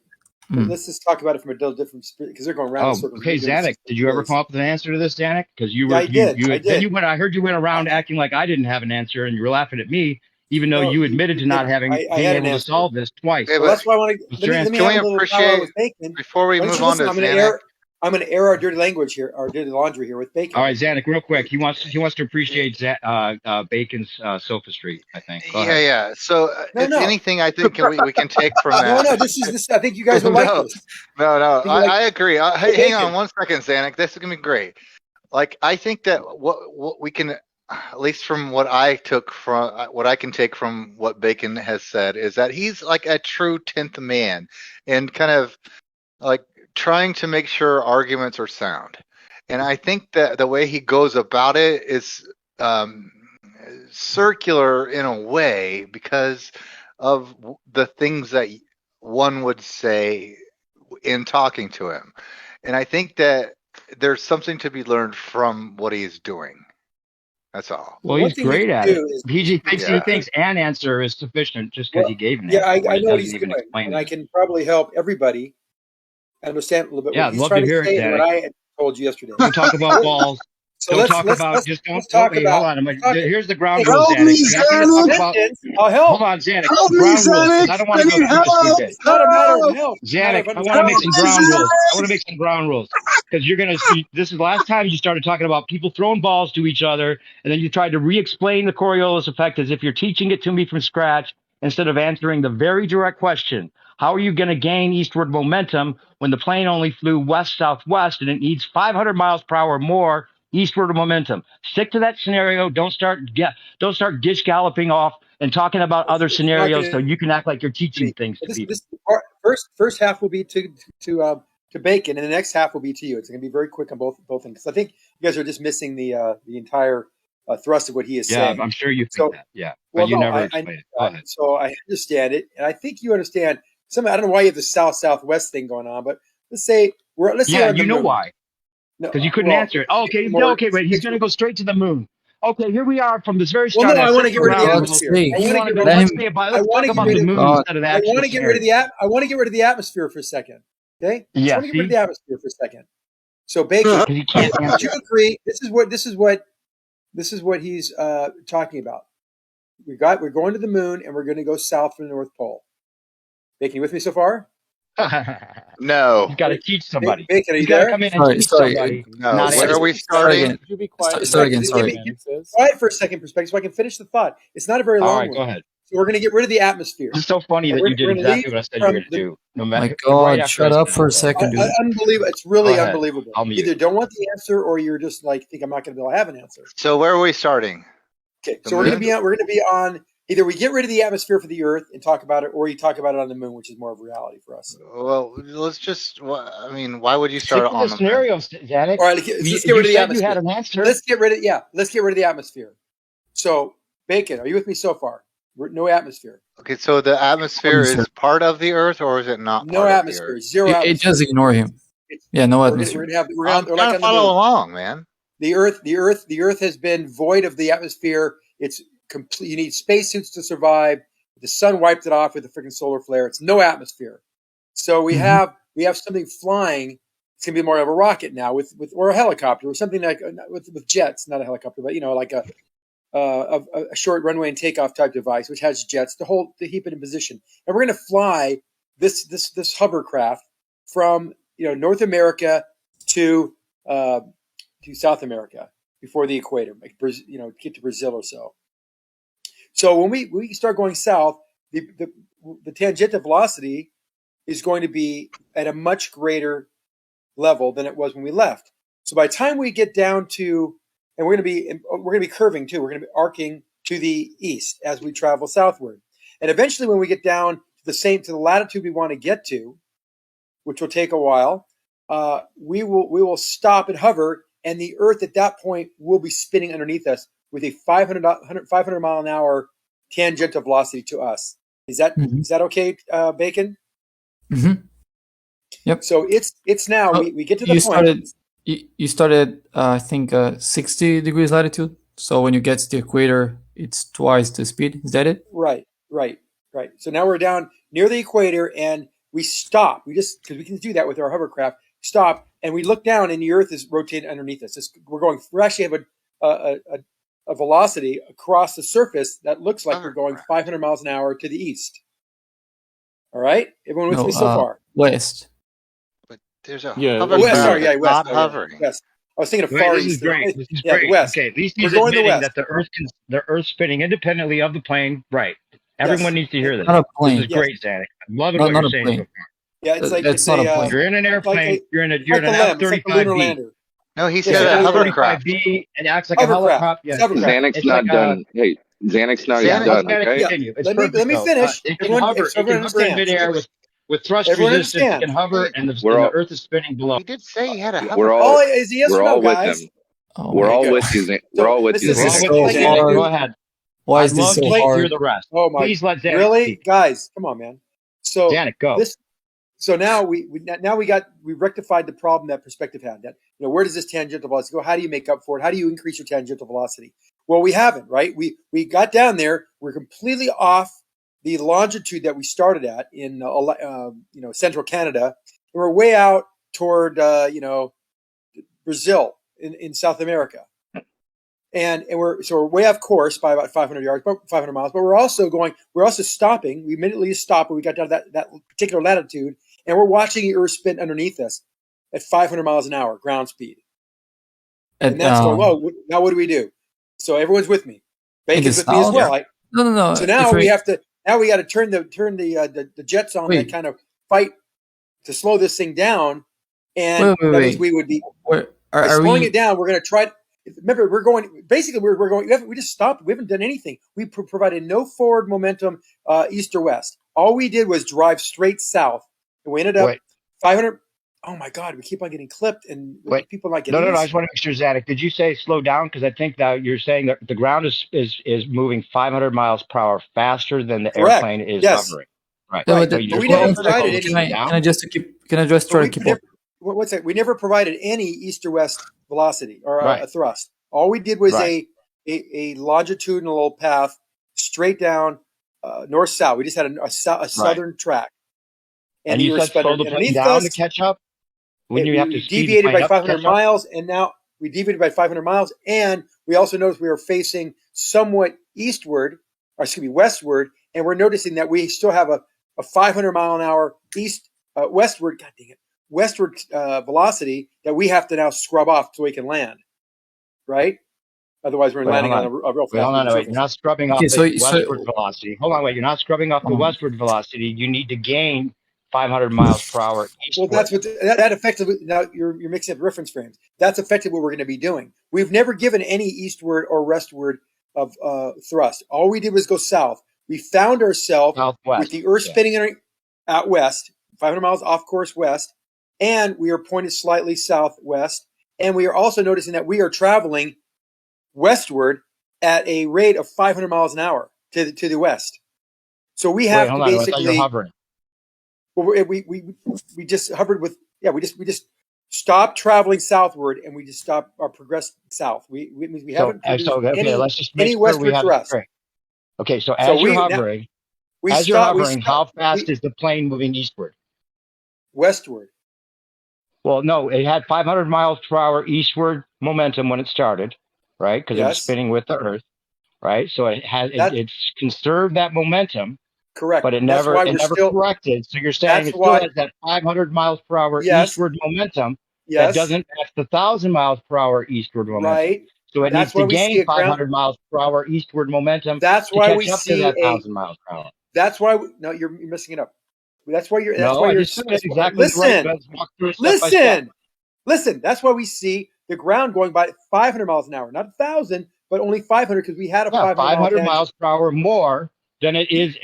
Hmm. Let's just talk about it from a different because they're going round in Oh, circles. okay, We're doing Zanuck. Did you ever come up with an answer to this, Zanuck? Because Yeah, I did. I then did. you went. I heard you went around acting like I didn't have an answer, and you were laughing at me, even though No, you admitted you to not didn't. having I being had an able to answer. solve this twice. Okay, Well, but that's why I want to What's let your me answer? let me can have we a little powwow appreciate with Bacon. before we Why don't move you on listen? to I'm going to Zanuck? air our dirty language here, our dirty laundry here with Bacon. All right, Zanuck, real quick. He wants to appreciate Bacon's sophistry. I think. Go Yeah, ahead. yeah. So No, if no, anything, I think we can take from no, that. no. This. I think you guys will like No, this. no, no. I think you like I agree. hey, Hey, hang on Bacon. 1 second, Zanuck. This is gonna be great. Like I think that what we can, at least from what I took from what I can take from what Bacon has said, is that he's like a true 10th man, and kind of like trying to make sure arguments are sound. And I think that the way he goes about it is um, circular in a way because of the things that one would say in talking to him. And I think that there's something to be learned from what he's doing. That's all. Well, One he's thing he great can at it. do is He Yeah. thinks an answer is sufficient just because well, he gave an yeah, answer, but I it know what doesn't he's even doing, explain and I it. can probably help everybody understand a little bit Yeah, what I'd he's love to trying to hear it, say and what Zanuck. I had told you yesterday. Don't talk about So, balls. so Don't talk about let's talk hey, hold about on. let's talk. Here's the Hey, ground rules, Help Zanuck. me, You asked me to talk Sonic! about. sentence. I'll Hold help. on, Zanuck. Help me, Ground rules, because Sonic! I don't want I to go need through this help! again. It's not a matter of Help! help. It's a matter Zanuck, of I want to Help make understanding. some me, ground rules. I want Sonic! to make some ground rules because you're gonna. This is the last time you started talking about people throwing balls to each other, and then you tried to re-explain the Coriolis effect as if you're teaching it to me from scratch instead of answering the very direct question: how are you going to gain eastward momentum when the plane only flew west-southwest and it needs 500 miles per hour more eastward momentum? Stick to that scenario. Don't start gish galloping off and talking about other It's not scenarios going so to you can act like you're teaching be. things But to people. this part, first half will be to Bacon, and the next half will be to you. It's going to be very quick on both things. I think you guys are just missing the entire thrust of what he is Yeah, saying. I'm sure you think So, that. Yeah, but well, you no, never I know explain it. Go that. ahead. So I understand it, and I think you understand. I don't know why you have the south-southwest thing going on, but let's say Yeah, we're on the you know moon. why? No, Because you couldn't well, answer it. Oh, okay, more okay, wait. He's going to go straight to the moon. Okay, here we are from this very well, start. no, I I want set to get the rid of the ground God's rules, atmosphere. sake, I and you want to want to get go. rid let of. Let's him. say about. I Let's want talk to get about rid the of. moon God, instead of the I actual want to get rid of scenario. the I want to get rid of the atmosphere for a second. Okay, just Yeah, want to get rid of see, the atmosphere for a second. So Bacon, because he can't would answer you it. agree? This is what he's talking about. We're going to the moon and we're going to go south from the North Pole. Bacon, you with me so far? He's No, got to teach somebody. Bacon, are He's you got to there? come in and teach sorry. somebody, no. not Just, Where just, are answer we it. Start starting? again. Would you be quiet for a Start again. second, Sorry. Zanuck says? quiet for a second, perspective, so I can finish the thought. It's not a very All long right, go one. ahead. So we're going to get rid of the atmosphere, It's so funny and that you did we're going to leave exactly what I said you were from going to the do. No My matter right God, after I shut said up it. for a So second, dude. unbelievable. It's go really ahead. unbelievable. I'll mute. Either don't want the answer, or you're just like think I'm not going to be able to have an answer. So where are we starting? Okay, The so we're going to moon? be on. We're going to be on. Either we get rid of the atmosphere for the Earth and talk about it, or you talk about it on the moon, which is more of reality for us. Well, let's just. I mean, why would you Stick start to the on the moon? scenario, Zanuck. All right, let's get You rid of the said you had atmosphere. an answer. Let's get rid of the atmosphere. So, Bacon, are you with me so far? No atmosphere. Okay, so the atmosphere Sir. is part of the Earth, or is it not No part of the atmosphere. Earth? Zero It atmosphere. just ignore him. It's, Yeah, no we're atmosphere. gonna have. I'm We're trying like to on the follow moon. along, man. The Earth has been void of the atmosphere. It's complete. You need spacesuits to survive. The sun wiped it off with a freaking solar flare. It's no atmosphere. So we Mhm. have something flying. It's gonna be more of a rocket now, with or a helicopter or something like with jets, not a helicopter, but like a short runway and takeoff type device, which has jets to keep it in position. And we're gonna fly this hovercraft from North America to South America before the equator, like get to Brazil or so. So when we start going south, the tangential velocity is going to be at a much greater level than it was when we left. So by the time we get down to, and we're going to be curving too. We're going to be arcing to the east as we travel southward, and eventually when we get down to the latitude we want to get to, which will take a while, we will stop and hover, and the Earth at that point will be spinning underneath us with a 500 mile an hour tangential velocity to us. Is that Mhm. okay, Bacon? Mm-hmm. Yep. So it's now we get to the you point. started you started I think 60 degrees latitude. So when you get to the equator, it's twice the speed. Is that it? Right. So now we're down near the equator and we stop. We just, because we can do that with our hovercraft, stop and we look down and the Earth is rotating underneath us. We actually have a velocity across the surface that looks like we're going 500 miles an hour to the east. All right? Everyone with me so far? West. But there's a west. Sorry, yeah, west. not hovering. West. I was thinking of far This east. is great. This is yeah, great. west. Okay, at least he's We're going admitting west. that the Earth's spinning independently of the plane. Right. Everyone needs to hear this. Not a plane. This is great, Zanuck. I'm loving No, what not you're a saying plane. so far. Yeah, it's like That's not a plane. You're in an airplane. You're in an F-35B. Lander. No, he Yeah, said a hovercraft. F-35B. It acts like a Hovercraft. helicopter. Yeah. Hovercraft. Xanax It's not like done. Hey, Xanax not Xanax- done. Let me Okay. continue. It's Let me perfect, though. finish. It can Everyone- hover. It everyone can hover in understands. midair with thrust Everyone resistance. It can understands. hover, and the We're all- Earth is spinning below. He did say he had a hovercraft. We're Oh, all is he yes we're or no, all with guys? him. Oh We're my all God. with you. We're all with you. This We're is all Xanax. with you, so Zanuck. hard. Go ahead. Why is I'd this love so to hard? hear the rest. Oh my! Please let Zanuck Really, speak. guys, come on, man. So Zanuck, go. So now we rectified the problem that perspective had. That where does this tangential velocity go? How do you make up for it? How do you increase your tangential velocity? Well, we haven't, right? We got down there. We're completely off the longitude that we started at in central Canada, and we're way out toward Brazil in South America. And we're way off course by about 500 yards, 500 miles. But we're also stopping. We immediately stopped when we got down to that particular latitude, and we're watching the Earth spin underneath us at 500 miles an hour ground speed. And that's going, whoa, now what do we do? So everyone's with me. Bacon's with me as well. No. So now we got to turn the jets on that kind of fight to slow this thing down. And wait. we would be Are slowing we? it down. We're going to try. Remember, we're going. We just stopped. We haven't done anything. We provided no forward momentum, east or west. All we did was drive straight south, and we ended up 500. Oh my God, we keep on getting clipped, and people not getting. No. I just want to make sure, Zanuck. Did you say slow down? Because I think that you're saying that the ground is moving 500 miles per hour faster than the airplane is hovering. Right. Right. But we never provided any. Can I just try to keep up? What's that? We never provided any east or west velocity or a thrust. All we did was a longitudinal path straight down north south. We just had a southern track. And you said slow the plane down to catch up. When you have to deviated by 500 miles, and now we deviated by 500 miles, and we also noticed we were facing somewhat westward, and we're noticing that we still have a 500 mile an hour westward. God dang it. Westward velocity that we have to now scrub off so we can land, right? Otherwise, we're landing on a real fast. Hold on, wait. You're not scrubbing off the westward velocity. Hold on, wait. You're not scrubbing off the westward velocity. You need to gain 500 miles per hour eastward. Well, that's what that effectively. Now you're mixing up reference frames. That's effectively what we're going to be doing. We've never given any eastward or westward of thrust. All we did was go south. We found ourselves with the Earth spinning out west, 500 miles off course west. And we are pointed slightly southwest. And we are also noticing that we are traveling westward at a rate of 500 miles an hour to the west. So we have to basically. Hovering. Well, we just hovered with we just stopped traveling southward and we just stopped our progress south. We haven't produced let's just make any sure westward thrust. Okay, so as you're hovering, how fast is the plane moving eastward? Westward. Well, no, it had 500 miles per hour eastward momentum when it started, right? Because it was spinning with the Earth, right? So it's conserved that momentum. Correct. But it never corrected. So you're saying it still has that 500 miles per hour eastward momentum. That doesn't match the 1,000 miles per hour eastward momentum. Right. So it needs to gain 500 miles per hour eastward momentum. That's why we see that 1,000 miles per hour. That's why you're missing it up. That's why you're. Exactly listen. Right. Listen. That's why we see the ground going by 500 miles an hour, not 1,000, but only 500 because we had a 500 miles per hour more than it is.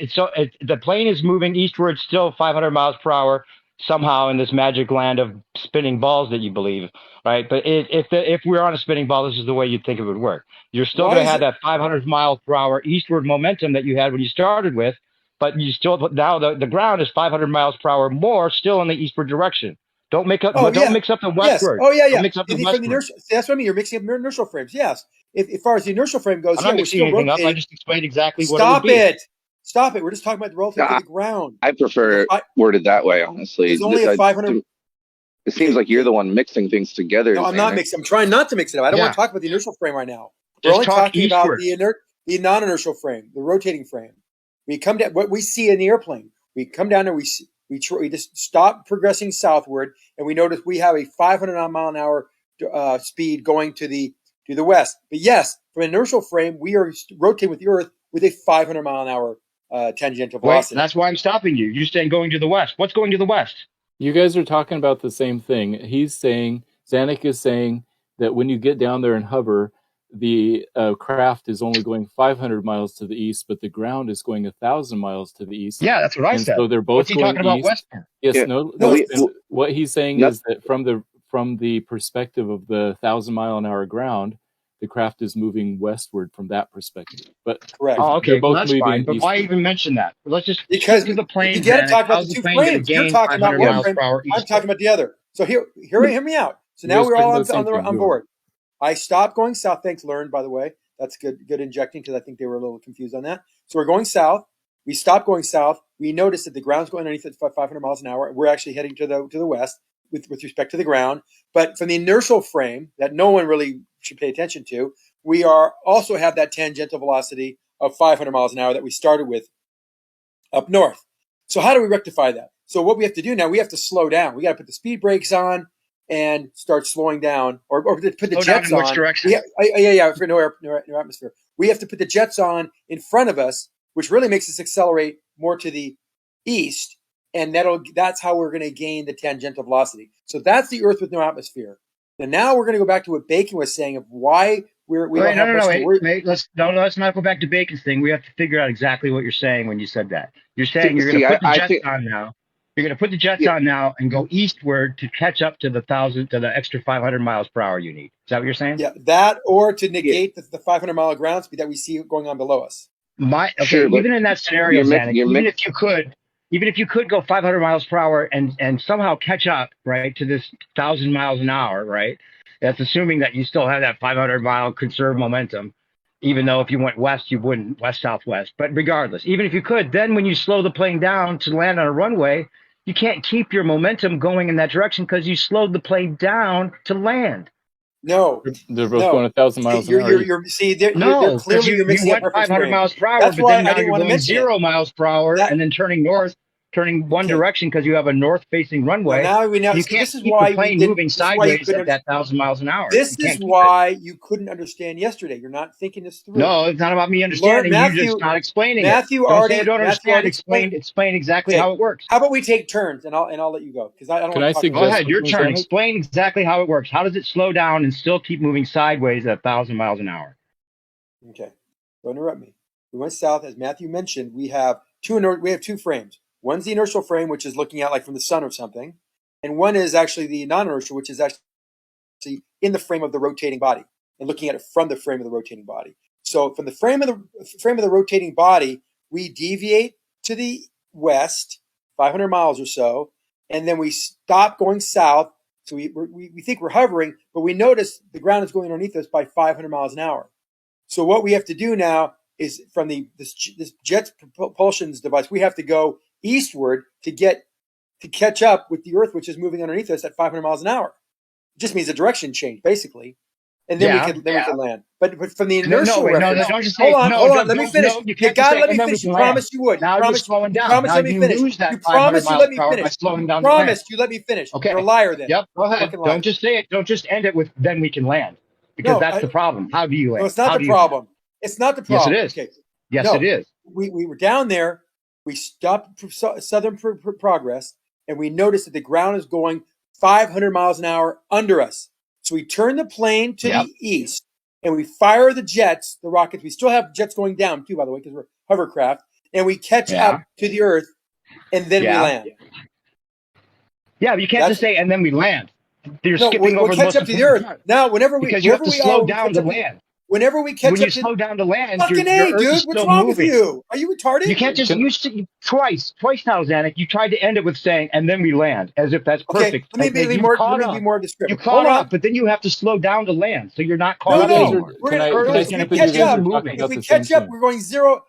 The plane is moving eastward, still 500 miles per hour somehow in this magic land of spinning balls that you believe, right? But if we're on a spinning ball, this is the way you'd think it would work. You're still going to have that 500 miles per hour eastward momentum that you had when you started with. but you still now the ground is 500 miles per hour more, still in the eastward direction. Don't make up. Oh, Don't yeah. mix up the Yes. westward. Oh, yeah, Don't yeah. mix up the From the westward. inertial, that's what I mean. You're mixing up inertial frames. Yes. As far as the inertial frame goes, I'm yeah, not we're mixing still anything up. I rotating. just explained exactly what Stop it would be. it. Stop it. We're just talking about the relative to the ground. I prefer worded that way, honestly. There's only a 500. It seems like you're the one mixing things together. No, I'm not Xander. mixing. I'm trying not to mix it up. I don't Yeah. want to talk about the inertial frame right now. We're Just only talk talking about eastward. the non-inertial frame, the rotating frame. We come down. What we see in the airplane, we come down and we just stop progressing southward, and we notice we have a 500 mile an hour speed going to the west. But yes, from an inertial frame, we are rotating with the Earth with a 500 mile an hour tangential velocity. Wait, that's why I'm stopping you. You're saying going to the west. What's going to the west? You guys are talking about the same thing. He's saying, Zanuck is saying that when you get down there and hover, the craft is only going 500 miles to the east, but the ground is going 1,000 miles to the east. Yeah, that's what I and said. So they're both What's he going talking about east. westward? Yes, Yeah. no. What he's saying is that from the perspective of the 1,000 mile an hour ground, the craft is moving westward from that perspective. But correct. Oh, okay. they're both Well, that's moving fine. But why eastward. even mention that? Let's just Because stick to the plane. you got to talk about How's the two plane gonna frames. You're gain talking about 500 one miles frame. per hour I'm eastward? talking about the other. So hear me out. So You now guys we're talking all about the same thing. on You board. I stopped going south. Thanks, Learn, by the way. That's good injecting because I think they were a little confused on that. So we're going south. We stopped going south. We noticed that the ground's going underneath at 500 miles an hour. We're actually heading to the west with respect to the ground. But from the inertial frame that no one really should pay attention to, we are also have that tangential velocity of 500 miles an hour that we started with up north. So how do we rectify that? So what we have to do now, we have to slow down. We got to put the speed brakes on and start slowing down, or put the Slow down jets in which on. direction? Yeah, for no atmosphere. We have to put the jets on in front of us, which really makes us accelerate more to the east, and that's how we're going to gain the tangential velocity. So that's the Earth with no atmosphere. And now we're going to go back to what Bacon was saying of why we don't have much to worry. Wait, let's not go back to Bacon's thing. We have to figure out exactly what you're saying when you said that. You're saying you're going to put the jets on now. You're going to put the jets on now and go eastward to catch up to the extra 500 miles per hour you need. Is that what you're saying? Yeah, that or to negate the 500 mile ground speed that we see going on below us. Even in that scenario, Zanuck, even if you could go 500 miles per hour and somehow catch up, right, to this 1,000 miles an hour, right? That's assuming that you still have that 500 mile conserved momentum, even though if you went west, you wouldn't west southwest. But regardless, even if you could, then when you slow the plane down to land on a runway, you can't keep your momentum going in that direction because you slowed the plane down to land. No, they're both going 1,000 miles an hour. They're clearly you're mixing up went 500 miles per hour, That's but why then now I didn't you're want to going mention 0 miles per hour and then turning north, turning one direction because you have a north-facing runway. Well, now you can't this is keep why the plane moving sideways at that 1,000 miles an hour. This is why you couldn't understand yesterday. You're not thinking this through. No, it's not about me understanding. You're just not explaining it. Don't say I don't understand. Explain exactly how it works. How about we take turns and I'll let you go because I don't want to talk. Go ahead, your turn. Explain exactly how it works. How does it slow down and still keep moving sideways at 1,000 miles an hour? Okay, don't interrupt me. We went south, as Matthew mentioned. We have two frames. One's the inertial frame, which is looking at like from the sun or something, and one is actually the non-inertial, which is actually in the frame of the rotating body and looking at it from the frame of the rotating body. So from the frame of the rotating body, we deviate to the west 500 miles or so, and then we stop going south. So we think we're hovering, but we notice the ground is going underneath us by 500 miles an hour. So what we have to do now is from this jet propulsion's device, we have to go eastward to catch up with the Earth, which is moving underneath us at 500 miles an hour. It just means a direction change, basically, and then we can land. But from the inertial reference, hold on, let me finish. You gotta let me finish. You promised you would. Now you're slowing down. Promise let me finish. You promised you let me finish. You promised you let me finish. Okay. You're a liar then. Yep. Go ahead. Don't just say it. Don't just end it with "then we can land," because that's the problem. How do you land? No, it's not the problem. It's not the problem. Yes, it is. Okay. Yes, it is. We were down there. We stopped southern progress, and we noticed that the ground is going 500 miles an hour under us. So we turn the plane to the east, and we fire the jets, the rockets. We still have jets going down, too, by the way, because we're hovercraft. And we catch up to the Earth, and then we land. Yeah, but you can't just say, and then we land. You're skipping over we'll catch up to the Earth. Now, because you have to slow down to land. whenever we catch when up you to slow down to land, fucking your A, Earth is dude, what's still wrong with moving. you? Are you retarded? You can't just twice now, Zanuck. You tried to end it with saying, "and then we land," as if that's perfect. Let me be more descriptive. You caught up, but then you have to slow down to land, so you're not caught up No, anymore. we're gonna Earth if is we gonna catch up. continue moving. If we catch up, we're going zero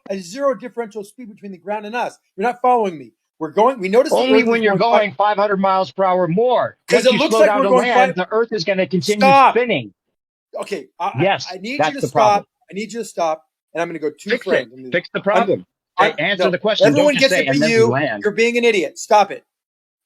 differential speed between the ground and us. You're not following me. We're going. We notice only when you're going 500 miles per hour more. Because Once it you looks slow like down we're to going land, the Earth is going to continue spinning. Okay. Yes, I need that's you to the stop. problem. I need you to stop, and I'm going to go two Fix frames. it. Fix the problem. Answer the question. Everyone Don't just gets say, it for and then we you. land. You're being an idiot. Stop it.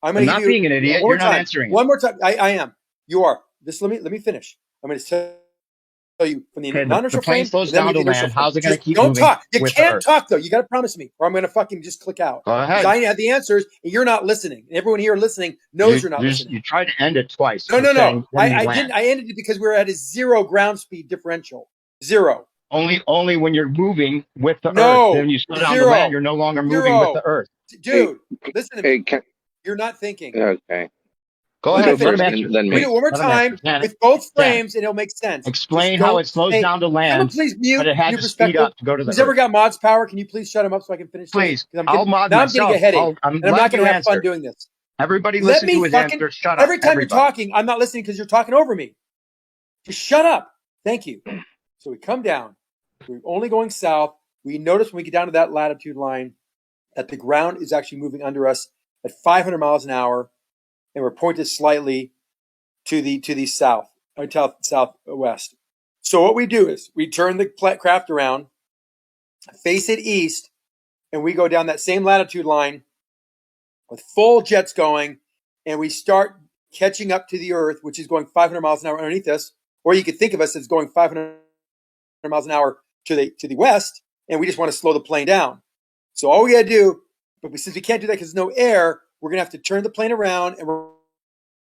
I'm not being an idiot. You're not answering it. One more time. I am. You are. Just let me finish. I'm going to tell you from the non-inertial the plane frame. slows down to land. How's it going to keep don't moving? Don't talk. You with can't talk though. You got to promise me, or I'm going to fucking just click out. Go ahead. Because I have the answers, and you're not listening. And everyone here listening knows you're not listening. You tried to end it twice. No. I didn't. I ended it because we're at a zero ground speed differential. Zero. Only when you're moving with the Earth. Then you slow down to land. You're no longer moving with the Earth. Dude, listen to me. You're not thinking. Okay. Go ahead. Read it one more time with both frames, and it'll make sense. Explain how it slows down to land. Please mute. But it had to speed up to go to the Who's ever got mods power? Can you please shut him up so I can finish? Please. I'll mod myself. I'm getting a headache, and I'm not going to have fun doing this. Everybody listen to his answer. Shut up. Every time you're talking, I'm not listening because you're talking over me. Just shut up. Thank you. So we come down. We're only going south. We notice when we get down to that latitude line that the ground is actually moving under us at 500 miles an hour, and we're pointed slightly to the south, or southwest. So what we do is we turn the craft around, face it east, and we go down that same latitude line with full jets going, and we start catching up to the Earth, which is going 500 miles an hour underneath us. Or you could think of us as going 500 miles an hour to the west, and we just want to slow the plane down. So all we got to do, but since we can't do that because there's no air, we're going to have to turn the plane around, and we're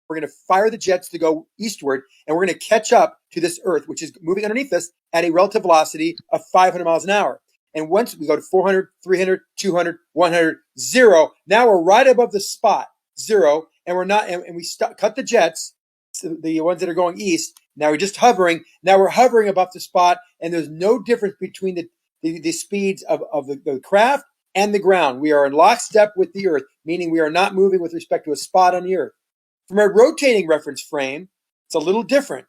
going to fire the jets to go eastward, and we're going to catch up to this Earth, which is moving underneath us at a relative velocity of 500 miles an hour. And once we go to 400, 300, 200, 100, 0, now we're right above the spot, 0, and we're not, and we cut the jets, the ones that are going east. Now we're just hovering. Now we're hovering above the spot, and there's no difference between the speeds of the craft and the ground. We are in lockstep with the Earth, meaning we are not moving with respect to a spot on the Earth. From a rotating reference frame, it's a little different.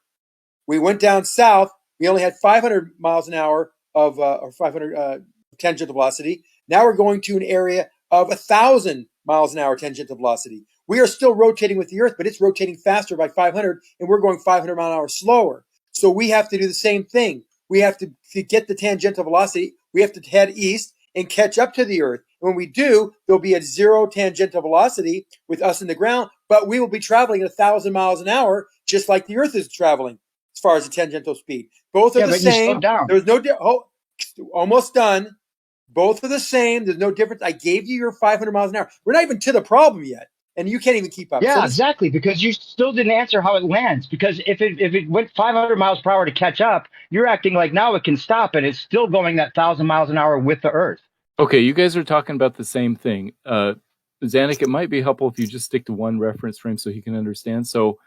We went down south. We only had 500 miles an hour of or 500 tangential velocity. Now we're going to an area of 1,000 miles an hour tangential velocity. We are still rotating with the Earth, but it's rotating faster by 500, and we're going 500 miles an hour slower. So we have to do the same thing. We have to get the tangential velocity. We have to head east and catch up to the Earth. And when we do, there'll be a zero tangential velocity with us in the ground, but we will be traveling at 1,000 miles an hour, just like the Earth is traveling as far as the tangential speed. Both are the same. There's no almost done. Both are the same. There's no difference. I gave you your 500 miles an hour. We're not even to the problem yet, and you can't even keep up. Yeah, exactly, because you still didn't answer how it lands. Because if it went 500 miles per hour to catch up, you're acting like now it can stop, and it's still going that 1,000 miles an hour with the Earth. Okay, you guys are talking about the same thing. Zanuck, it might be helpful if you just stick to one reference frame so he can understand. So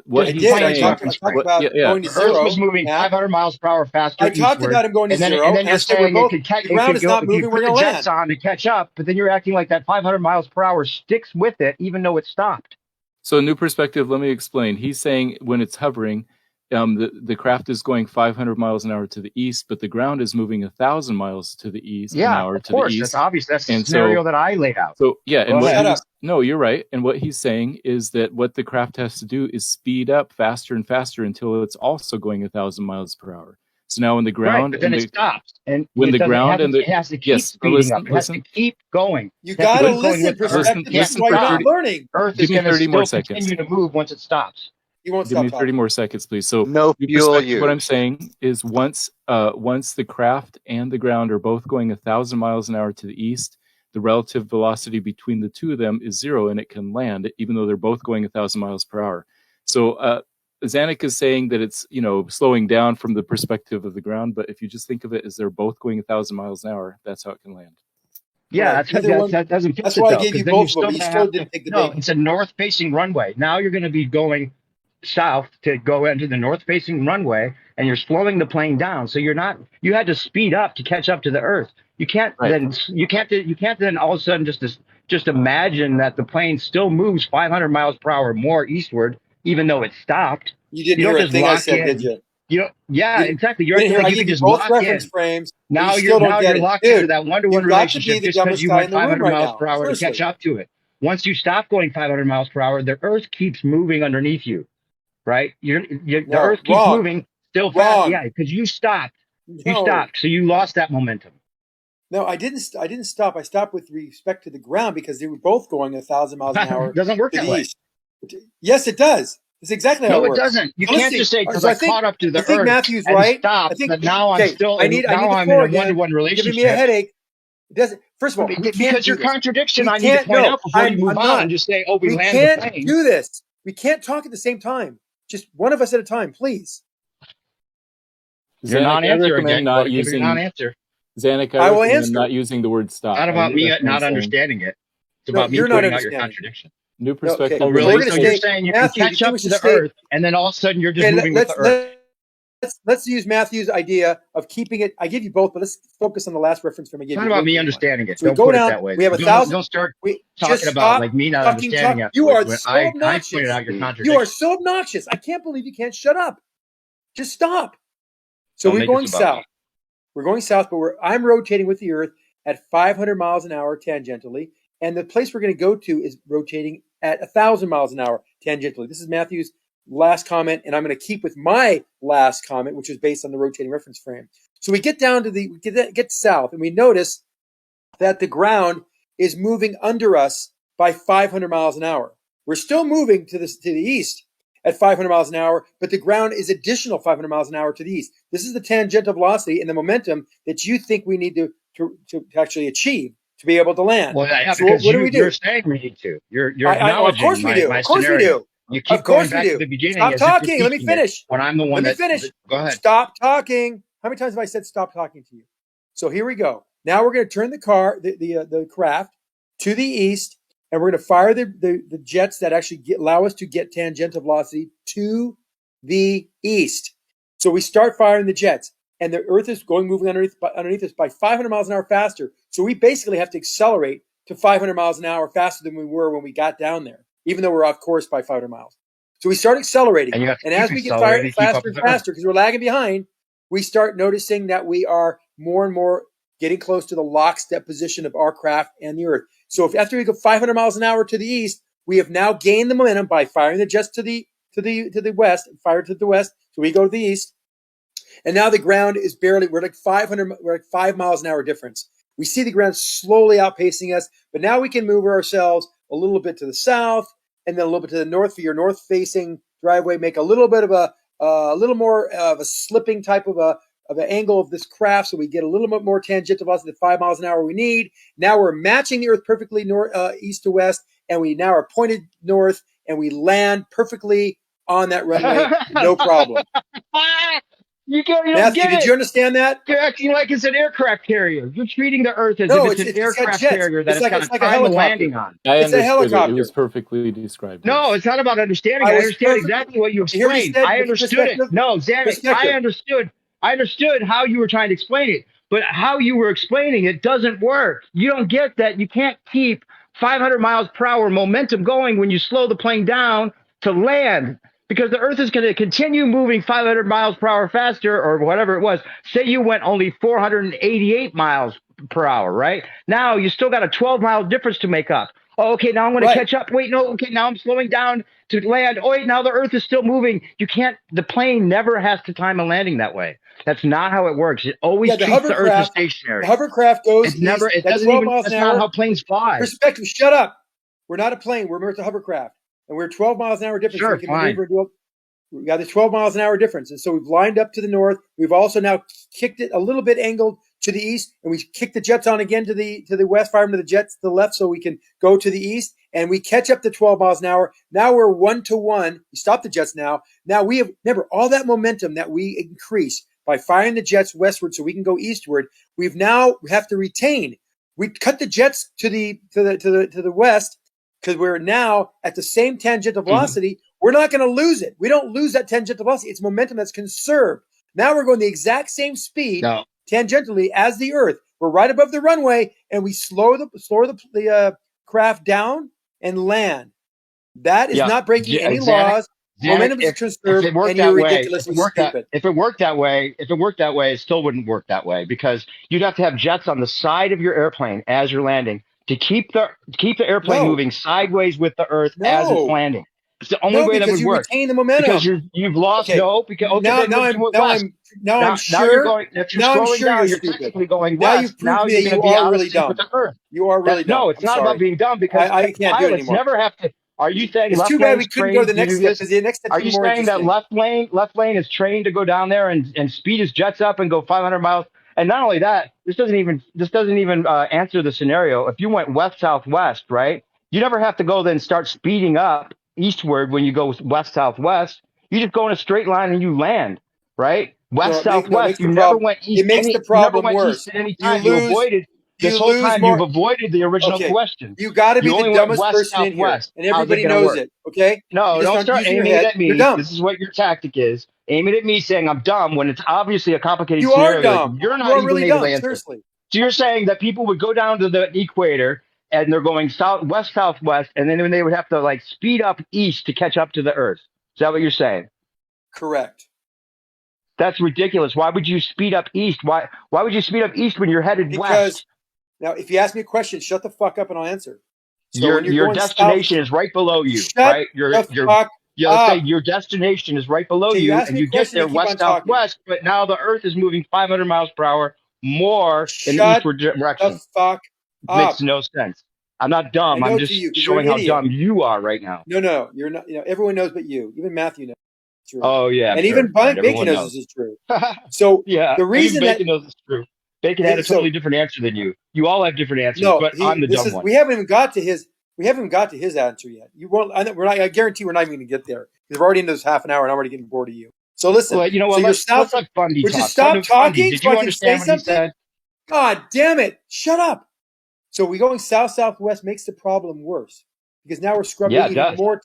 what he's saying, I talked about going to zero. Earth was moving 500 miles per hour faster. I talked about him going to zero. And then you're saying the ground is not moving. We're going to land. Jets on to catch up, but then you're acting like that 500 miles per hour sticks with it, even though it stopped. So, a new perspective. Let me explain. He's saying when it's hovering, the craft is going 500 miles an hour to the east, but the ground is moving 1,000 miles to the east an hour to the east. That's obvious. That's the scenario that I laid out. So yeah, and no, you're right. And what he's saying is that what the craft has to do is speed up faster and faster until it's also going 1,000 miles per hour. So now when the ground, but then it stops, and when the ground and it has to keep speeding up. It has to keep going. You got to listen. Perspective. That's why you're not learning. Earth is going to still continue to move once it stops. You won't Give me 30 more seconds, please. So no fuel use. What I'm saying is once the craft and the ground are both going 1,000 miles an hour to the east, the relative velocity between the two of them is zero, and it can land, even though they're both going 1,000 miles per hour. So Zanuck is saying that it's slowing down from the perspective of the ground, but if you just think of it as they're both going 1,000 miles an hour, that's how it can land. Yeah, that doesn't fit. That's why I gave you both of them. You still didn't take the bait. No, it's a north-facing runway. Now you're going to be going south to go into the north-facing runway, and you're slowing the plane down. So you had to speed up to catch up to the Earth. You can't then all of a sudden just imagine that the plane still moves 500 miles per hour more eastward, even though it stopped. You didn't hear a thing I said, did you? Exactly. You're I you give can you just both lock reference in. frames. Now you're locked into that one-to-one relationship just because you went 500 miles per hour to catch up to it. Once you stop going 500 miles per hour, the Earth keeps moving underneath you, right? The Earth keeps moving still fast. Yeah, because you stopped. You stopped, so you lost that momentum. No, I didn't stop. I stopped with respect to the ground because they were both going 1,000 miles an hour. It doesn't work to that the way. east. Yes, it does. It's exactly how it works. No, it doesn't. You can't just say because I caught up to the Earth. I think Matthew's and right. Stopped, but now I'm still. I need I'm the in a one-to-one relationship. Giving me a headache. It doesn't. First of all, because your contradiction, I need to point out before you move on and just say, "Oh, we land the plane." We can't do this. We can't talk at the same time. Just one of us at a time, please. You're non-answer again. Not using non-answer. Zanuck, I will answer. Not using the word stop. Not about me not understanding it. It's about me pointing out your contradiction. New perspective. Oh, really? So you're saying you can catch up to the Earth, and then all of a sudden you're just moving with the Earth. Let's use Matthew's idea of keeping it. I give you both, but let's focus on the last reference from again. It's not about me understanding it. So don't put it that way. We have 1,000. Don't start talking about like me not understanding it. You are so obnoxious. I pointed out your contradiction. You are so obnoxious. I can't believe you can't shut up. Just stop. So we're going south. We're going south, but I'm rotating with the Earth at 500 miles an hour tangentially, and the place we're going to go to is rotating at 1,000 miles an hour tangentially. This is Matthew's last comment, and I'm going to keep with my last comment, which is based on the rotating reference frame. So we get down to get south, and we notice that the ground is moving under us by 500 miles an hour. We're still moving to the east at 500 miles an hour, but the ground is additional 500 miles an hour to the east. This is the tangential velocity and the momentum that you think we need to actually achieve to be able to land. Well, yeah, so because what do we do? You're saying we need to. You're acknowledging of course we do. My of course scenario. we do. You keep going back to the beginning. Stop talking. Let me finish. When I'm the one Let me finish. Go ahead. Stop talking. How many times have I said stop talking to you? So here we go. Now we're going to turn the craft to the east, and we're going to fire the jets that actually allow us to get tangential velocity to the east. So we start firing the jets, and the Earth is moving underneath us by 500 miles an hour faster. So we basically have to accelerate to 500 miles an hour faster than we were when we got down there, even though we're off course by 500 miles. So we start accelerating, and as we get fired faster and faster because we're lagging behind, we start noticing that we are more and more getting close to the lockstep position of our craft and the Earth. So after we go 500 miles an hour to the east, we have now gained the momentum by firing the jets to the west, fired to the west. So we go to the east, and now the ground is we're like 5 miles an hour difference. We see the ground slowly outpacing us, but now we can move ourselves a little bit to the south and then a little bit to the north for your north-facing driveway. Make a little bit of a little more of a slipping type of an angle of this craft, so we get a little bit more tangential velocity at 5 miles an hour we need. Now we're matching the Earth perfectly east to west, and we now are pointed north, and we land perfectly on that runway, no problem. Matthew, did you understand that? You're acting like it's an aircraft carrier. You're treating the Earth as if it's an aircraft carrier that it's like a helicopter landing on. It's a helicopter. It was perfectly described. No, it's not about understanding. I understand exactly what you explained. I understood it. No, Zanuck, I understood how you were trying to explain it, but how you were explaining it doesn't work. You don't get that. You can't keep 500 miles per hour momentum going when you slow the plane down to land, because the Earth is going to continue moving 500 miles per hour faster, or whatever it was. Say you went only 488 miles per hour, right? Now you still got a 12-mile difference to make up. Oh, okay, now I'm going to catch up. Wait, no, okay, now I'm slowing down to land. Oh, wait, now the Earth is still moving. The plane never has to time a landing that way. That's not how it works. It always treats the Earth as stationary. The hovercraft goes east. That's not how planes fly. Perspective, shut up. We're not a plane. We're a hovercraft. And we're 12 miles an hour difference. Sure, so fine. We got the 12 miles an hour difference. And so we've lined up to the north. We've also now kicked it a little bit angled to the east, and we kick the jets on again to the west, fire them to the jets to the left so we can go to the east, and we catch up to 12 miles an hour. Now we're 1-to-1. We stop the jets now. Now we have, remember, all that momentum that we increase by firing the jets westward so we can go eastward, we have to retain. We cut the jets to the west because we're now at the same tangential velocity. We're not going to lose it. We don't lose that tangential velocity. It's momentum that's conserved. Now we're going the exact same speed tangentially as the Earth. We're right above the runway, and we slow the craft down and land. That is not breaking any laws. Momentum is conserved, and you're ridiculously stupid. If it worked that way, it still wouldn't work that way, because you'd have to have jets on the side of your airplane as you're landing to keep the airplane moving sideways with the Earth as it's landing. It's the only way that would work. Retain the momentum. Because you've lost now I'm sure you're going. If you're slowing down, you're technically going west. Now you're going to be out of sync with the Earth. You are really dumb. No, it's not about being dumb, because I can't do it anymore. Never have to. Are you saying it's too bad we couldn't go to the next step, because the next step are you saying that left lane is trained to go down there and speed his jets up and go 500 miles? And not only that, this doesn't even answer the scenario. If you went west southwest, right? You never have to go then start speeding up eastward when you go west southwest. You just go in a straight line and you land, right? West southwest. You never went east. It makes the problem worse. At any time. You avoided. This whole time you've avoided the original question. You got to be the dumbest person in here, and everybody knows it. Okay? No, don't start aiming it at me. This is what your tactic is. Aim it at me, saying I'm dumb when it's obviously a complicated scenario. You are dumb. You're not even really able dumb. to answer. Seriously. So you're saying that people would go down to the equator and they're going west southwest, and then they would have to speed up east to catch up to the Earth. Is that what you're saying? Correct. That's ridiculous. Why would you speed up east? Why would you speed up east when you're headed west? Now, if you ask me a question, shut the fuck up and I'll answer. So your destination is right below you, right? Your destination is right below you, and you get there west southwest. But now the Earth is moving 500 miles per hour more in the eastward direction. The fuck up. Makes no sense. I'm not dumb. I'm just showing how dumb you are right now. No, you're not. Everyone knows but you. Even Matthew knows. It's true. Oh yeah, and even Bacon knows this is true. So the reason Bacon knows it's true. Bacon had a totally different answer than you. You all have different answers, but I'm the dumb one. We haven't even got to his answer yet. You won't. I guarantee we're not even going to get there, because we're already into this half an hour, and I'm already getting bored of you. So listen. Well, you know what? So let's let Bundy would talk. you stop talking? Did you understand what he said? God damn it! Shut up. So we going southwest makes the problem worse, because now we're scrubbing even more.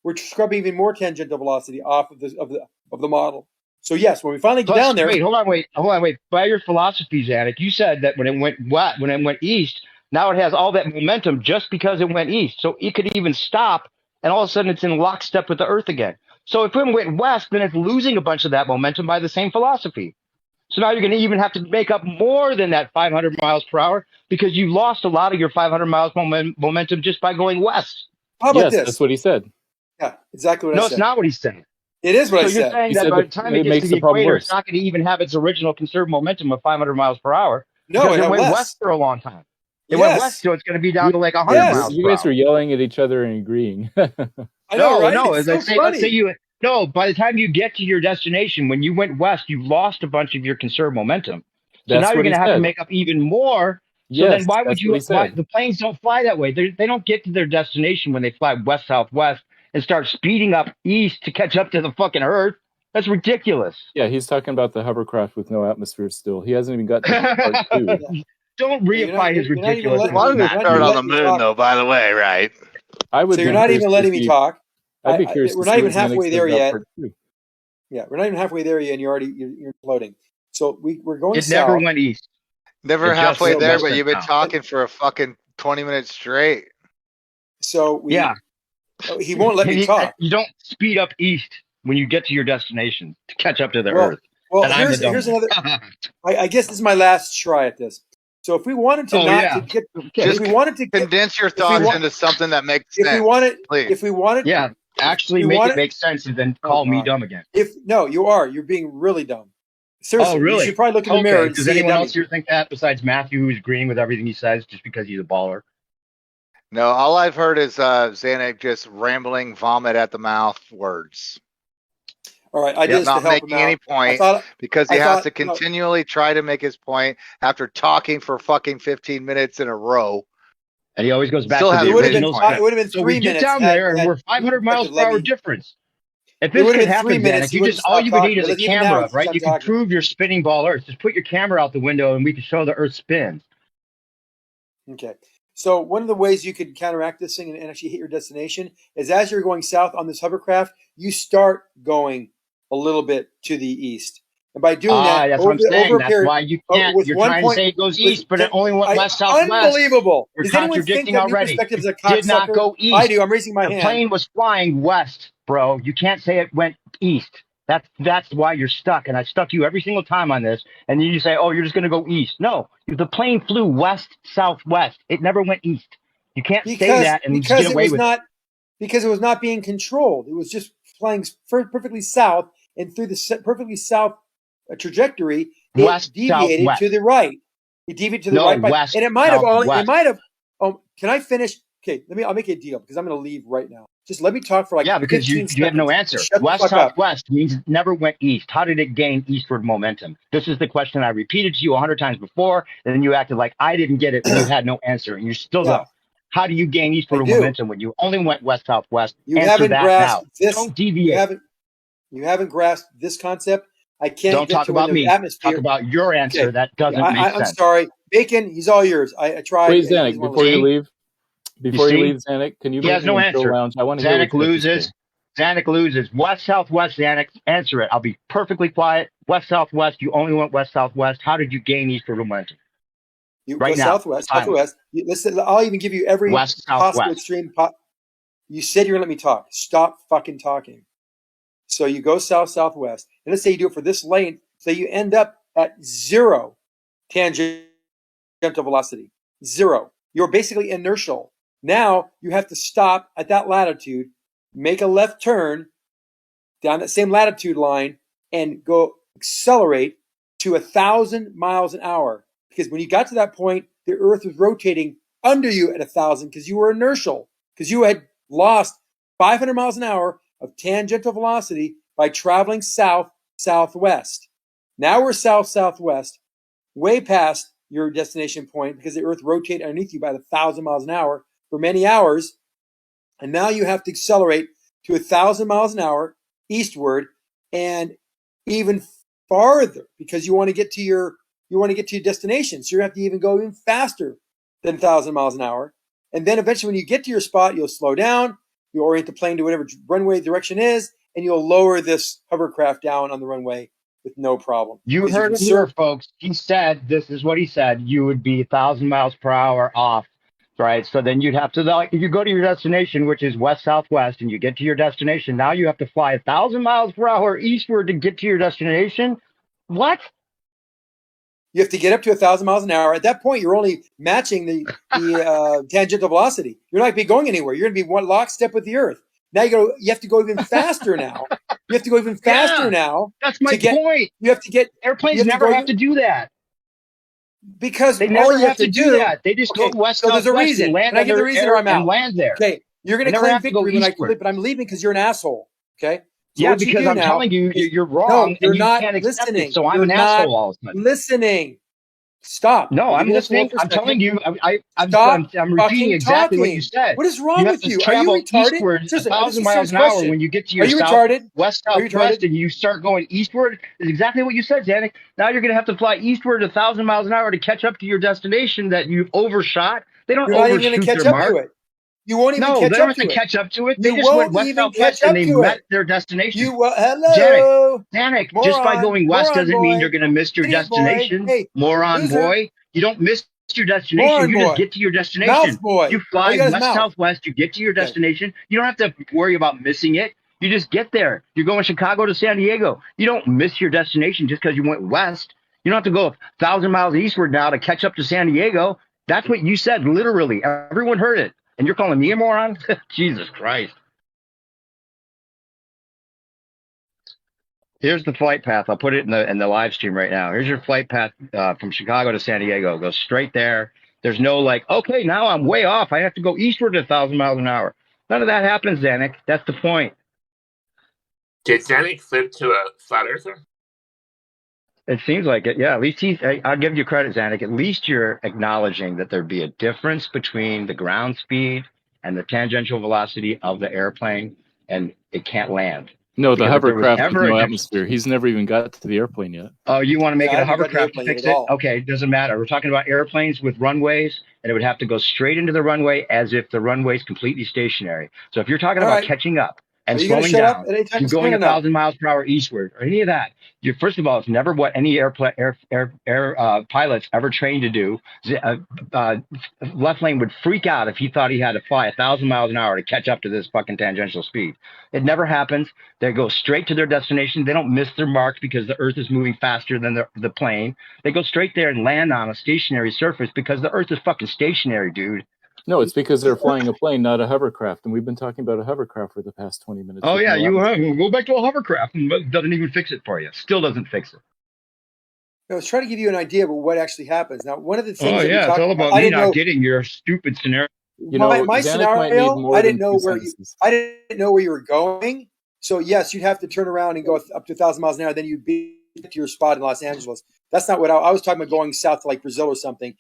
We're scrubbing even more tangential velocity off of the model. So yes, when we finally get down there. Hold on, wait. By your philosophy, Zanuck, you said that when it went east, now it has all that momentum just because it went east. So it could even stop, and all of a sudden it's in lockstep with the Earth again. So if it went west, then it's losing a bunch of that momentum by the same philosophy. So now you're going to even have to make up more than that 500 miles per hour, because you lost a lot of your 500 miles momentum just by going west. How about this? That's what he said. Yeah, exactly what I said. No, it's not what he said. It is what I said. So you're saying that by the time it gets to the equator, it's not going to even have its original conserved momentum of 500 miles per hour. No, it went west for a long time. It went west, so it's going to be down to 100 miles per hour. You guys are yelling at each other and agreeing. I know, right? No, let's say you. No, by the time you get to your destination, when you went west, you lost a bunch of your conserved momentum. So now you're going to have to make up even more. So then why would you? The planes don't fly that way. They don't get to their destination when they fly west southwest and start speeding up east to catch up to the fucking Earth. That's ridiculous. Yeah, he's talking about the hovercraft with no atmosphere still. He hasn't even got to part 2. Don't reify his ridiculous. Why did we start on the moon, though, by the way, right? So you're not even letting me talk. I'd be curious. We're not even halfway there yet. Yeah, we're not even halfway there yet, and you're floating. So we're going south. It never went east. Never halfway there, but you've been talking for a fucking 20 minutes straight. So he won't let me talk. You don't speed up east when you get to your destination to catch up to the Earth. Well, here's another. I guess this is my last try at this. So if we wanted to if we wanted to condense your thoughts into something that makes sense. If we wanted, actually it make sense, and then call me dumb again. You're being really dumb. Seriously, really? You should probably look in the mirror. And does anyone else here think that besides Matthew, who's agreeing with everything he says just because he's a baller? No, all I've heard is Zanuck just rambling, vomit at the mouth words. All right, I did not making any point because he has to continually try to make his point after talking for fucking 15 minutes in a row. And he always goes back to the original. It would have been 3 minutes. We get down there and we're 500 miles per hour difference. If this could happen, Zanuck, all you would need is a camera, right? You can prove your spinning ball Earth. Just put your camera out the window and we can show the Earth spins. Okay. So one of the ways you could counteract this thing and actually hit your destination is as you're going south on this hovercraft, you start going a little bit to the east. And by doing that, That's what I'm saying. over a That's period, why you can't. with You're one trying to point, say it goes east, but it only went west, southwest. unbelievable. You're Does anyone think contradicting that New already. Perspective is a It did not cocksucker? go east. I do. I'm raising my The hand. plane was flying west, bro. You can't say it went east. That's why you're stuck. And I stuck you every single time on this. And then you say, oh, you're just going to go east. No, the plane flew west, southwest. It never went east. You can't say that and just get away with it. Because it was not being controlled. It was just flying perfectly south, and through the perfectly south trajectory, it deviated southwest. to the right. It deviated to the right, west, and it might have only. southwest. It might have. Oh, can I finish? Okay, I'll make a deal because I'm going to leave right now. Just let me talk for like 15 because you have no answer. West, southwest means it never went east. How did it gain eastward momentum? This is the question I repeated to you 100 times before, and then you acted like I didn't get it when you had no answer, and you still don't. How do you gain eastward momentum when you only went west, southwest? You haven't grasped this. Don't deviate. You haven't grasped this concept. I can't Don't get talk to about me. atmosphere. Talk about your answer. That doesn't make sense. I'm sorry. Bacon, he's all yours. I tried. Wait, Zanuck, before you leave, Zanuck, can you he has no answer. Lounge? I want to Zanuck loses. Zanuck loses. West, southwest, Zanuck, answer it. I'll be perfectly quiet. West, southwest, you only went west, southwest. How did you gain eastward momentum? Right now. Southwest. Listen, I'll even give you every west, possible extreme. You said you're going to let me talk. Stop fucking talking. So you go south, southwest. And let's say you do it for this length. So you end up at 0 tangential velocity. 0. You're basically inertial. Now you have to stop at that latitude, make a left turn down that same latitude line, and go accelerate to 1,000 miles an hour. Because when you got to that point, the Earth was rotating under you at 1,000 because you were inertial, because you had lost 500 miles an hour of tangential velocity by traveling south, southwest. Now we're south, southwest, way past your destination point because the Earth rotated underneath you by 1,000 miles an hour for many hours. And now you have to accelerate to 1,000 miles an hour eastward and even farther because you want to get to your destination. So you have to even go even faster than 1,000 miles an hour. And then eventually when you get to your spot, you'll slow down, you orient the plane to whatever runway direction is, and you'll lower this hovercraft down on the runway with no problem. You heard it here, folks. He said, this is what he said, you would be 1,000 miles per hour off, right? So then you'd have to, if you go to your destination, which is west, southwest, and you get to your destination, now you have to fly 1,000 miles per hour eastward to get to your destination. What? You have to get up to 1,000 miles an hour. At that point, you're only matching the tangential velocity. You're not going to be going anywhere. You're going to be one lockstep with the Earth. Now you have to go even faster now. You have to go even faster now. That's my point. You have to get airplanes never have to do that because they never have to do that. They just go west. So there's a reason. And land and I get the reason, or I'm out. And land there. Okay, you're going to claim victory when I quit, but I'm leaving because you're an asshole. Okay. So because I'm telling you, you're wrong. No, you're and not you can't accept listening. it, so I'm an asshole all of a sudden. Listening. Stop. No, I'm listening. I'm telling you. I'm repeating exactly what you said. What is wrong with you? Are you retarded? Eastward, 1,000 miles an hour when you get to your west, southwest, and you start going eastward. Is exactly what you said, Zanuck. Now you're going to have to fly eastward 1,000 miles an hour to catch up to your destination that you've overshot. They don't overshoot their mark. You won't even catch up to it. No, they don't have to catch up to it. They just went west, southwest, and they met their destination. Hello, Zanuck, just by going west doesn't mean you're going to miss your destination. Hey, moron boy. You don't miss your destination. You just get to your destination. You fly west, southwest. You get to your destination. You don't have to worry about missing it. You just get there. You're going Chicago to San Diego. You don't miss your destination just because you went west. You don't have to go 1,000 miles eastward now to catch up to San Diego. That's what you said, literally. Everyone heard it. And you're calling me a moron? Jesus Christ. Here's the flight path. I'll put it in the live stream right now. Here's your flight path from Chicago to San Diego. Go straight there. There's no okay, now I'm way off. I have to go eastward at 1,000 miles an hour. None of that happens, Zanuck. That's the point. Did Zanuck flip to a flat earther? It seems like it, yeah. At least I'll give you credit, Zanuck. At least you're acknowledging that there'd be a difference between the ground speed and the tangential velocity of the airplane, and it can't land. No, the Because if there was hovercraft with ever no a atmosphere. He's never even got to the airplane yet. Oh, you want to make Yeah, it I a haven't got the hovercraft to airplane yet fix at it? all. Okay, doesn't matter. We're talking about airplanes with runways, and it would have to go straight into the runway as if the runway is completely stationary. So if you're talking All about right. catching up and Are you going to slowing shut up down, at any time you soon going or no? 1,000 miles per hour eastward or any of that, you first of all, it's never what any pilots ever trained to do. Left lane would freak out if he thought he had to fly 1,000 miles an hour to catch up to this fucking tangential speed. It never happens. They go straight to their destination. They don't miss their mark because the Earth is moving faster than the plane. They go straight there and land on a stationary surface because the Earth is fucking stationary, dude. No, it's because they're flying a plane, not a hovercraft. And we've been talking about a hovercraft for the past 20 minutes. Oh, yeah, you go back to a hovercraft and it doesn't even fix it for you. Still doesn't fix it. I was trying to give you an idea of what actually happens. Now, one of the things Oh, that we yeah, it's talked all about, about me not getting your stupid scenario. You know, my Zanuck might need scenario, more I than didn't know two where sentences. I didn't know where you were going. So yes, you'd have to turn around and go up to 1,000 miles an hour. Then you'd be to your spot in Los Angeles. That's not what I was talking about. Going south to like Brazil or something,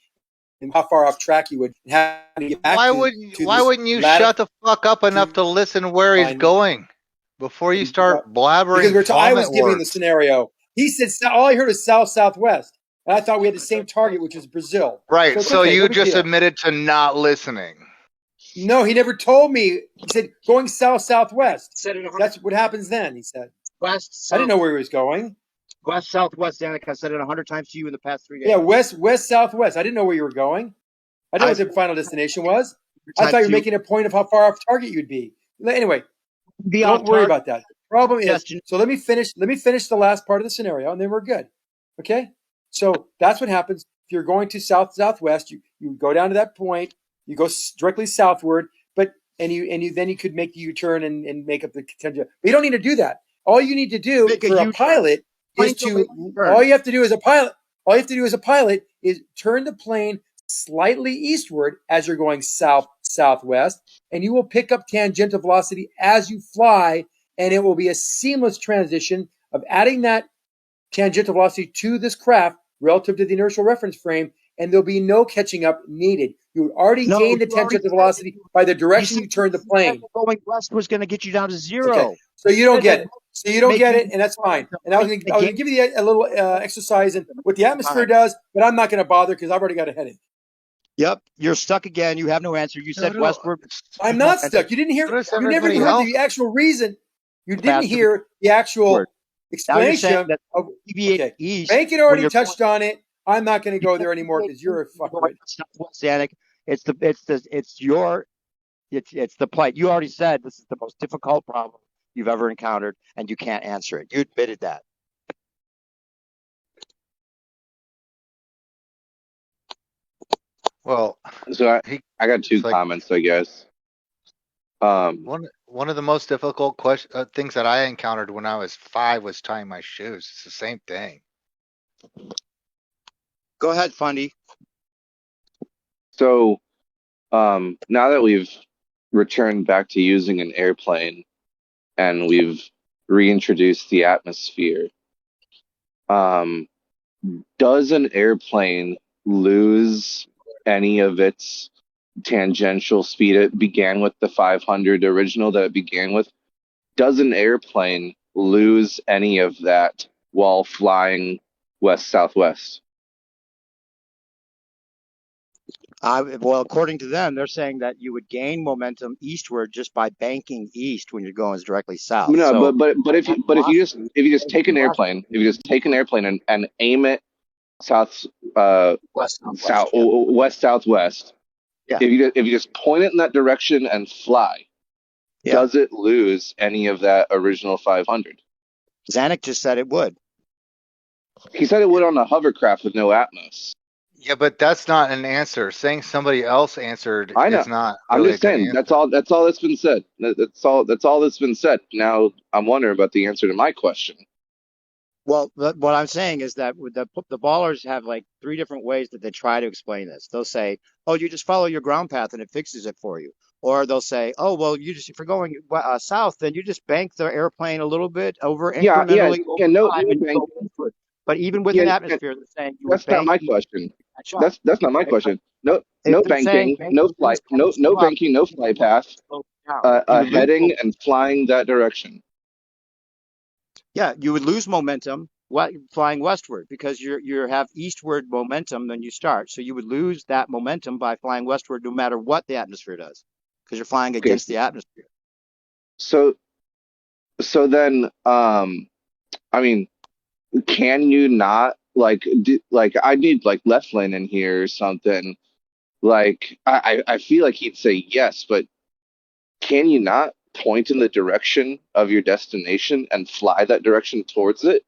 and how far off track you would have to get back. Why wouldn't you shut the fuck up enough to listen where he's going before you start blabbering? Because I was giving the scenario. He said all I heard was southwest, and I thought we had the same target, which is Brazil. Right. So okay, you just admitted to not listening. No, he never told me. He said going southwest. That's what happens then. He said west. I didn't know where he was going. West southwest. Zanuck, I said it 100 times to you in the past 3 days. Yeah, west southwest. I didn't know where you were going. I didn't know what the final destination was. I thought you were making a point of how far off target you'd be. Anyway, don't worry about that. The problem is, so let me finish the last part of the scenario, and then we're good. Okay? So that's what happens if you're going to southwest. You go down to that point. You go directly southward, then you could make the U-turn and make up the contingent. But you don't need to do that. All you need to do for a pilot is all you have to do as a pilot is turn the plane slightly eastward as you're going southwest, and you will pick up tangential velocity as you fly, and it will be a seamless transition of adding that tangential velocity to this craft relative to the inertial reference frame, and there'll be no catching up needed. You would already gain the tangential velocity by the direction you turned the plane. Going west was going to get you down to zero. Okay. So you don't get it. And that's fine. And I was going to give you a little exercise in what the atmosphere does, but I'm not going to bother because I've already got a headache. Yep, you're stuck again. You have no answer. You said westward. I'm not stuck. You didn't hear. You never heard the actual reason. You didn't hear the actual explanation of east. Bacon already touched on it. I'm not going to go there anymore because you're a fuckwit. Zanuck, it's the plight. You already said this is the most difficult problem you've ever encountered, and you can't answer it. You admitted that. Well, so I got two comments, I guess. One of the most difficult things that I encountered when I was 5 was tying my shoes. It's the same thing. Go ahead, Fundy. So, now that we've returned back to using an airplane and we've reintroduced the atmosphere, does an airplane lose any of its tangential speed? It began with the 500 original that it began with. Does an airplane lose any of that while flying west-southwest? Well, according to them, they're saying that you would gain momentum eastward just by banking east when you're going directly south. No, so, but if you just take an airplane, and aim it west southwest. Yeah. If you just point it in that direction and fly, does it lose any of that original 500? Zanuck just said it would. He said it would on a hovercraft with no atmos. Yeah, but that's not an answer. Saying somebody else answered is not. I'm just saying that's all that's been said. That's all that's been said. Now I'm wondering about the answer to my question. Well, what I'm saying is that with the ballers have like 3 different ways that they try to explain this. They'll say, "Oh, you just follow your ground path and it fixes it for you," or they'll say, "Oh, well, if you're going south, then you just bank the airplane a little bit over incrementally." But even with an atmosphere, they're saying that's not my question. That's not my question. No banking, no flight, no banking, no flight path. Heading and flying that direction. Yeah, you would lose momentum flying westward because you have eastward momentum when you start. So you would lose that momentum by flying westward no matter what the atmosphere does because you're flying Okay, against the atmosphere. so then, I mean, can you not like I need like left lane in here or something? Like I feel like he'd say yes, but can you not point in the direction of your destination and fly that direction towards it?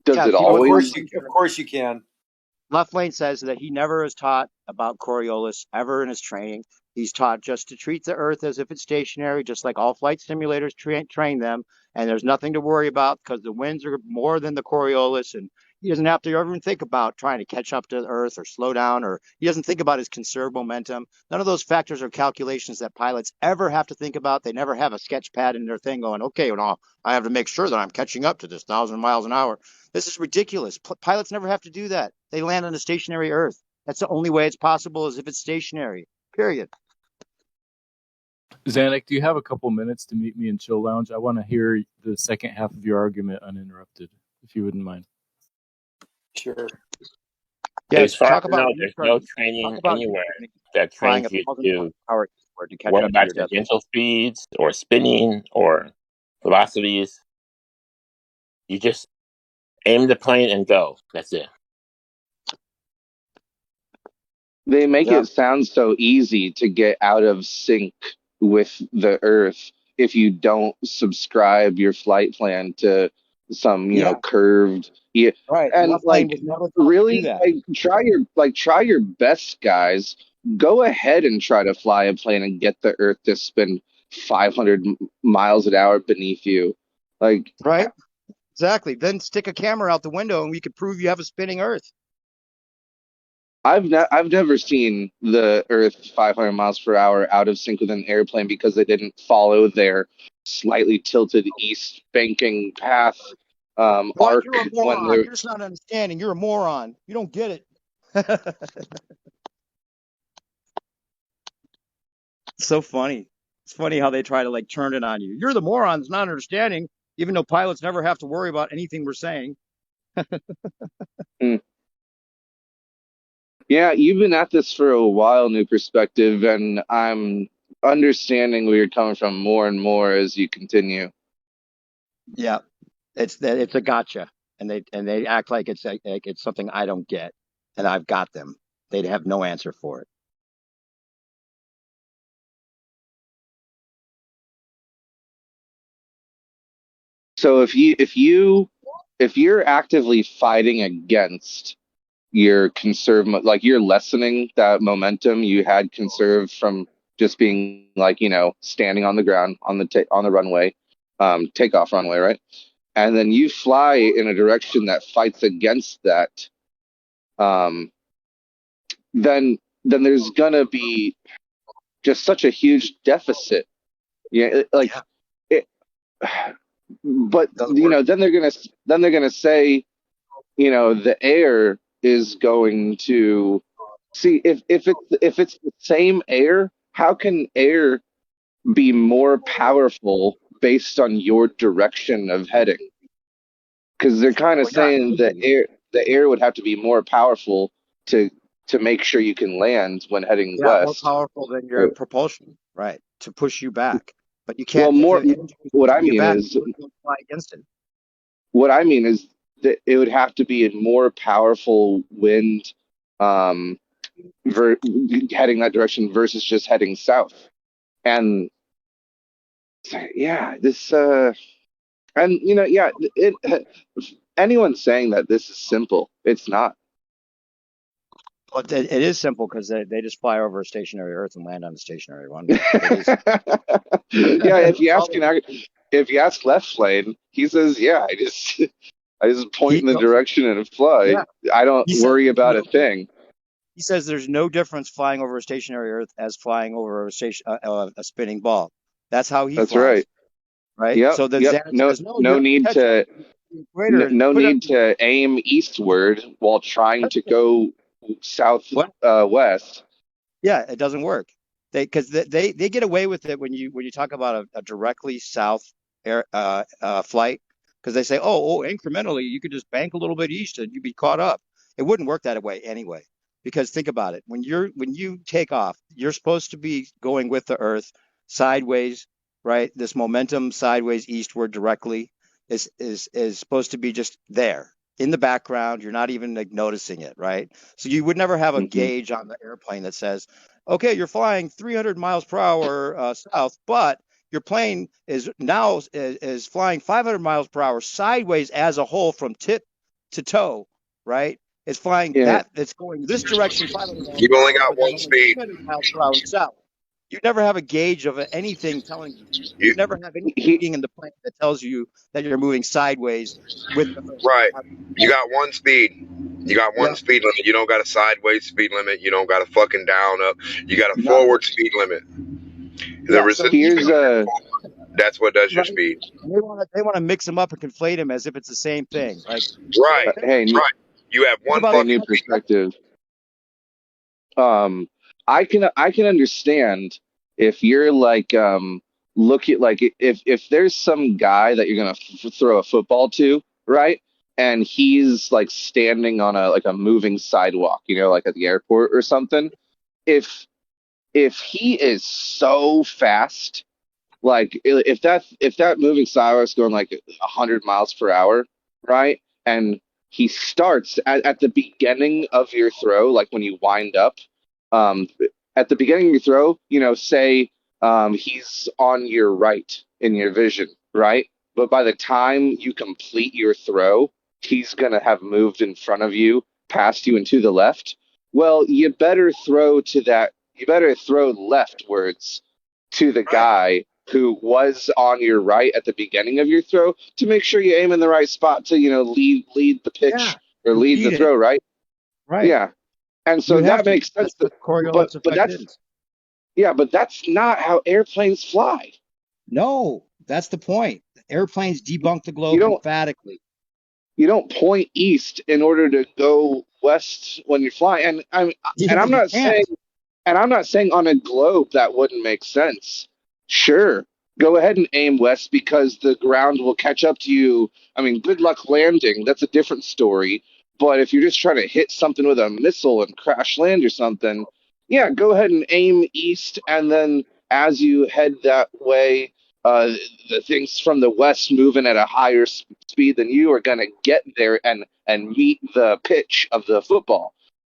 Does Yeah, it Oh, always? of course you can. Left Lane says that he never is taught about Coriolis ever in his training. He's taught just to treat the Earth as if it's stationary, just like all flight simulators train them. And there's nothing to worry about because the winds are more than the Coriolis. And he doesn't have to ever think about trying to catch up to the Earth or slow down, or he doesn't think about his conserved momentum. None of those factors or calculations that pilots ever have to think about. They never have a sketch pad in their thing going, okay, well, I have to make sure that I'm catching up to this 1,000 miles an hour. This is ridiculous. Pilots never have to do that. They land on a stationary Earth. That's the only way it's possible is if it's stationary. Period. Zanuck, do you have a couple minutes to meet me in Chill Lounge? I want to hear the second half of your argument uninterrupted, if you wouldn't mind. Sure. Yeah, as far talk as I about know, there's no training anywhere that flying trains you 1,000 to miles an hour to catch worry up to about your destination. tangential speeds or spinning or velocities. You just aim the plane and go. That's it. They make it sound so easy to get out of sync with the Earth if you don't subscribe your flight plan to some, you know, curved. Yeah, Right. and Left Lane like was never taught to really, do that. try your best, guys. Go ahead and try to fly a plane and get the Earth to spin 500 miles an hour beneath you. Like, right? Exactly. Then stick a camera out the window and we could prove you have a spinning Earth. I've never seen the Earth 500 miles per hour out of sync with an airplane because they didn't follow their slightly tilted east banking path arc You're a when moron. they're. You're just not understanding. You're a moron. You don't get it. So funny. It's funny how they try to like turn it on you. You're the moron that's not understanding, even though pilots never have to worry about anything we're saying. Yeah, you've been at this for a while, New Perspective, and I'm understanding where you're coming from more and more as you continue. Yeah, it's a gotcha, and they act like it's something I don't get, and I've got them. They'd have no answer for it. So if you're actively fighting against your conserve, like you're lessening that momentum you had conserved from just being like, you know, standing on the ground on the runway, takeoff runway, right? And then you fly in a direction that fights against that, then there's gonna be just such a huge deficit. Yeah, like it. But you know, then they're gonna say, you know, the air is going to see if it's the same air, how can air be more powerful based on your direction of heading? Because they're kind of saying the air would have to be more powerful to make sure you can land when heading west. More powerful than your propulsion, right? To push you back, but you Well, can't. more. What I mean is, fly against it. What I mean is that it would have to be a more powerful wind, heading that direction versus just heading south. And yeah, and you know, yeah, anyone saying that this is simple, it's not. Well, it is simple because they just fly over a stationary Earth and land on a stationary runway. Yeah, if you ask Left Lane, he says, yeah, I just point in the direction and fly. Yeah. I don't worry about a thing. He says there's no difference flying over a stationary Earth as flying over a spinning ball. That's how he flies. That's right. Right. Yep. So no need to aim eastward while trying to go west. Yeah, it doesn't work. They get away with it when you talk about a directly south air flight. because they say, oh, incrementally, you could just bank a little bit east and you'd be caught up. It wouldn't work that way anyway. Because think about it, when you take off, you're supposed to be going with the Earth sideways, right? This momentum sideways eastward directly is supposed to be just there in the background. You're not even like noticing it, right? So you would never have a gauge on the airplane that says, okay, you're flying 300 miles per hour south, but your plane is now is flying 500 miles per hour sideways as a whole from tip to toe, right? It's flying that it's going this direction 500 miles You've per only hour, got but one then only speed. 300 miles per hour south. You never have a gauge of anything telling you. You You never have any reading in the plane that tells you that you're moving sideways with the Earth. right. You got one speed. You got one Yeah. speed limit. You don't got a sideways speed limit. You don't got a fucking down up. You got a No. forward speed limit. The Yeah, resistance. Here's That's what does your right. speed. They want to mix them up and conflate them as if it's the same thing. Like Right. hey, Right. You have think one about hey, fucking. new perspective. I can understand if you're like look at like if there's some guy that you're gonna throw a football to, right? And he's like standing on a moving sidewalk, like at the airport or something. If he is so fast, like if that moving sidewalk is going like 100 miles per hour, right? And he starts at the beginning of your throw, like when you wind up, um, at the beginning of your throw, say he's on your right in your vision, right? But by the time you complete your throw, he's gonna have moved in front of you, past you, and to the left. Well, you better throw to that. You better throw leftwards to the guy who was on your right at the beginning of your throw to make sure you aim in the right spot to lead the pitch or lead the throw, right? Right. Yeah, and so You have that to. makes sense. That's what Coriolis But effect that's is. but that's not how airplanes fly. No, that's the point. Airplanes debunk the You globe don't emphatically. you don't point east in order to go west when you fly. And Yeah, I'm you not can't. saying on a globe that wouldn't make sense. Sure, go ahead and aim west because the ground will catch up to you. I mean, good luck landing. That's a different story. But if you're just trying to hit something with a missile and crash land or something, yeah, go ahead and aim east. And then as you head that way, the things from the west moving at a higher speed than you are going to get there and meet the pitch of the football.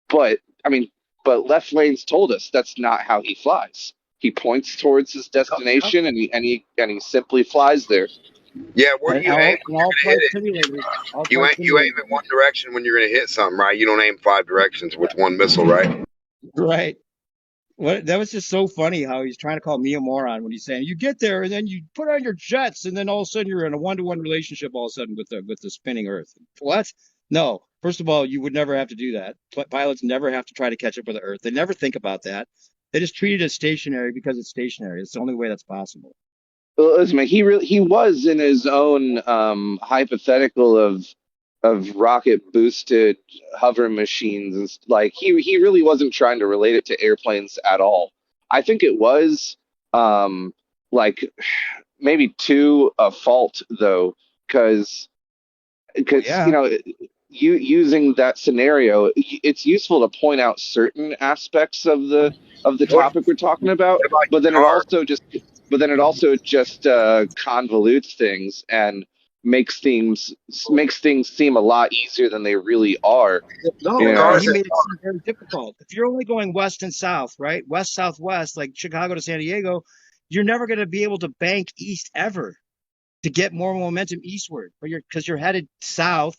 But I mean, but Left Lane's told us that's not how he flies. He points towards his destination and he simply flies there. Yeah, where do And you aim when you're all gonna flight hit simulators, all it? You flight aim simulators. in one direction when you're gonna hit something, right? You don't aim 5 directions with one missile, right? Right. What that was just so funny how he's trying to call me a moron when he's saying you get there and then you put on your jets and then all of a sudden you're in a one-to-one relationship all of a sudden with the spinning Earth. What? No. First of all, you would never have to do that. Pilots never have to try to catch up with the Earth. They never think about that. They just treat it as stationary because it's stationary. It's the only way that's possible. Well, listen, man, he was in his own hypothetical of rocket boosted hover machines, and like he really wasn't trying to relate it to airplanes at all. I think it was like maybe to a fault though, because Yeah. you using that scenario, it's useful to point out certain aspects of the topic we're talking about, What about but then your it car? also just convolutes things and makes things seem a lot easier than they really are. No, You Your know, and car's he made it seem very difficult. If you're only going west and south, right? West, southwest, like Chicago to San Diego, you're never going to be able to bank east ever to get more momentum eastward. But because you're headed south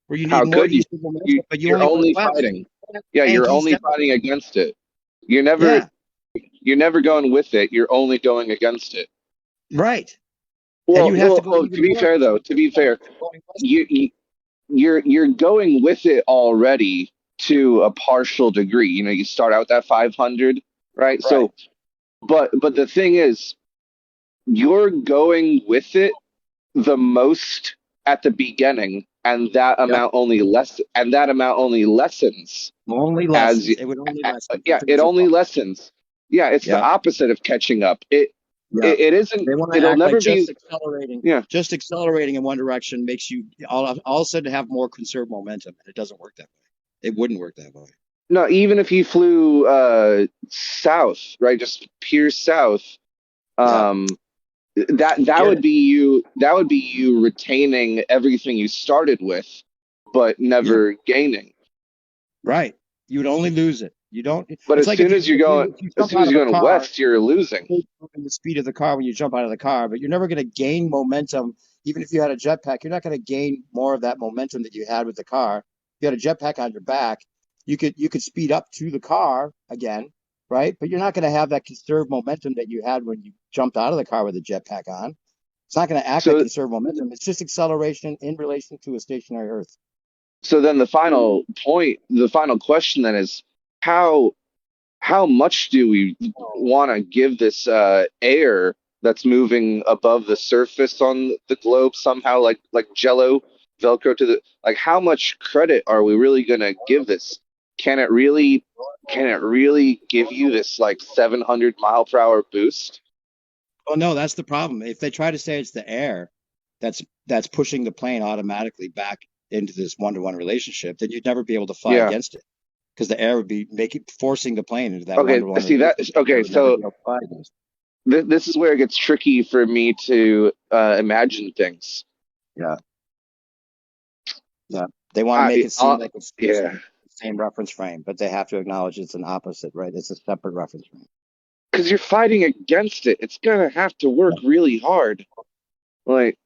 where you how need more could you? eastward momentum, but you You're only went only west. fighting. You can't Yeah, bank you're east only ever. fighting against it. You're never Yeah, you're never going with it. You're only going against it. right. And you have to go To even be more fair though, eastward to be fair, going west. you're going with it already to a partial degree. You start out that 500, right? Right. So, but the thing is, you're going with it the most at the beginning, and that Yep. amount only lessens Only as lessons. you, It would only lessen. yeah, If it it was a only lessens. Yeah, it's the Yep. opposite of catching up. Yeah. it isn't. They want to It'll act like never be. Yeah. just accelerating in one direction makes you all of a sudden have more conserved momentum, and it doesn't work that way. It wouldn't work that way. No, even if you flew south, right, just pure south, that Get would it. be you. That would be you retaining everything you started with, but never gaining. Right. You would only lose it. You don't. But It's as like soon as you're going, if you as jump soon out as of a you're going car, west, you're losing. the speed of the car when you jump out of the car, but you're never going to gain momentum. Even if you had a jetpack, you're not going to gain more of that momentum that you had with the car. If you had a jetpack on your back, you could speed up to the car again, right? But you're not going to have that conserved momentum that you had when you jumped out of the car with a jetpack on. It's not going to act like So, conserved momentum. It's just acceleration in relation to a stationary Earth. so then the final point, the final question then is how how much do we want to give this air that's moving above the surface on the globe somehow, like Jello, Velcro to the like? How much credit are we really going to give this? Can it really, can it really give you this like 700 mile per hour boost? Oh no, that's the problem. If they try to say it's the air that's pushing the plane automatically back into this one-to-one relationship, then you'd never be able to fly Yeah. against it because the air would be forcing the plane into that Okay. one-to-one See that? relationship. Okay. It would never So be able to fly against this is where it gets tricky for me to imagine things. it. Yeah, yeah. They want to make it seem like it's Yeah. the same reference frame, but they have to acknowledge it's an opposite, right? It's a separate reference frame. Because you're fighting against it. It's gonna have to work really hard. Like,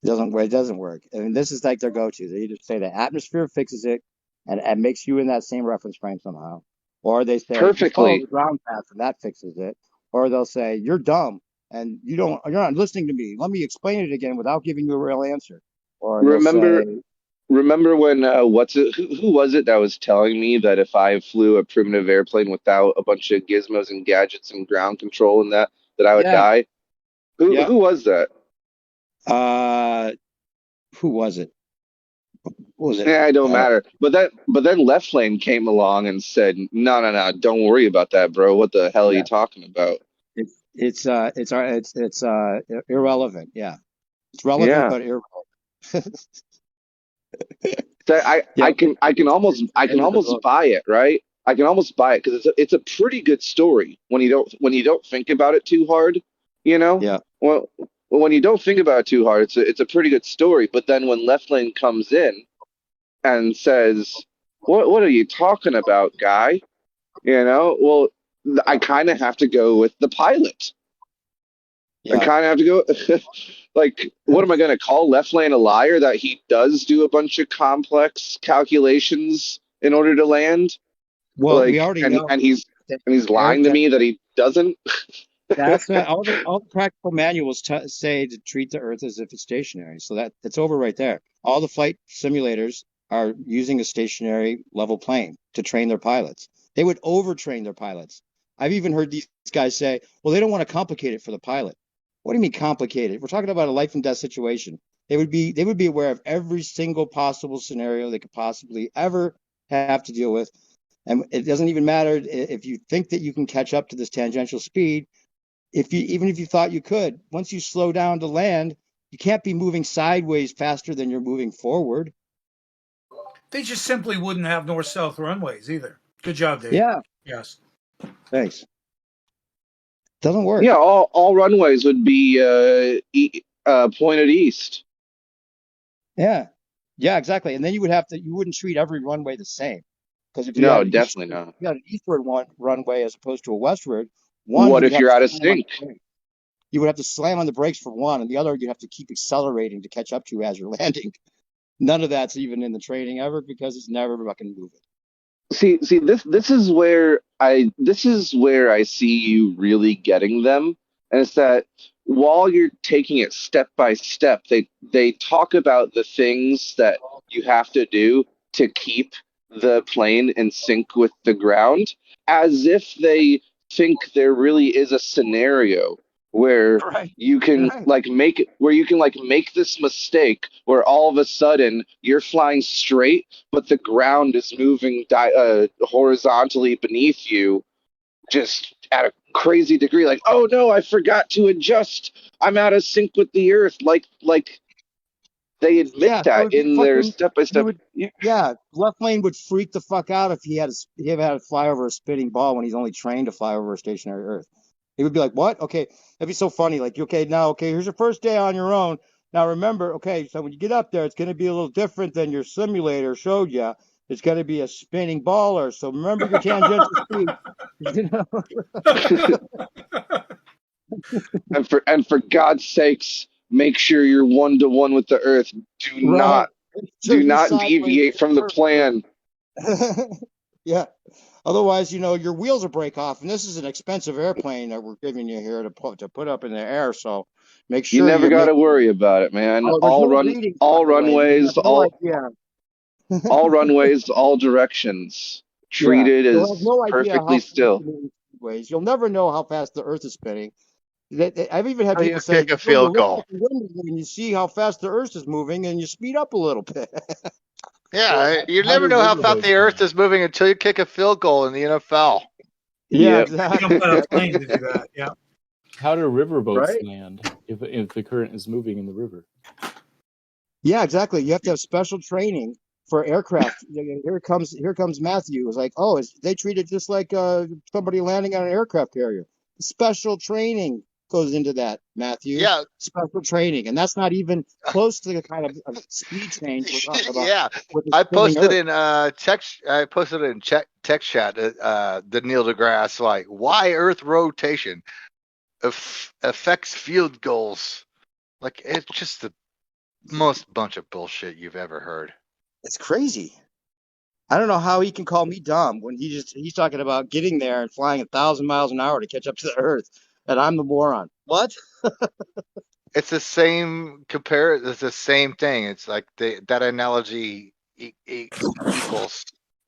It doesn't work. I mean, this is like their go-to. They either say the atmosphere fixes it and makes you in that same reference frame somehow, or they say just follow perfectly. the ground path and that fixes it, or they'll say you're dumb and you're not listening to me. Let me explain it again without giving you a real answer. Or they'll Remember, say, remember when what's it? Who was it that was telling me that if I flew a primitive airplane without a bunch of gizmos and gadgets and ground control and that I would yeah, die? yeah. Who was that? Who was it? What was it? Yeah, it don't matter. But then Left Lane came along and said, "No, no, no, don't worry about that, bro. What the hell are you Yeah, talking about?" it's irrelevant. Yeah, it's relevant Yeah. but irrelevant. So Yeah, I can end of the almost book. buy it, right? I can almost buy it because it's a pretty good story when you don't think about it too hard, you know? Yeah, Well, when you don't think about it too hard, it's a pretty good story. But then when Left Lane comes in and says, what are you talking about, guy?" You know? Well, I kind of have to go with the pilot. I yeah. kind of have to go. Like, what am I going to call Left Lane a liar that he does do a bunch of complex calculations in order to land? Well, we Like, already know and that he's lying to that me that he doesn't. that's not, all the practical manuals say to treat the Earth as if it's stationary. So that's over right there. All the flight simulators are using a stationary level plane to train their pilots. They would overtrain their pilots. I've even heard these guys say, "Well, they don't want to complicate it for the pilot." What do you mean complicated? We're talking about a life and death situation. They would be aware of every single possible scenario they could possibly ever have to deal with. And it doesn't even matter if you think that you can catch up to this tangential speed. Even if you thought you could, once you slow down to land, you can't be moving sideways faster than you're moving forward. They just simply wouldn't have north-south runways either. Good job, Dave. Yeah, Yes. thanks. Doesn't work. Yeah, all runways would be pointed east. Yeah, yeah, exactly. And then you wouldn't treat every runway the same. Because if you No, had definitely not. an eastward runway as opposed to a westward, What you would if have you're to out of slam on sync? the brakes. You would have to slam on the brakes for one, and the other you'd have to keep accelerating to catch up to as you're landing. None of that's even in the training ever because it's never fucking moving. See, this is where I see you really getting them, and it's that while you're taking it step by step, they talk about the things that you have to do to keep the plane in sync with the ground, as if they think there really is a scenario where Right. you can make this mistake where all of a sudden you're flying straight but the ground is moving horizontally beneath you just at a crazy degree, like, oh no, I forgot to adjust. I'm out of sync with the Earth. Like they admit so that in their step by step. left lane would freak the fuck out if he had to fly over a spinning ball when he's only trained to fly over a stationary Earth. He would be like, "What? Okay, that'd be so funny. Like, here's your first day on your own. Now remember, okay, so when you get up there, it's going to be a little different than your simulator showed you. It's going to be a spinning baller. So remember your tangential speed." You know? and for God's sakes, make sure you're 1-to-1 with the Earth. Do not deviate from the plan. Yeah. Otherwise, your wheels will break off, and this is an expensive airplane that we're giving you here to put up in the air. So make sure you never got to worry about it, man. All runways, all directions, treated as perfectly still. You'll never know how fast the Earth is spinning. I've even had people say, kick a field goal. And you see how fast the Earth is moving, and you speed up a little bit. Yeah, you never know how fast the Earth is moving until you kick a field goal in the NFL. Yeah, exactly. You can put a plane to do that. Yeah. How do riverboats land if the current is moving in the river? Yeah, exactly. You have to have special training for aircraft. Here comes Matthew. It's like, they treat it just like somebody landing on an aircraft carrier. Special training goes into that, Matthew. Yeah. Special training. And that's not even close to the kind of speed change we're talking about. Yeah. I posted in text chat the Neil deGrasse, like, why Earth rotation affects field goals. Like, it's just the most bunch of bullshit you've ever heard. It's crazy. I don't know how he can call me dumb when he's talking about getting there and flying 1,000 miles an hour to catch up to the Earth, and I'm the moron. What? It's the same It's the same thing. It's like that analogy equals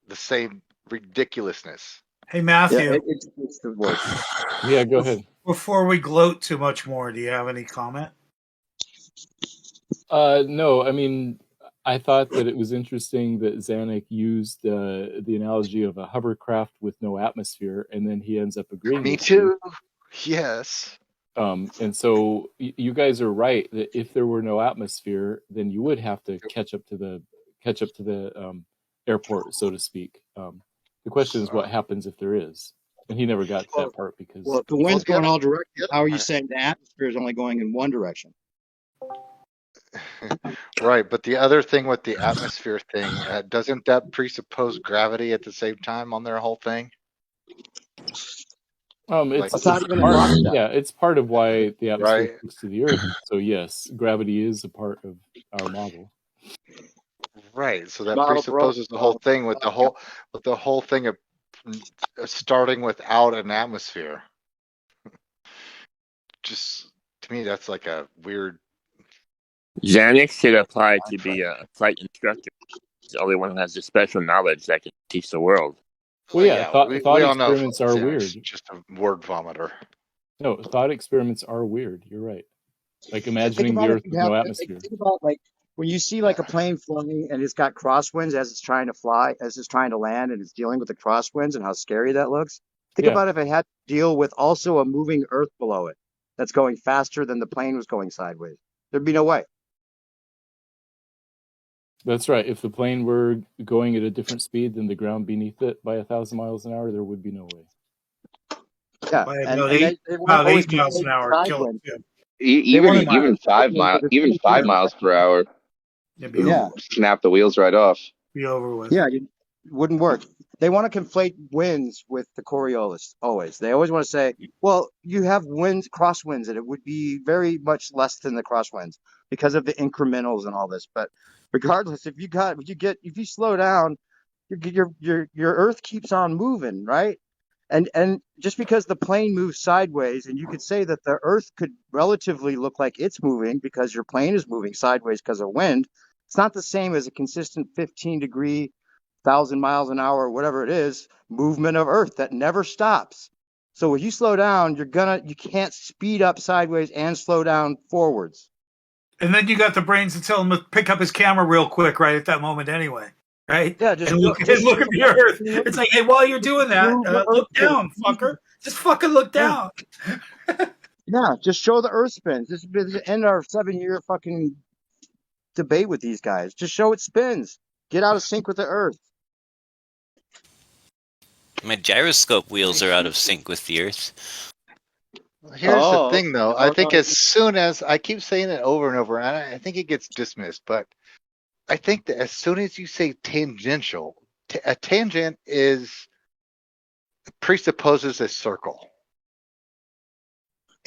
the same ridiculousness. Hey, Matthew. Yeah, it's the voice. Yeah, go ahead. Before we gloat too much more, do you have any comment? No, I mean, I thought that it was interesting that Zanuck used the analogy of a hovercraft with no atmosphere, and then he ends up agreeing. Me too. Yes. And so you guys are right that if there were no atmosphere, then you would have to catch up to the airport, so to speak. The question is what happens if there is, and he never got to that part because if the wind's going all directions, how are you saying the atmosphere is only going in one direction? Right, but the other thing with the atmosphere thing, doesn't that presuppose gravity at the same time on their whole thing? It's part of why the atmosphere sticks to the Earth. So yes, gravity is a part of our model. Right, so that presupposes the whole thing with the whole thing of starting without an atmosphere. Just to me, that's like a weird. Zanuck should apply to be a flight instructor. He's the only one who has the special knowledge that can teach the world. Well, yeah, thought experiments are weird. Just a word vomiter. No, thought experiments are weird. You're right. Like imagining the Earth with no atmosphere. Think about when you see like a plane flying and it's got crosswinds as it's trying to fly, as it's trying to land, and it's dealing with the crosswinds and how scary that looks. Think about if it had to deal with also a moving Earth below it that's going faster than the plane was going sideways. There'd be no way. That's right. If the plane were going at a different speed than the ground beneath it by 1,000 miles an hour, there would be no way. Yeah, about 8 miles an hour. Even 5 miles per hour. Snap the wheels right off. Be over with. Yeah, it wouldn't work. They want to conflate winds with the Coriolis. Always. They always want to say, well, you have crosswinds, and it would be very much less than the crosswinds because of the incrementals and all this. But regardless, if you slow down, your Earth keeps on moving, right? And just because the plane moves sideways, and you could say that the Earth could relatively look like it's moving because your plane is moving sideways because of wind, it's not the same as a consistent 15-degree, 1,000 miles an hour, whatever it is, movement of Earth that never stops. So when you slow down, you can't speed up sideways and slow down forwards. And then you got the brains to tell him to pick up his camera real quick right at that moment anyway. Right? Yeah, just look at the Earth. It's like, hey, while you're doing that, look down, fucker. Just fucking look down. Yeah, just show the Earth spins. This is end our 7-year fucking debate with these guys. Just show it spins. Get out of sync with the Earth. My gyroscope wheels are out of sync with the Earth. Here's the thing, though. I think as soon as I keep saying it over and over, and I think it gets dismissed, but I think that as soon as you say tangential, a tangent presupposes a circle.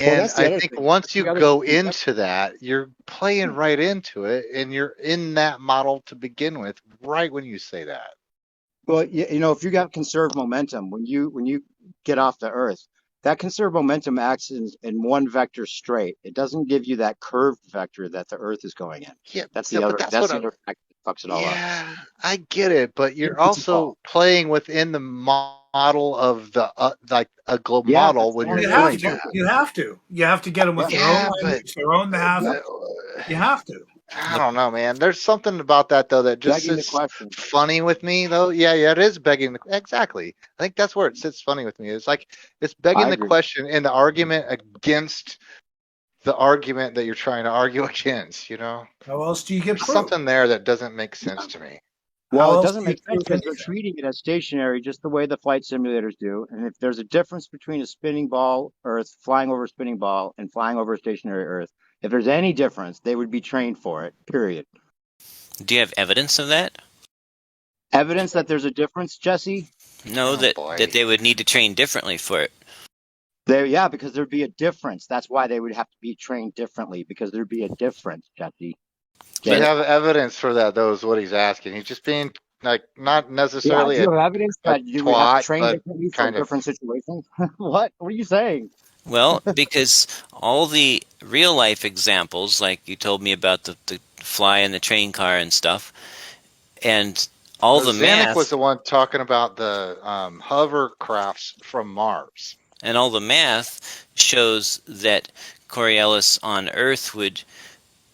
And I think once you go into that, you're playing right into it, and you're in that model to begin with, right when you say that. Well, you know, if you got conserved momentum, when you get off the Earth, that conserved momentum acts in one vector straight. It doesn't give you that curved vector that the Earth is going in. Yeah, that's the other factor that fucks it all up. Yeah, I get it, but you're also playing within the model of the like a global model when you're doing that. You have to get them with their own language, their own math. You have to. I don't know, man. There's something about that though that just sits funny with me, though. Yeah, it is begging exactly. I think that's where it sits funny with me. It's like it's begging the question and the argument against the argument that you're trying to argue against. You know. How else do you get proof? Something there that doesn't make sense to me. Well, it doesn't make sense because they're treating it as stationary, just the way the flight simulators do. And if there's a difference between a spinning ball Earth, flying over a spinning ball, and flying over a stationary Earth, if there's any difference, they would be trained for it, period. Do you have evidence of that? Evidence that there's a difference, Jesse? No, that they would need to train differently for it. Yeah, because there'd be a difference. That's why they would have to be trained differently, because there'd be a difference, Jesse. Do you have evidence for that, though, is what he's asking. He's just being, like, not necessarily do you have evidence that you would have to train differently for different situations? What? What are you saying? Well, because all the real-life examples, like you told me about the fly and the train car and stuff, and all the math... Zanuck was the one talking about the hovercrafts from Mars. And all the math shows that Coriolis on Earth would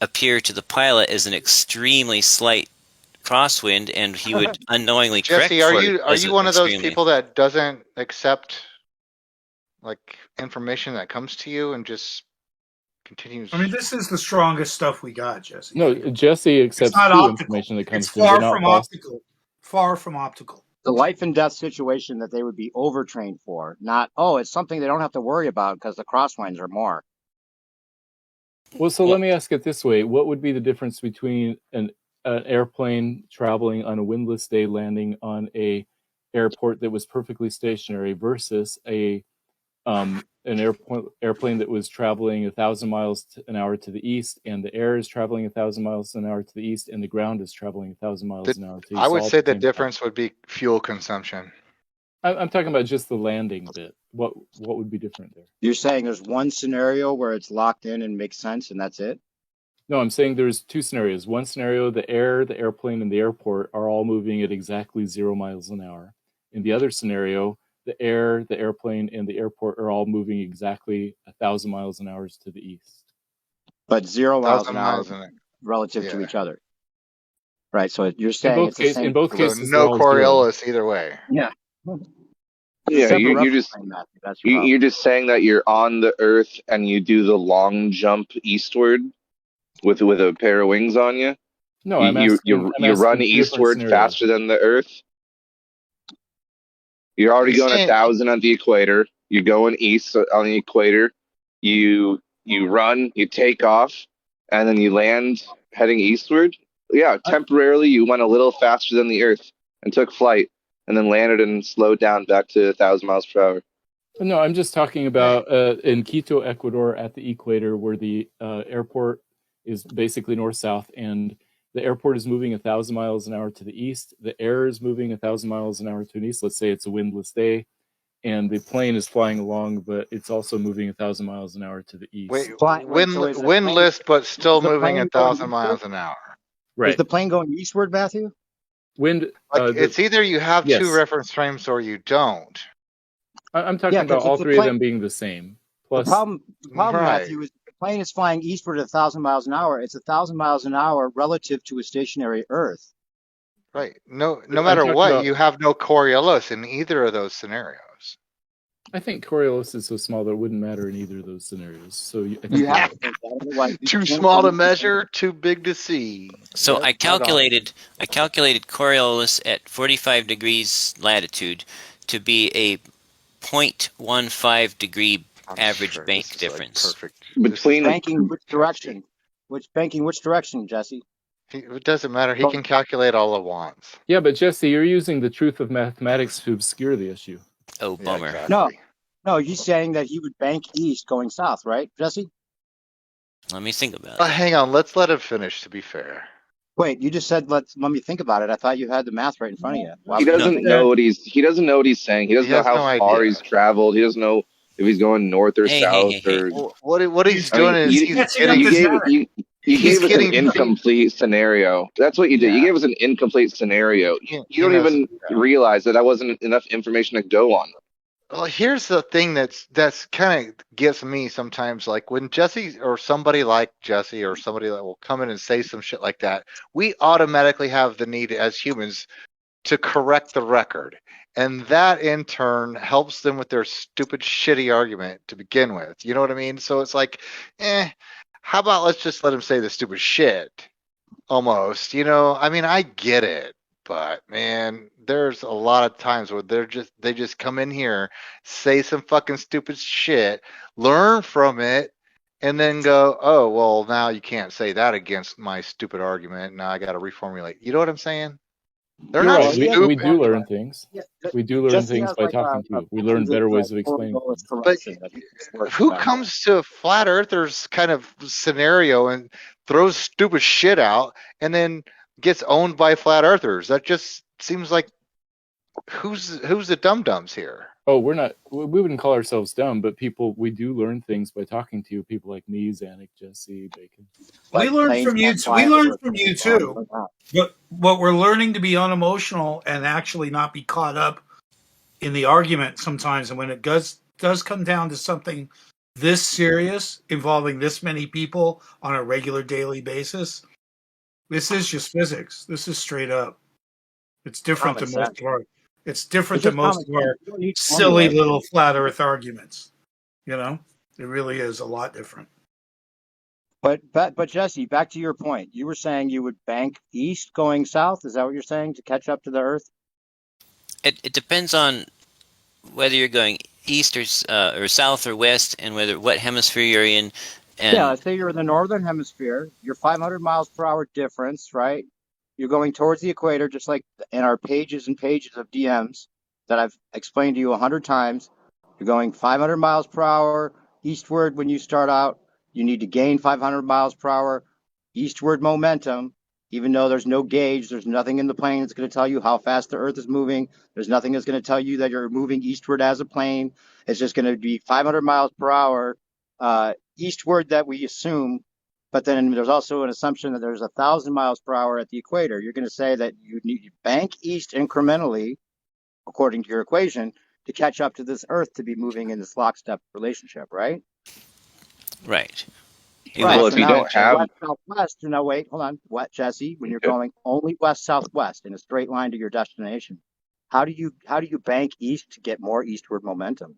appear to the pilot as an extremely slight crosswind, and he would unknowingly correct Jesse, are you one of those people that doesn't accept like information that comes to you and just continues? I mean, this is the strongest stuff we got, Jesse. No, Jesse accepts information that comes to him. Far from optical. Far from optical. The life and death situation that they would be overtrained for, not, it's something they don't have to worry about because the crosswinds are more. Well, so let me ask it this way. What would be the difference between an airplane traveling on a windless day landing on a airport that was perfectly stationary versus an airplane that was traveling 1,000 miles an hour to the east, and the air is traveling 1,000 miles an hour to the east, and the ground is traveling 1,000 miles an hour to the east? I would say the difference would be fuel consumption. I'm talking about just the landing bit. What would be different there? You're saying there's one scenario where it's locked in and makes sense, and that's it? No, I'm saying there's two scenarios. One scenario, the air, the airplane, and the airport are all moving at exactly 0 miles an hour. In the other scenario, the air, the airplane, and the airport are all moving exactly 1,000 miles an hour to the east. But 0 miles an hour relative to each other. Right, so you're saying in both cases, no Coriolis either way. Yeah. Yeah, you're just saying that you're on the Earth and you do the long jump eastward with a pair of wings on you. No, you run eastward faster than the Earth. You're already going 1,000 on the equator. You're going east on the equator. You run, you take off, and then you land heading eastward. Yeah, temporarily you went a little faster than the Earth and took flight, and then landed and slowed down back to 1,000 miles per hour. No, I'm just talking about in Quito, Ecuador, at the equator, where the airport is basically north-south, and the airport is moving 1,000 miles an hour to the east. The air is moving 1,000 miles an hour to the east. Let's say it's a windless day, and the plane is flying along, but it's also moving 1,000 miles an hour to the east. Wait, windless, but still moving 1,000 miles an hour. Right. Is the plane going eastward, Matthew? It's either you have two reference frames or you don't. I'm talking about all three of them being the same. Plus, the problem Matthew, is the plane is flying eastward at 1,000 miles an hour. It's 1,000 miles an hour relative to a stationary Earth. Right. No matter what, you have no Coriolis in either of those scenarios. I think Coriolis is so small that it wouldn't matter in either of those scenarios. So I think You have to think that. Otherwise, you Too can't small to come- measure, too big to see. So Yep, I right on. calculated Coriolis at 45 degrees latitude to be a 0.15 degree I'm average sure bank this is, like, difference. perfect. Between banking which direction? Banking which direction, Jesse? It doesn't matter. He can calculate all he wants. Yeah, but Jesse, you're using the truth of mathematics to obscure the issue. Oh, Yeah, bummer. exactly. No, he's saying that he would bank east going south, right, Jesse? Let me think about it. Hang on. Let's let him finish, to be fair. Wait, you just said let me think about it. I thought you had the math right in front of you. Why he would you doesn't say that? know what he doesn't know what he's saying. He doesn't know has how no far idea. he's traveled. He doesn't know if he's going north or Hey, south hey. or. What he's I mean, doing is you- he's Catching up getting. You to gave Zach. you He's gave us an getting- incomplete scenario. That's what you did. Yeah. You gave us an incomplete scenario. You He don't knows even that. realize that that wasn't enough information to go on. Well, here's the thing that's kind of gets me sometimes. Like when Jesse or somebody like Jesse or somebody that will come in and say some shit like that, we automatically have the need as humans to correct the record. And that in turn helps them with their stupid, shitty argument to begin with. You know what I mean? So it's like, how about let's just let him say the stupid shit almost, I mean, I get it, but man, there's a lot of times where they just come in here, say some fucking stupid shit, learn from it, and then go, oh, well, now you can't say that against my stupid argument. Now I got to reformulate. You know what I'm saying? They're You're not right. stupid. We do learn things. Yeah, We do learn Jesse things has by like talking to a you. We learn better ways of explaining Coriolis things. But correction that he just works who out. comes to a flat earthers kind of scenario and throws stupid shit out and then gets owned by flat earthers? That just seems like who's the dum dums here? Oh, we wouldn't call ourselves dumb, but we do learn things by talking to you. People like me, Zanuck, Jesse, Bacon. We learned from you too. We learned from you too. But we're learning to be unemotional and actually not be caught up in the argument sometimes. And when it does come down to something this serious involving this many people on a regular daily basis, this is just physics. This is straight up. It's different Common than most sense. of our. It's different It's than just most common of our sense. You don't need silly formulas. little flat Earth arguments. It really is a lot different. But Jesse, back to your point. You were saying you would bank east going south. Is that what you're saying to catch up to the Earth? It depends on whether you're going east or south or west, and what hemisphere you're in. And Yeah, let's say you're in the northern hemisphere. You're 500 miles per hour difference, right? You're going towards the equator, just like in our pages and pages of DMs that I've explained to you 100 times. You're going 500 miles per hour eastward when you start out. You need to gain 500 miles per hour eastward momentum. Even though there's no gauge, there's nothing in the plane that's going to tell you how fast the Earth is moving. There's nothing that's going to tell you that you're moving eastward as a plane. It's just going to be 500 miles per hour eastward that we assume. But then there's also an assumption that there's 1,000 miles per hour at the equator. You're going to say that you need to bank east incrementally, according to your equation, to catch up to this Earth to be moving in this lockstep relationship, right? right. Right. Well, So if you now don't have west southwest. Now wait, hold on. What, Jesse? When you're going only west southwest in a straight line to your destination, how do you bank east to get more eastward momentum?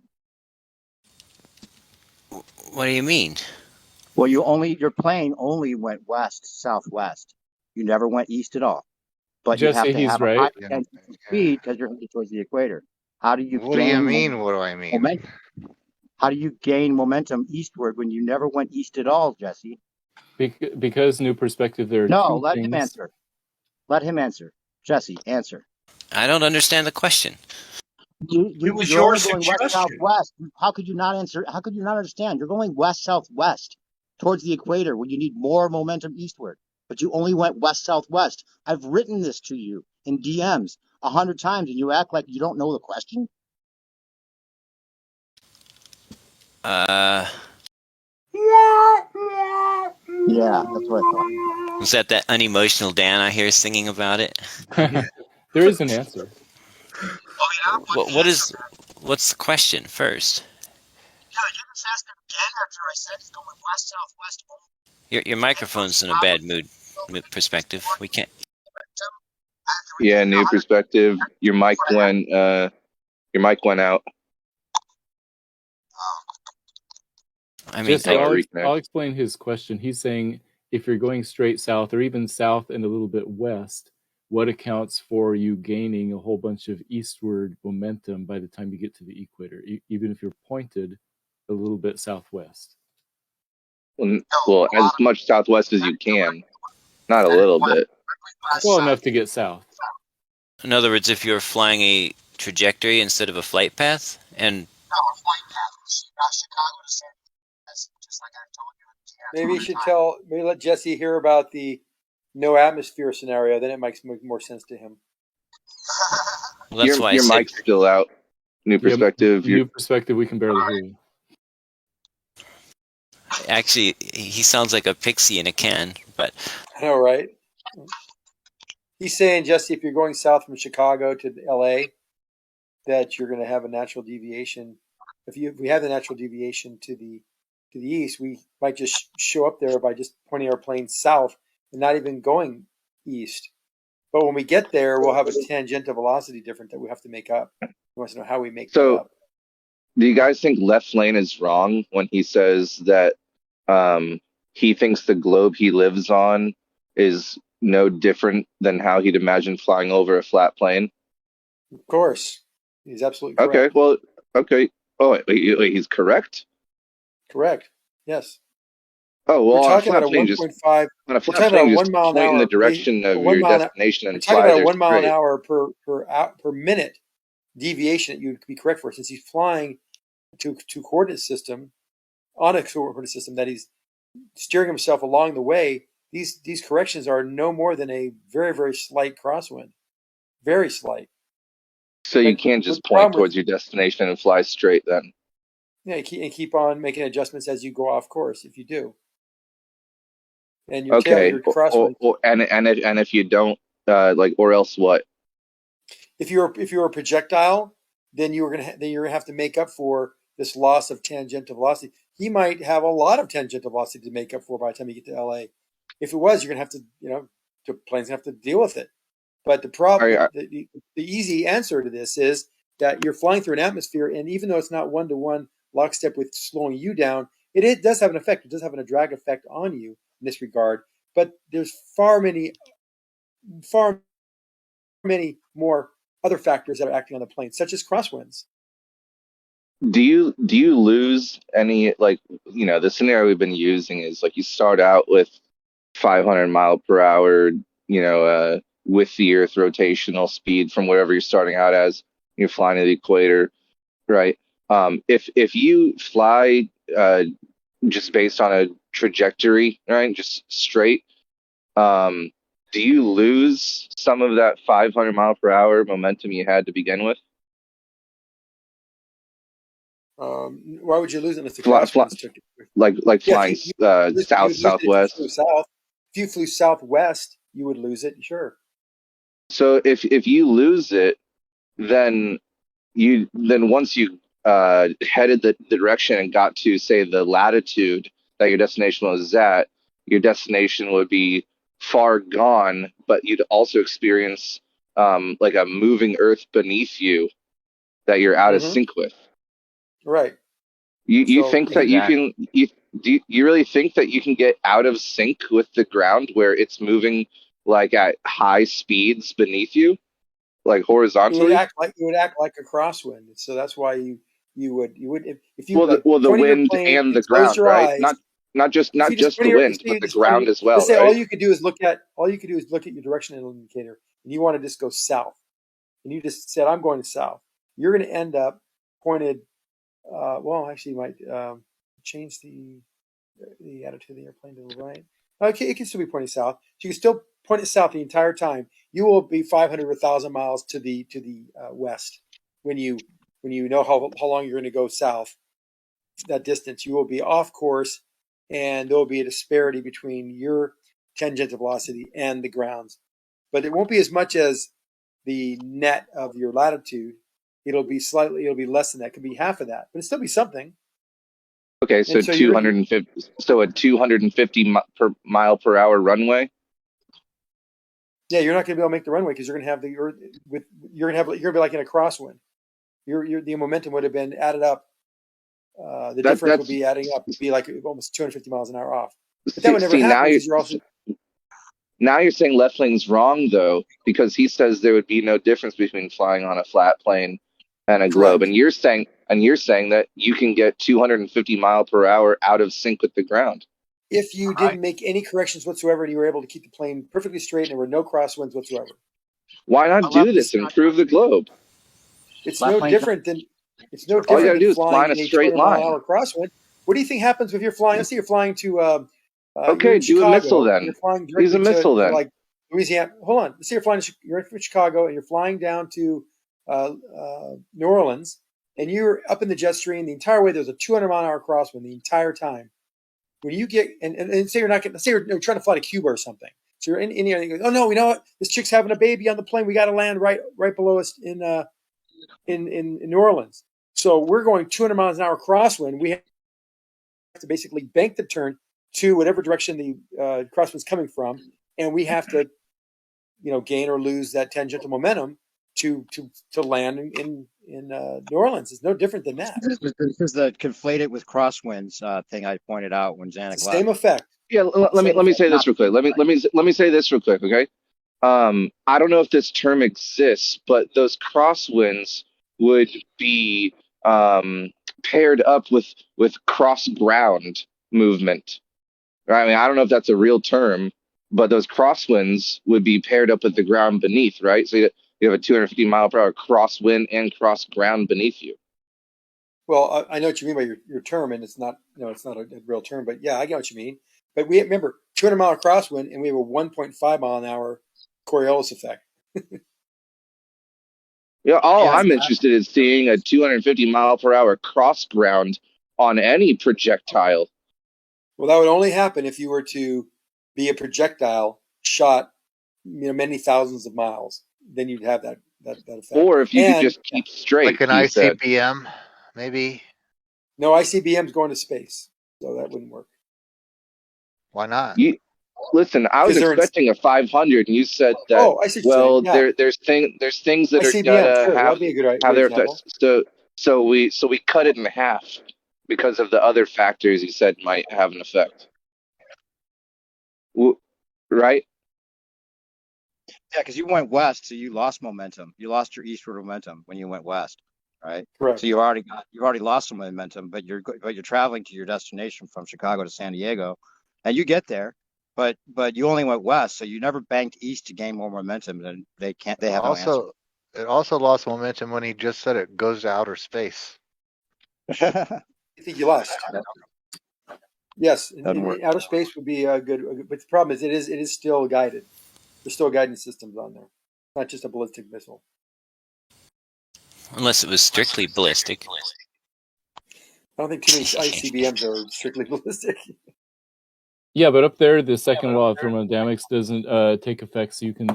What do you mean? Well, your plane only went west southwest. You never went east at all. But you have Jesse, to he's have a right. high intensity speed because you're headed towards the equator. How do you What do you gain mean? What do I mean? momentum? How do you gain momentum eastward when you never went east at all, Jesse? Because new perspective, there are No, two let things. him answer. Let him answer. Jesse, answer. I don't understand the question. It was You're your only going west suggestion. southwest. How could you not answer? How could you not understand? You're going west southwest towards the equator when you need more momentum eastward, but you only went west southwest. I've written this to you in DMs 100 times, and you act like you don't know the question. Uh, Yeah, that's what I thought. was that unemotional Dan I hear singing about it? There is an answer. What's the question first? Yeah, you just asked him again after I said it's going west southwest. Your microphone's in a bad mood perspective. We can't. new perspective. Your mic went out. I mean, Jesse, I'll explain his question. He's saying if you're going straight south or even south and a little bit west, what accounts for you gaining a whole bunch of eastward momentum by the time you get to the equator, even if you're pointed a little bit southwest? Well, as much southwest as you can, not a little bit. Well enough to get south. In other words, if you're flying a trajectory instead of a flight path, and maybe you should maybe let Jesse hear about the no atmosphere scenario. Then it makes more sense to him. Well, that's why your mic's still out. New perspective. New perspective. We can barely hear you. Actually, he sounds like a pixie in a can. But I know, right? He's saying, Jesse, if you're going south from Chicago to L.A., that you're going to have a natural deviation. If we have the natural deviation to the east, we might just show up there by just pointing our plane south and not even going east. But when we get there, we'll have a tangential velocity difference that we have to make up. He wants to know how we make that up. Do you guys think Left Lane is wrong when he says that he thinks the globe he lives on is no different than how he'd imagine flying over a flat plane? Of course. He's absolutely correct. Okay, well, okay. Oh, wait, he's correct? Correct. Yes. Oh, well, we're talking about a 1.5. On a flat plane, just 1 mile an hour in the direction of your destination and fly about there 1 mile an straight. hour per minute deviation that you'd be correct for, since he's flying to coordinate system on a coordinate system that he's steering himself along the way. These corrections are no more than a very, very slight crosswind, very slight. So you can't just point towards your destination and fly straight then. Yeah, and keep on making adjustments as you go off course. If you do, and your your crosswind. And if you don't, or else what? If you're a projectile, then you're gonna have to make up for this loss of tangential velocity. He might have a lot of tangential velocity to make up for by the time you get to LA. If it was, you're gonna have to, the plane's gonna have to deal with it. But the problem, the easy answer to this is that you're flying through an atmosphere, and even though it's not one-to-one lockstep with slowing you down, it does have an effect. It does have a drag effect on you in this regard. But there's far many more other factors that are acting on the plane, such as crosswinds. Do you lose any, the scenario we've been using is you start out with 500 mile per hour, with the Earth rotational speed from wherever you're starting out as, you're flying to the equator, right? If you fly just based on a trajectory, right, just straight, do you lose some of that 500 mile per hour momentum you had to begin with? Why would you lose it unless the crosswinds took it? Flying southwest. If you flew southwest, you would lose it, sure. So if you lose it, then once you headed the direction and got to, say, the latitude that your destination was at, your destination would be far gone, but you'd also experience a moving Earth beneath you that you're out of sync with. Right. You think that you can? Do you really think that you can get out of sync with the ground where it's moving at high speeds beneath you, horizontally? It would act like a crosswind. So that's why you would if you the wind and the ground, right? Not just the wind, but the ground as well. Let's say right? all you could do is look at your directional indicator, and you want to just go south, and you just said, "I'm going south." You're going to end up pointed. Actually, you might change the attitude of the airplane to the right. Okay, it can still be pointing south. So you can still point it south the entire time. You will be 500 or 1,000 miles to the west when you know how long you're going to go south. That distance, you will be off course, and there will be a disparity between your tangential velocity and the ground's. But it won't be as much as the net of your latitude. It'll be less than that. It could be half of that, but it'll still be something. Okay, so 250. So a 250 mile per hour runway. Yeah, you're not going to be able to make the runway because you're going to have you're going to be like in a crosswind. The momentum would have been added up the That difference would that's be adding up. It'd be like almost 250 miles an hour off. But that would never see happen because you're also now you're saying left lane's wrong though, because he says there would be no difference between flying on a flat plane and a globe, correct. and you're saying that you can get 250 mile per hour out of sync with the ground. If you didn't make any corrections whatsoever and you were able to keep the plane perfectly straight and there were no crosswinds whatsoever. Why not do this? Improve the globe. It's no different than All you gotta do is fly flying in a in straight 200 mile an line. hour crosswind. What do you think happens if you're flying? Let's say you're flying to you're Okay, in do a Chicago, missile then. You're flying Use a directly missile to then. like Louisiana. Hold on. Let's say you're in Chicago and you're flying down to New Orleans, and you're up in the jet stream the entire way. There's a 200 mile an hour crosswind the entire time. When you get and say you're not getting, say you're trying to fly to Cuba or something. So you're in India and you go, oh no, you know what? This chick's having a baby on the plane. We got to land right below us in New Orleans. So we're going 200 miles an hour crosswind. We have to basically bank the turn to whatever direction the crosswind's coming from, and we have to, gain or lose that tangential momentum to land in New Orleans. It's no different than that. This is the conflated with crosswinds thing I pointed out when Zanuck left. Same effect. Yeah, let me say this real quick. Let me say this real quick, okay? I don't know if this term exists, but those crosswinds would be paired up with cross ground movement. Right? I mean, I don't know if that's a real term, but those crosswinds would be paired up with the ground beneath, right? So you have a 250 mile per hour crosswind and cross ground beneath you. Well, I know what you mean by your term, and it's not a real term, but yeah, I get what you mean. But we remember 200 mile crosswind, and we have a 1.5 mile an hour Coriolis effect. Yeah, I'm interested in seeing a 250 mile per hour cross ground on any projectile. Well, that would only happen if you were to be a projectile shot, many thousands of miles. Then you'd have that effect. Or if you could just keep straight, like an ICBM, maybe. No, ICBM's going to space, so that wouldn't work. Why not? Listen, I was expecting a 500, and you said that. Oh, I see what you're saying. There's things that ICBM, are gonna that'd be a good have their example. effects. So we cut it in half because of the other factors you said might have an effect. Right? Yeah, because you went west, so you lost momentum. You lost your eastward momentum when you went west, right? Correct. So you've already lost some momentum, but you're traveling to your destination from Chicago to San Diego, and you get there, but you only went west, so you never banked east to gain more momentum. And they have no answer. It also lost momentum when he just said it goes to outer space. I think you lost. Yes, in outer space would be good, but the problem is it is still guided. There's still guidance systems on there, not just a ballistic missile. Unless it was strictly ballistic. I don't think too many ICBMs are strictly ballistic. Yeah, but up there, the second law of thermodynamics doesn't take effect, so you can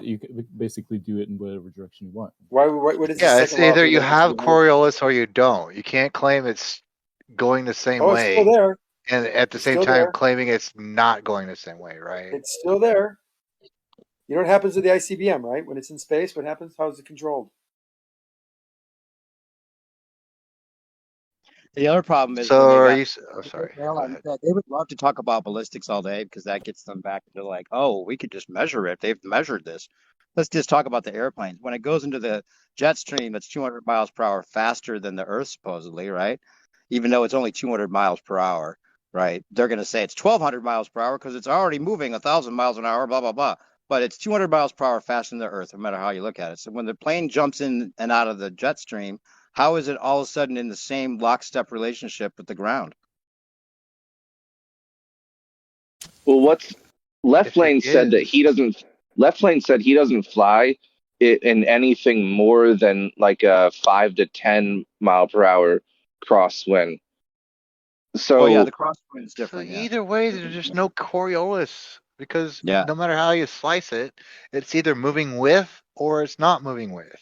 basically do it in whatever direction you want. What is it's either you have Coriolis or you don't. You can't claim it's going the same way. It's still there. And at the same time claiming it's not going the same way, right? It's still there. You know what happens to the ICBM, right? When it's in space, what happens? How is it controlled? The other problem is. So are you? Oh, sorry. They would love to talk about ballistics all day because that gets them back to like, oh, we could just measure it. They've measured this. Let's just talk about the airplanes. When it goes into the jet stream, that's 200 miles per hour faster than the Earth, supposedly, right? Even though it's only 200 miles per hour, right? They're going to say it's 1,200 miles per hour because it's already moving 1,000 miles an hour, blah, blah, blah. But it's 200 miles per hour faster than the Earth, no matter how you look at it. So when the plane jumps in and out of the jet stream, how is it all of a sudden in the same lockstep relationship with the ground? Well, Left Lane said that he doesn't. Left Lane said he doesn't fly in anything more than like a 5 to 10 mile per hour crosswind. So the crosswind is different. So either way, there's just no Coriolis because no matter how you slice it, it's either moving with or it's not moving with.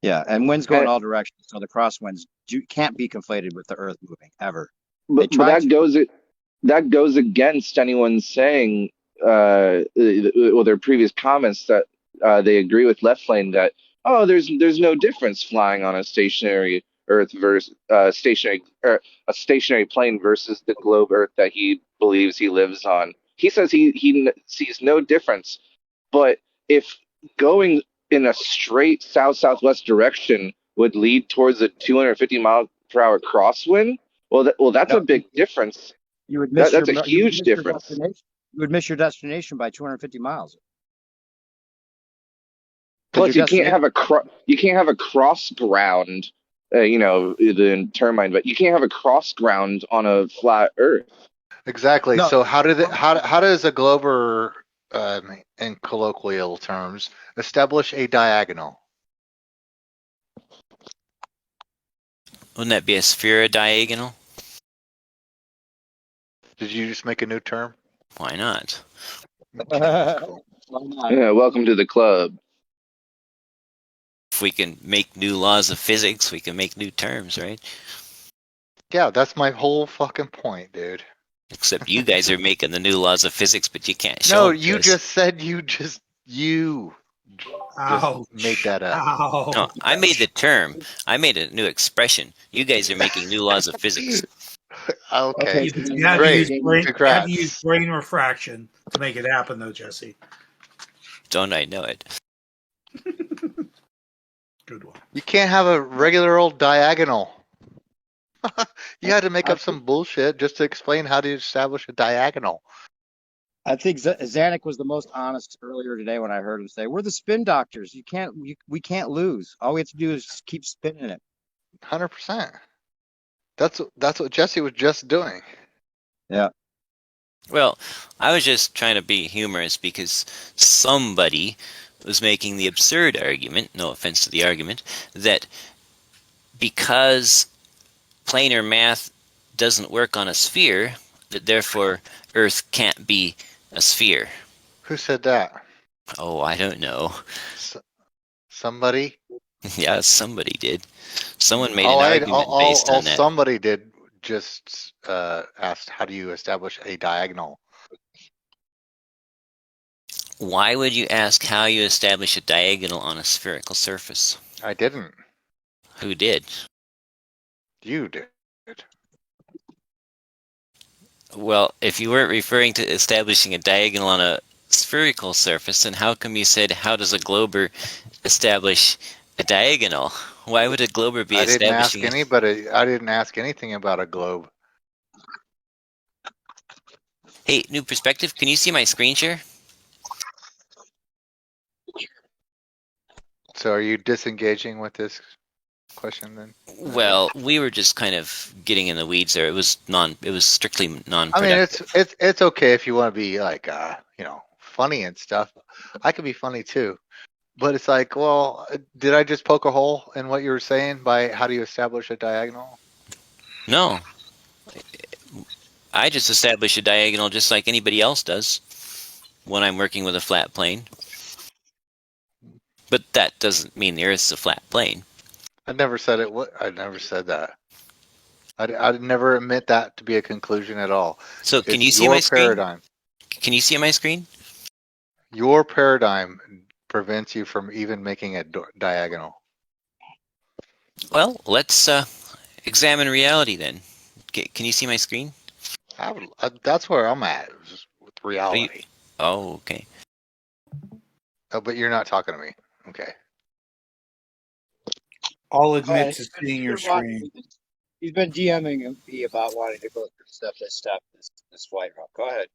Yeah, and winds go in all directions, so the crosswinds can't be conflated with the Earth moving ever. But that goes against anyone saying, their previous comments that they agree with Left Lane that there's no difference flying on a stationary Earth versus a stationary plane versus the globe Earth that he believes he lives on. He says he sees no difference, but if going in a straight south-southwest direction would lead towards a 250-mile-per-hour crosswind, that's a big difference. You would miss That's a huge difference. You would miss your destination by 250 miles. Plus, you can't have a cross ground, the termine, but you can't have a cross ground on a flat Earth. Exactly. No. So how does a glober, in colloquial terms, establish a diagonal? Wouldn't that be a sphere diagonal? Did you just make a new term? Why not? Cool. Yeah, welcome to the club. If we can make new laws of physics, we can make new terms, right? Yeah, that's my whole fucking point, dude. Except you guys are making the new laws of physics, but you can't show No, them to you us. just said you made that up. Ouch. No, I made the term. I made a new expression. You guys are making new laws of physics. Okay. You had Great. to use brain refraction to make it happen, though, Jesse. Don't I know it? Good one. You can't have a regular old diagonal. You had to make up some bullshit just to explain how to establish a diagonal. I think Zanuck was the most honest earlier today when I heard him say, "We're the spin doctors. We can't lose. All we have to do is keep spinning it." 100%. That's what Jesse was just doing. Yeah. Well, I was just trying to be humorous because somebody was making the absurd argument, no offense to the argument, that because planar math doesn't work on a sphere, that therefore Earth can't be a sphere. Who said that? Oh, I don't know. Somebody? Yeah, somebody did. Someone made an argument based on that. Somebody did just asked, how do you establish a diagonal? Why would you ask how you establish a diagonal on a spherical surface? I didn't. Who did? You did. Well, if you weren't referring to establishing a diagonal on a spherical surface, then how come you said, how does a glober establish a diagonal? Why would a glober be establishing? I didn't ask anything about a globe. Hey, new perspective, can you see my screen share? So are you disengaging with this question then? Well, we were just kind of getting in the weeds there. It was strictly non-productive. I mean, it's okay if you want to be like, funny and stuff. I could be funny too. But it's like, well, did I just poke a hole in what you were saying by how do you establish a diagonal? No. I just establish a diagonal just like anybody else does when I'm working with a flat plane. But that doesn't mean the Earth's a flat plane. I never said it. I never said that. I'd never admit that to be a conclusion at all. So can you see my screen? Paradigm. Can you see my screen? Your paradigm prevents you from even making a diagonal. Well, let's examine reality then. Can you see my screen? That's where I'm at with reality. Oh, okay. Oh, but you're not talking to me. Okay. I'll admit to seeing your screen. He's been DMing me about wanting to go through stuff that stopped this flight route. Go ahead.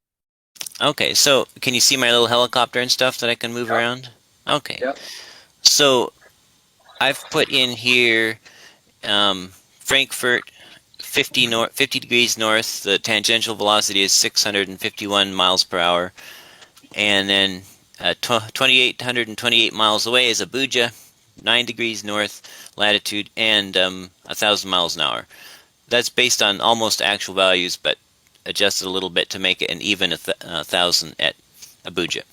Okay, so can you see my little helicopter and stuff that I can move around? Okay. Yep. So I've put in here Frankfurt 50 degrees north. The tangential velocity is 651 miles per hour. And then 2,828 miles away is Abuja, 9 degrees north latitude, and 1,000 miles an hour. That's based on almost actual values, but adjusted a little bit to make it an even 1,000 at Abuja.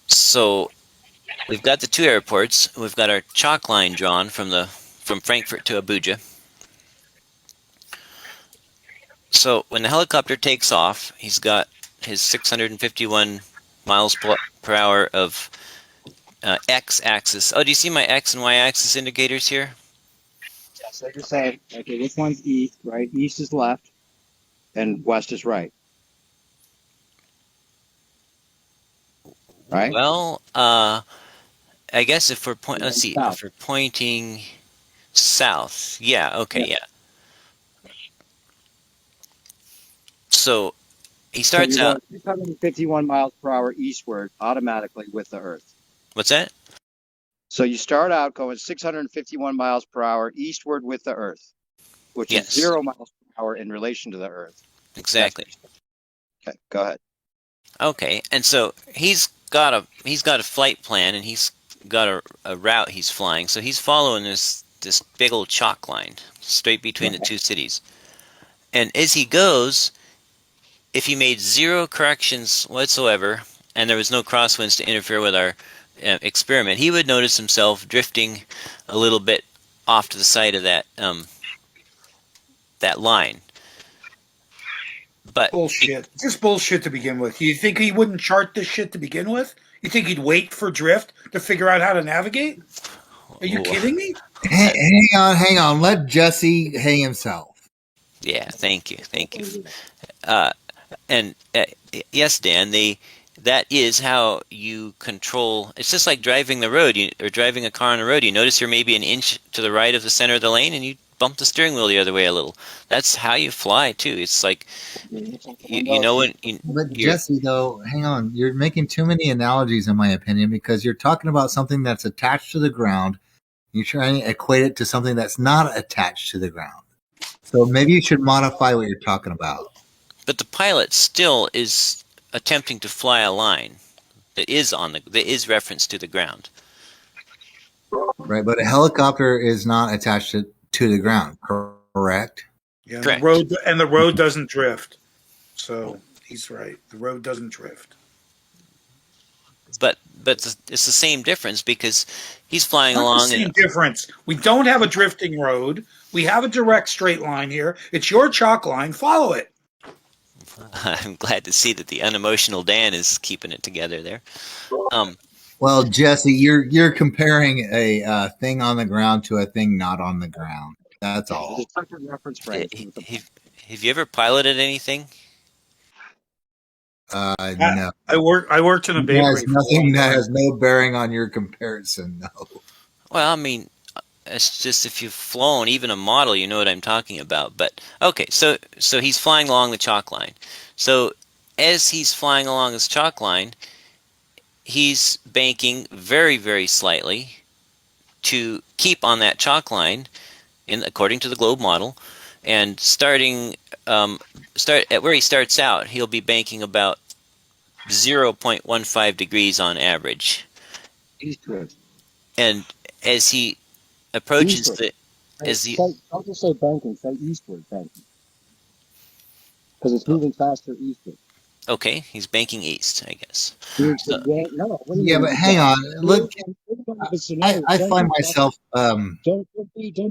So we've got the two airports. We've got our chalk line drawn from Frankfurt to Abuja. So when the helicopter takes off, he's got his 651 miles per hour of x-axis. Oh, do you see my x and y-axis indicators here? So you're saying, okay, which one's east, right? East is left, and west is right. Right? Well, I guess if we're let's see, South. if we're pointing south, yeah, okay, yeah. So he So starts you're out. going 651 miles per hour eastward automatically with the Earth. What's that? So you start out going 651 miles per hour eastward with the Earth, which Yes. is 0 miles per hour in relation to the Earth. Exactly. Okay, go ahead. Okay, and so he's got a flight plan, and he's got a route he's flying. So he's following this big old chalk line straight between the two cities. And as he goes, if he made zero corrections whatsoever, and there was no crosswinds to interfere with our experiment, he would notice himself drifting a little bit off to the side of that line. But bullshit. Just bullshit to begin with. You think he wouldn't chart this shit to begin with? You think he'd wait for drift to figure out how to navigate? Are you kidding me? Hang on. Let Jesse hang himself. Yeah, thank you. And yes, Dan, that is how you control. It's just like driving the road, or driving a car on the road. You notice you're maybe an inch to the right of the center of the lane, and you bump the steering wheel the other way a little. That's how you fly too. It's like you know when. But Jesse, though, hang on. You're making too many analogies, in my opinion, because you're talking about something that's attached to the ground. You're trying to equate it to something that's not attached to the ground. So maybe you should modify what you're talking about. But the pilot still is attempting to fly a line that is referenced to the ground. Right, but a helicopter is not attached to the ground, correct? Yeah, Correct. The road doesn't drift. So he's right. The road doesn't drift. But it's the same difference, because he's flying Not along. the same difference. We don't have a drifting road. We have a direct straight line here. It's your chalk line. Follow it. I'm glad to see that the unemotional Dan is keeping it together there. Well, Jesse, you're comparing a thing on the ground to a thing not on the ground. That's all. Reference frame. Have you ever piloted anything? No. I worked in a bakery. That has no bearing on your comparison. No. Well, I mean, it's just if you've flown even a model, you know what I'm talking about. But okay, so he's flying along the chalk line. So as he's flying along this chalk line, he's banking very, very slightly to keep on that chalk line, according to the globe model. And start at where he starts out, he'll be banking about 0.15 degrees on average. Eastward. And as he approaches Eastward. Don't just say banking, say eastward banking. Because it's moving faster eastward. Okay, he's banking east, I guess. Yeah, but hang on. Look, I find myself. Don't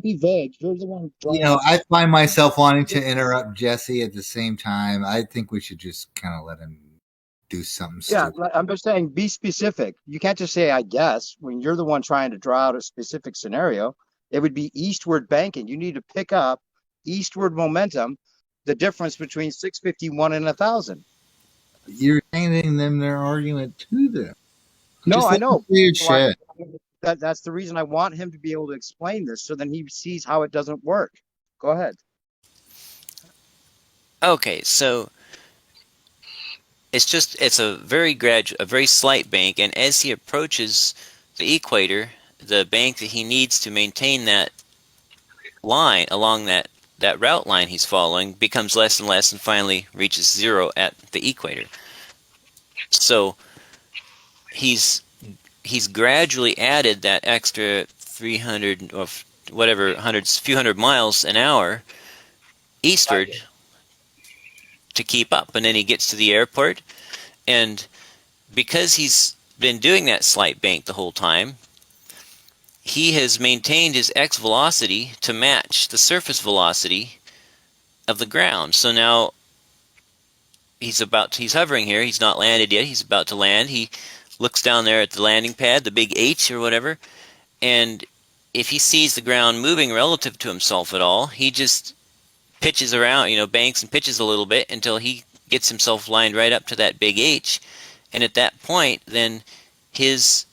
be vague. You're the one. I find myself wanting to interrupt Jesse at the same time. I think we should just kind of let him do something. Yeah, stupid. I'm just saying, be specific. You can't just say, I guess, when you're the one trying to draw out a specific scenario. It would be eastward banking. You need to pick up eastward momentum, the difference between 651 and 1,000. You're handing them their argument to them. No, Just I know. shit. That's the reason I want him to be able to explain this, so then he sees how it doesn't work. Go ahead. Okay, so it's a very slight bank, and as he approaches the equator, the bank that he needs to maintain that line along that route line he's following becomes less and less, and finally reaches zero at the equator. So he's gradually added that extra 300 or whatever few hundred miles an hour eastward to keep up, and then he gets to the airport, and because he's been doing that slight bank the whole time, he has maintained his x velocity to match the surface velocity of the ground. So now he's hovering here. He's not landed yet. He's about to land. He looks down there at the landing pad, the big H or whatever, and if he sees the ground moving relative to himself at all, he just pitches around, banks and pitches a little bit until he gets himself lined right up to that big H. And at that point, then his